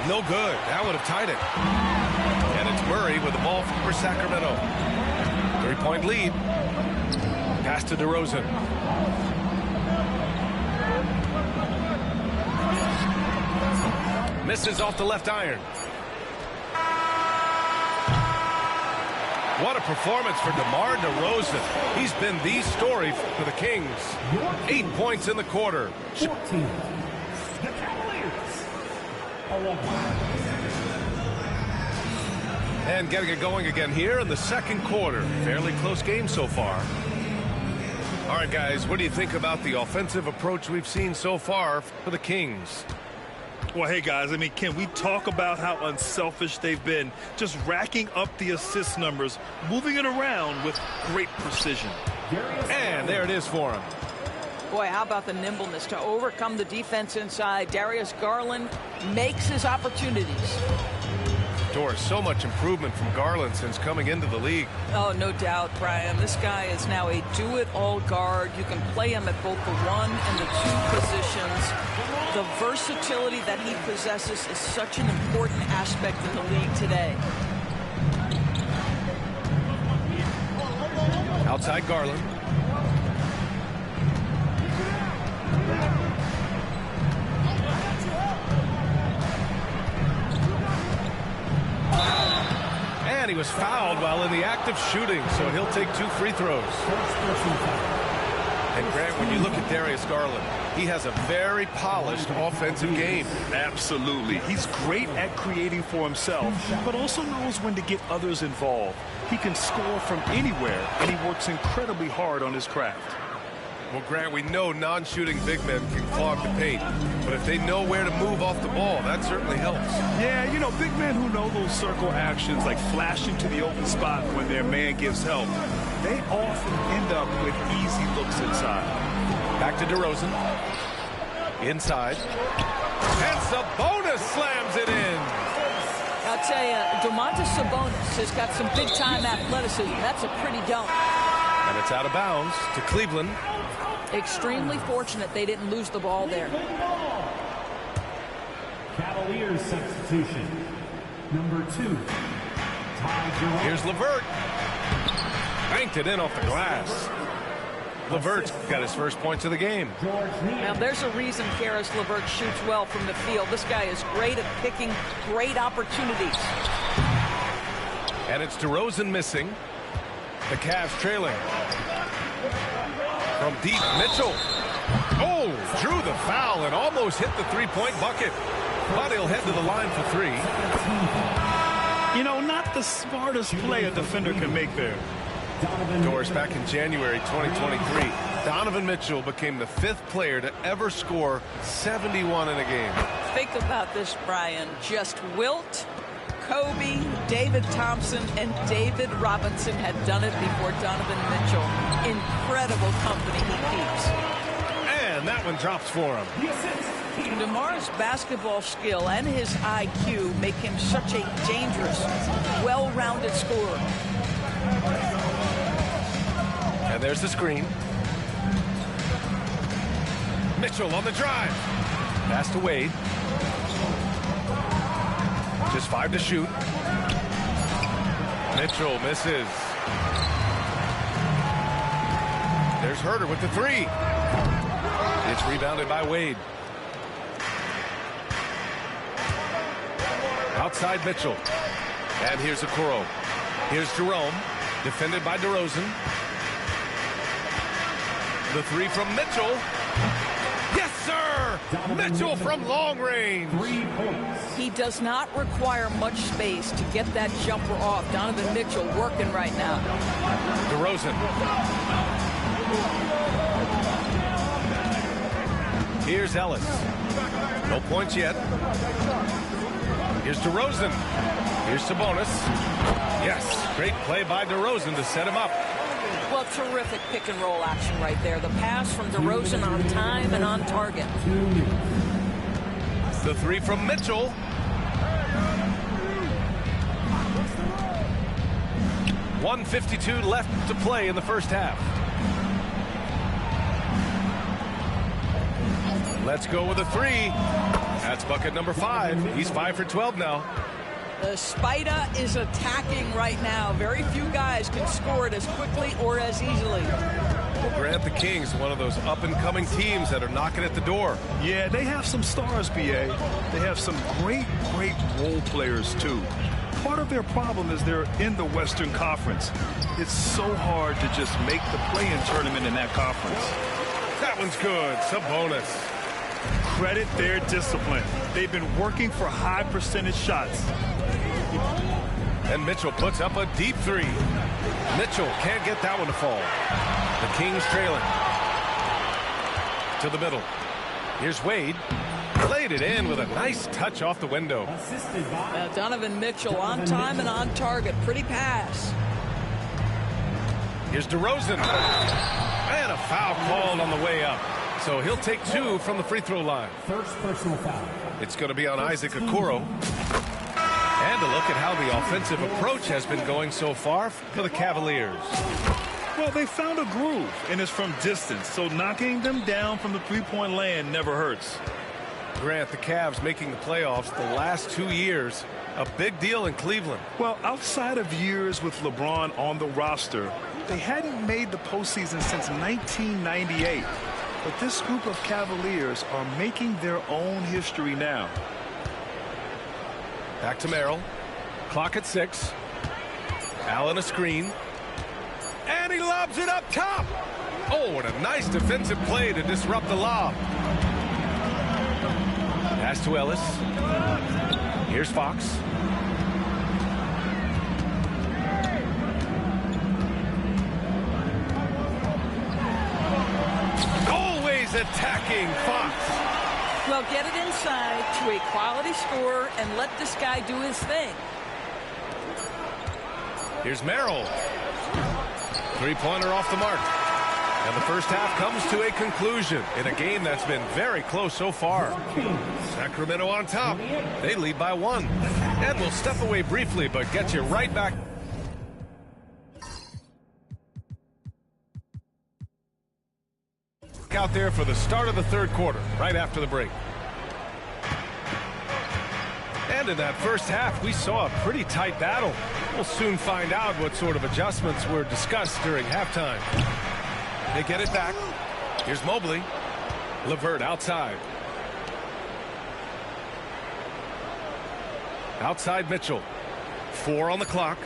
No good. That would have tied it. And it's Murray with the ball for Sacramento. 3-point lead. Pass to DeRozan. Misses off the left iron. What a performance for DeMar DeRozan. He's been the story for the Kings. 8 points in the quarter. 14. The Cavaliers. 11. And getting it going again here in the second quarter. Fairly close game so far. All right, guys, what do you think about the offensive approach we've seen so far for the Kings? Well, hey, guys, I mean, can we talk about how unselfish they've been? Just racking up the assist numbers, moving it around with great precision. And there it is for him. Boy, how about the nimbleness to overcome the defense inside. Darius Garland makes his opportunities. Doris, so much improvement from Garland since coming into the league. Oh, no doubt, Brian. This guy is now a do-it-all guard. You can play him at both the 1 and the 2 positions. The versatility that he possesses is such an important aspect in the league today. Outside Garland. And he was fouled while in the act of shooting, so he'll take 2 free throws. And Grant, when you look at Darius Garland, he has a very polished offensive game. Absolutely. He's great at creating for himself, but also knows when to get others involved. He can score from anywhere, and he works incredibly hard on his craft. Well, Grant, we know non-shooting big men can clog the paint, but if they know where to move off the ball, that certainly helps. Yeah, you know, big men who know those circle actions, like flashing to the open spot when their man gives help, they often end up with easy looks inside. Back to DeRozan. Inside. And Sabonis slams it in. I'll tell you, Domantas Sabonis has got some big-time athleticism. That's a pretty dunk. And it's out of bounds to Cleveland. Extremely fortunate they didn't lose the ball there. Cavaliers substitution. Number 2. Here's LeVert. Banked it in off the glass. LeVert's got his first points of the game. Now, there's a reason Caris LeVert shoots well from the field. This guy is great at picking great opportunities. And it's DeRozan missing. The Cavs trailing. From deep, Mitchell. Oh, drew the foul and almost hit the 3-point bucket. But he'll head to the line for 3. You know, not the smartest play a defender can make there. Doris, back in January 2023, Donovan Mitchell became the 5th player to ever score 71 in a game. Think about this, Brian. Just Wilt, Kobe, David Thompson, and David Robinson had done it before Donovan Mitchell. Incredible company he keeps. And that one drops for him. DeMar's basketball skill and his IQ make him such a dangerous, well-rounded scorer. And there's the screen. Mitchell on the drive. Pass to Wade. Just 5 to shoot. Mitchell misses. There's Herter with the 3. It's rebounded by Wade. Outside Mitchell. And here's Okoro. Here's Jerome. Defended by DeRozan. The three from Mitchell. Yes, sir! Mitchell from long range. He does not require much space to get that jumper off. Donovan Mitchell working right now. DeRozan. Here's Ellis. No points yet. Here's DeRozan. Here's Sabonis. Yes, great play by DeRozan to set him up. Well, terrific pick and roll action right there. The pass from DeRozan on time and on target. The three from Mitchell. .152 left to play in the first half. Let's go with a three. That's bucket number 5. He's 5 for 12 now. The Spider is attacking right now. Very few guys can score it as quickly or as easily. Well, Grant, the Kings, one of those up-and-coming teams that are knocking at the door. Yeah, they have some stars, BA. They have some great role players, too. Part of their problem is they're in the Western Conference. It's so hard to just make the play-in tournament in that conference. That one's good. Sabonis. Credit their discipline. They've been working for high percentage shots. And Mitchell puts up a deep three. Mitchell can't get that one to fall. The Kings trailing. To the middle. Here's Wade. Played it in with a nice touch off the window. Donovan Mitchell on time and on target. Pretty pass. Here's DeRozan. And a foul called on the way up. So he'll take 2 from the free throw line. First personal foul. It's going to be on Isaac Okoro. And a look at how the offensive approach has been going so far for the Cavaliers. Well, they found a groove, and it's from distance, so knocking them down from the three-point land never hurts. Grant, the Cavs making the playoffs the last 2 years. A big deal in Cleveland. Well, outside of years with LeBron on the roster, they hadn't made the postseason since 1998. But this group of Cavaliers are making their own history now. Back to Merrill. Clock at 6. Allen a screen. And he lobs it up top. Oh, what a nice defensive play to disrupt the lob. Pass to Ellis. Here's Fox. Always attacking Fox. Well, get it inside to a quality scorer and let this guy do his thing. Here's Merrill. Three-pointer off the mark. And the first half comes to a conclusion in a game that's been very close so far. Sacramento on top. They lead by 1. And we'll step away briefly, but get you right back. Out there for the start of the third quarter, right after the break. And in that first half, we saw a pretty tight battle. We'll soon find out what sort of adjustments were discussed during halftime. They get it back. Here's Mobley. LeVert outside. Outside Mitchell. 4 on the clock.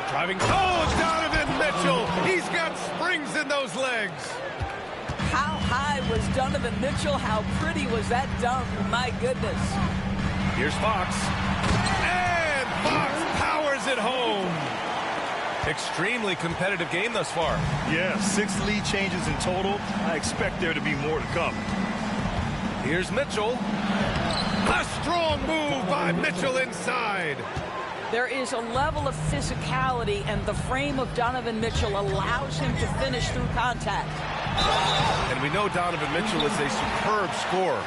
Driving. Oh, Donovan Mitchell. He's got springs in those legs. How high was Donovan Mitchell? How pretty was that dunk? My goodness. Here's Fox. And Fox powers it home. Extremely competitive game thus far. Yeah, 6 lead changes in total. I expect there to be more to come. Here's Mitchell. A strong move by Mitchell inside. There is a level of physicality, and the frame of Donovan Mitchell allows him to finish through contact. And we know Donovan Mitchell is a superb scorer.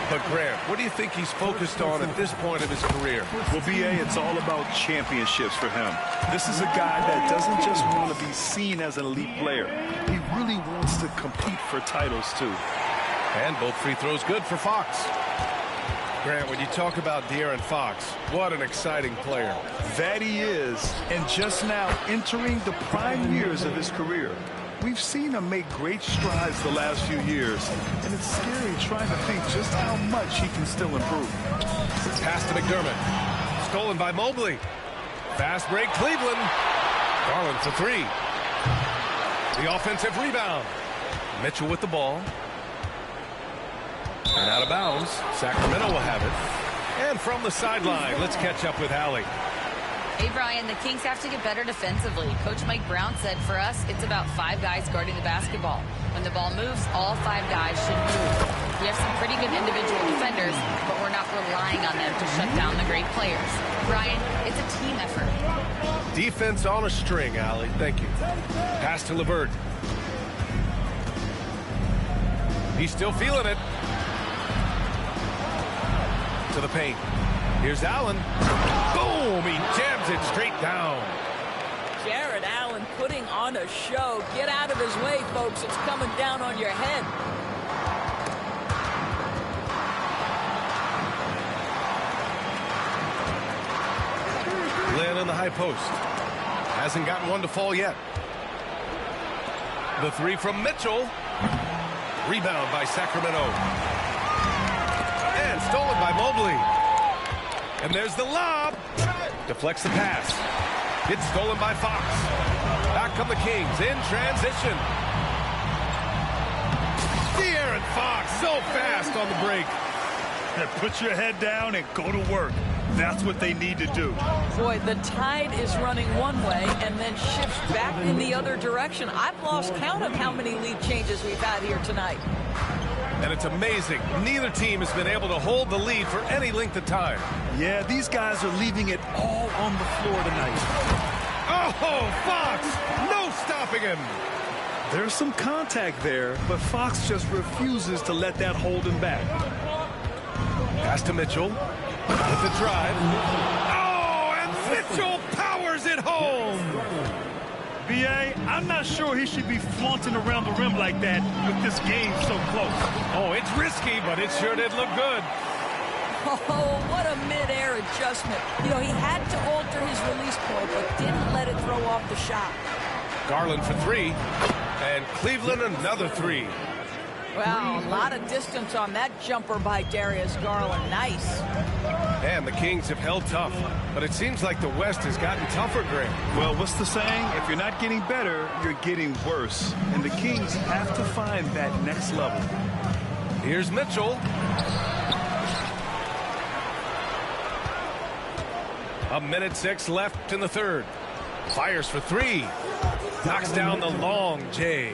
But Grant, what do you think he's focused on at this point of his career? Well, BA, it's all about championships for him. This is a guy that doesn't just want to be seen as an elite player. He really wants to compete for titles, too. And both free throws good for Fox. Grant, when you talk about De'Aaron Fox, what an exciting player. That he is, and just now entering the prime years of his career. We've seen him make great strides the last few years, and it's scary trying to think just how much he can still improve. Pass to McDermott. Stolen by Mobley. Fast break, Cleveland. Garland for 3. the offensive rebound. Mitchell with the ball. And out of bounds. Sacramento will have it. And from the sideline, let's catch up with Allie. Hey, Brian, the Kings have to get better defensively. Coach Mike Brown said, for us, it's about 5 guys guarding the basketball. When the ball moves, all 5 guys should move. We have some pretty good individual defenders, but we're not relying on them to shut down the great players. Brian, it's a team effort. Defense on a string, Allie. Thank you. Pass to LeVert. He's still feeling it. To the paint. Here's Allen. Boom! He jams it straight down. Jared Allen putting on a show. Get out of his way, folks. It's coming down on your head. Lynn in the high post. Hasn't gotten one to fall yet. The 3 from Mitchell. Rebound by Sacramento. And stolen by Mobley. And there's the lob. Deflects the pass. It's stolen by Fox. Back come the Kings in transition. De'Aaron Fox so fast on the break. Put your head down and go to work. That's what they need to do. Boy, the tide is running one way and then shifts back in the other direction. I've lost count of how many lead changes we've had here tonight. And it's amazing. Neither team has been able to hold the lead for any length of time. Yeah, these guys are leaving it all on the floor tonight. Oh, Fox! No stopping him! There's some contact there, but Fox just refuses to let that hold him back. Pass to Mitchell. With the drive. Oh, and Mitchell powers it home! B.A., I'm not sure he should be flaunting around the rim like that with this game so close. Oh, it's risky, but it sure did look good. Oh, what a mid-air adjustment. You know, he had to alter his release point, but didn't let it throw off the shot. Garland for 3. And Cleveland another 3. Wow, a lot of distance on that jumper by Darius Garland. Nice. And the Kings have held tough, but it seems like the West has gotten tougher, Grant. Well, what's the saying? If you're not getting better, you're getting worse. And the Kings have to find that next level. Here's Mitchell. A minute 6 left in the third. Fires for 3. Knocks down the long J.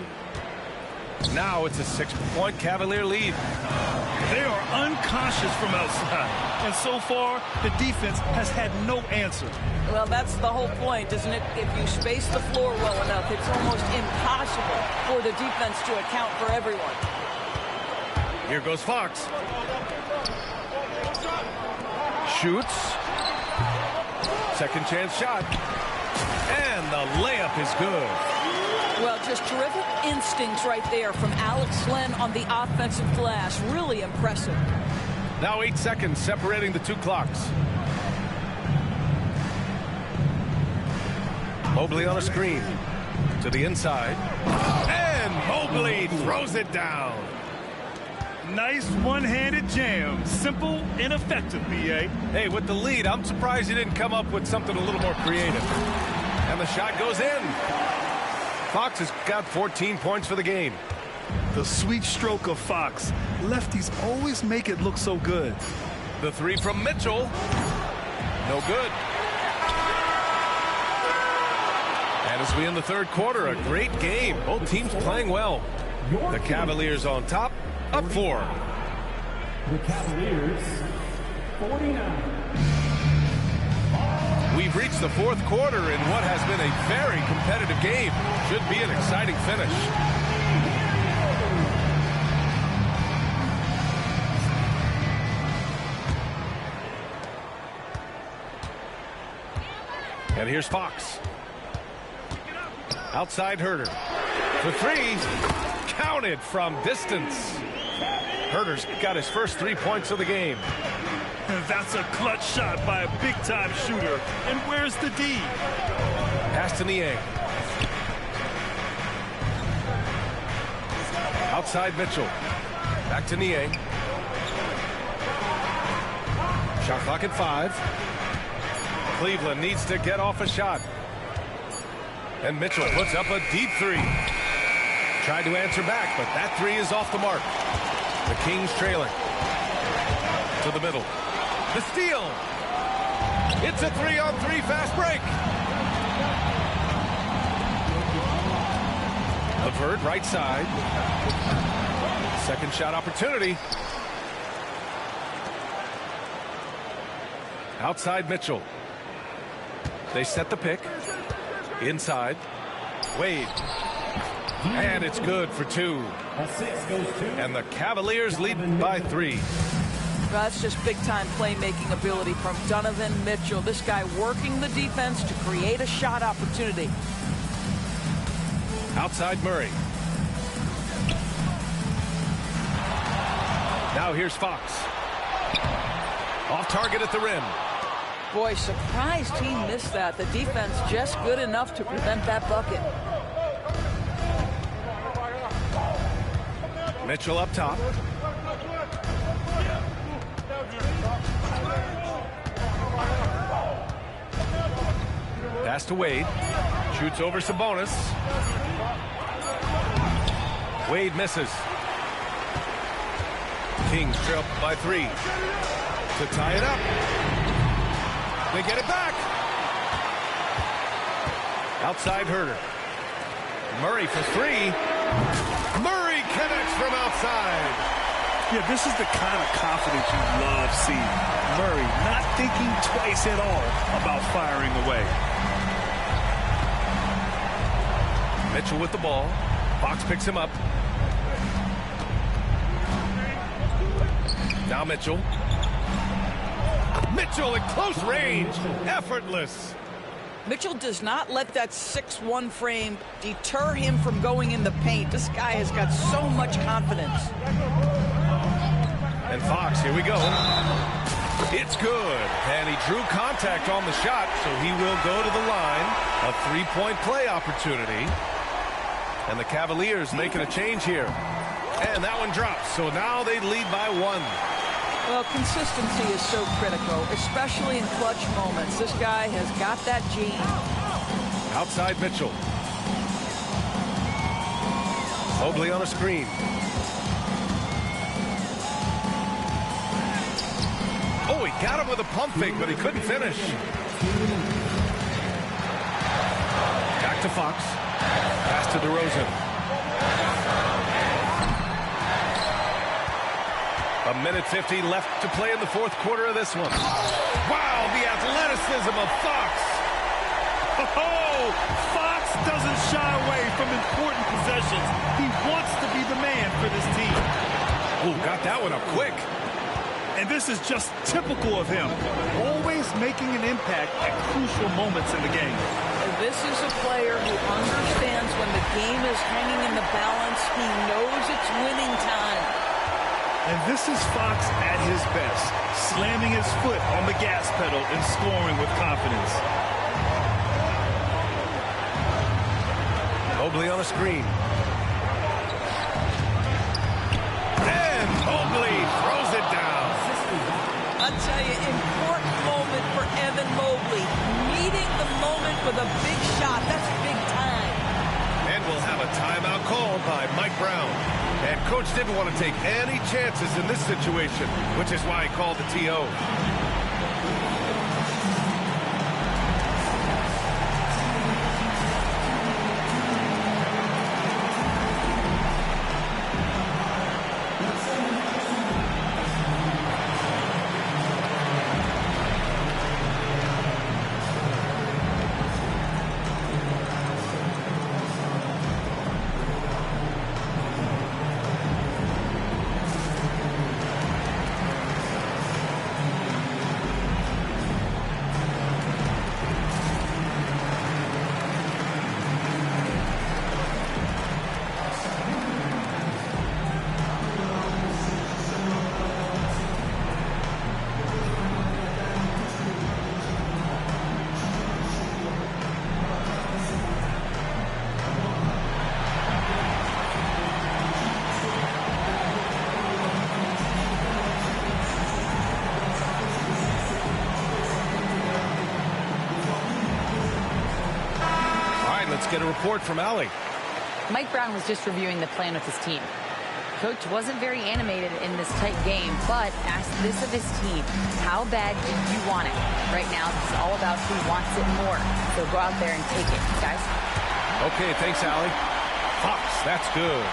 Now it's a 6-point Cavalier lead. They are unconscious from outside. And so far, the defense has had no answer. Well, that's the whole point, isn't it? If you space the floor well enough, it's almost impossible for the defense to account for everyone. Here goes Fox. Shoots. Second chance shot. And the layup is good. Well, just terrific instincts right there from Alex Len on the offensive glass. Really impressive. Now 8 seconds separating the 2 clocks. Mobley on a screen. To the inside. And Mobley throws it down. Nice one-handed jam. Simple and effective, B.A. Hey, with the lead, I'm surprised he didn't come up with something a little more creative. And the shot goes in. Fox has got 14 points for the game. The sweet stroke of Fox. Lefties always make it look so good. The 3 from Mitchell. No good. And as we end the third quarter, a great game. Both teams playing well. The Cavaliers on top, up 4. The Cavaliers, 49. We've reached the fourth quarter in what has been a very competitive game. Should be an exciting finish. And here's Fox. Outside Herter. For 3. Counted from distance. Herter's got his first 3 points of the game. That's a clutch shot by a big-time shooter. And where's the D? Pass to Niang. Outside Mitchell. Back to Niang. Shot clock at 5. Cleveland needs to get off a shot. And Mitchell puts up a deep 3. Tried to answer back, but that three is off the mark. The Kings trailing. To the middle. The steal. It's a 3-on-3 fast break. LeVert, right side. Second shot opportunity. Outside Mitchell. They set the pick. Inside. Wade. And it's good for 2. And the Cavaliers lead by 3. That's just big-time playmaking ability from Donovan Mitchell. This guy working the defense to create a shot opportunity. Outside Murray. Now here's Fox. Off target at the rim. Boy, surprised he missed that. The defense just good enough to prevent that bucket. Mitchell up top. Pass to Wade. Shoots over Sabonis. Wade misses. Kings trail by 3. To tie it up. They get it back. Outside Herter. Murray for 3. Murray connects from outside. Yeah, this is the kind of confidence you love seeing. Murray not thinking twice at all about firing away. Mitchell with the ball. Fox picks him up. Now Mitchell. Mitchell at close range. Effortless. Mitchell does not let that 6'1" frame deter him from going in the paint. This guy has got so much confidence. And Fox, here we go. It's good. And he drew contact on the shot, so he will go to the line. A 3-point play opportunity. And the Cavaliers making a change here. And that one drops. So now they lead by 1. Well, consistency is so critical, especially in clutch moments. This guy has got that gene. Outside Mitchell. Mobley on a screen. Oh, he got him with a pump fake, but he couldn't finish. Back to Fox. Pass to DeRozan. A minute 50 left to play in the fourth quarter of this one. Wow, the athleticism of Fox. Oh, Fox doesn't shy away from important possessions. He wants to be the man for this team. Oh, got that one up quick. And this is just typical of him. Always making an impact at crucial moments in the game. This is a player who understands when the game is hanging in the balance. He knows it's winning time. And this is Fox at his best, slamming his foot on the gas pedal and scoring with confidence. Mobley on a screen. And Mobley throws it down. I'll tell you, important moment for Evan Mobley. Meeting the moment with a big shot. That's big time. And we'll have a timeout called by Mike Brown. And Coach didn't want to take any chances in this situation, which is why he called the TO. Get a report from Allie. Mike Brown was just reviewing the plan with his team. Coach wasn't very animated in this tight game, but asked this of his team: how bad do you want it? Right now, this is all about who wants it more. So go out there and take it, guys. Okay, thanks, Allie. Fox, that's good.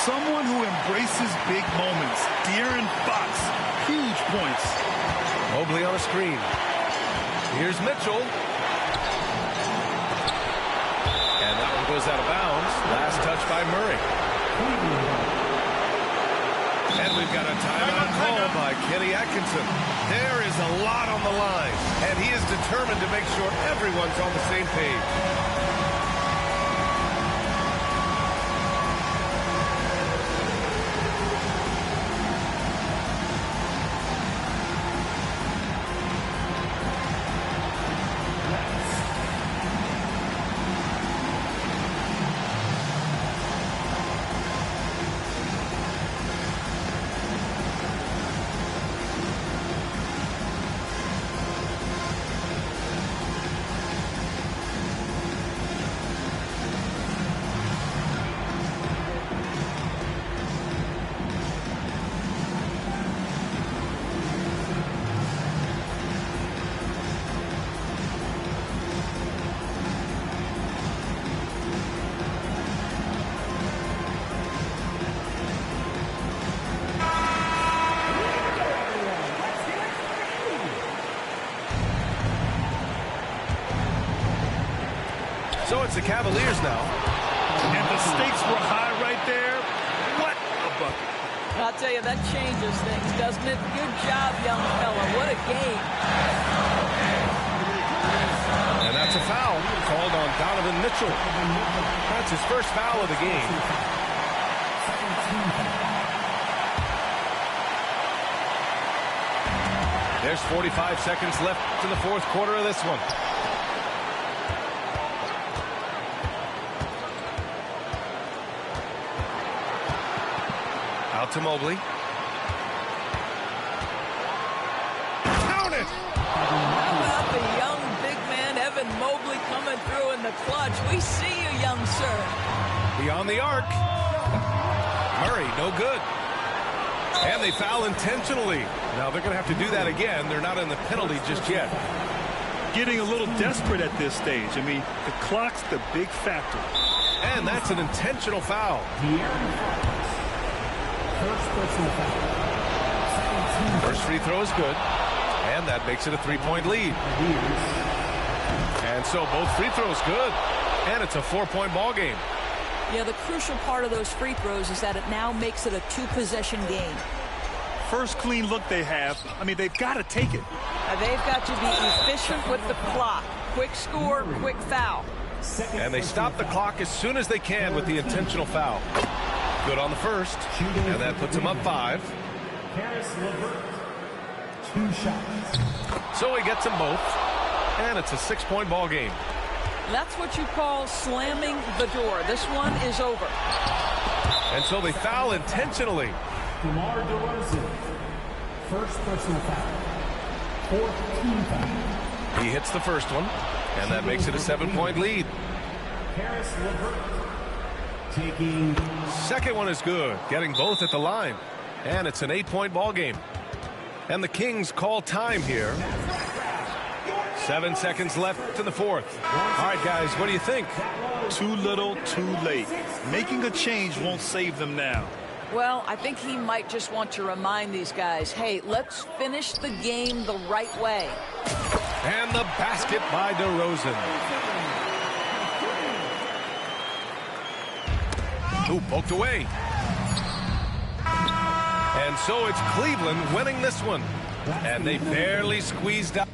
Someone who embraces big moments. De'Aaron Fox, huge points. Mobley on a screen. Here's Mitchell. And that one goes out of bounds. Last touch by Murray. And we've got a timeout call by Kenny Atkinson. There is a lot on the line, and he is determined to make sure everyone's on the same page. So it's the Cavaliers now. And the stakes were high right there. What a bucket. I'll tell you, that changes things, doesn't it? Good job, young fella. What a game. And that's a foul called on Donovan Mitchell. That's his first foul of the game. There's 45 seconds left in the fourth quarter of this one. Out to Mobley. Count it! How about the young big man, Evan Mobley, coming through in the clutch? We see you, young sir. Beyond the arc. Murray, no good. And they foul intentionally. Now they're going to have to do that again. They're not in the penalty just yet. Getting a little desperate at this stage. I mean, the clock's the big factor. And that's an intentional foul. First free throw is good. And that makes it a three-point lead. And so both free throws good. And it's a four-point ball game. Yeah, the crucial part of those free throws is that it now makes it a two-possession game. First clean look they have. I mean, they've got to take it. They've got to be efficient with the clock. Quick score, quick foul. And they stop the clock as soon as they can with the intentional foul. Good on the first. And that puts them up 5. So he gets them both. And it's a 6-point ball game. That's what you call slamming the door. This one is over. And so they foul intentionally. DeMar DeRozan, first personal foul. 14 foul. He hits the first one, and that makes it a 7-point lead. Caris LeVert taking. Second one is good, getting both at the line. And it's an 8-point ball game. And the Kings call time here. 7 seconds left in the fourth. All right, guys, what do you think? Too little, too late. Making a change won't save them now. Well, I think he might just want to remind these guys, hey, let's finish the game the right way. And the basket by DeRozan. Ooh, poked away. And so it's Cleveland winning this one. And they barely squeezed out.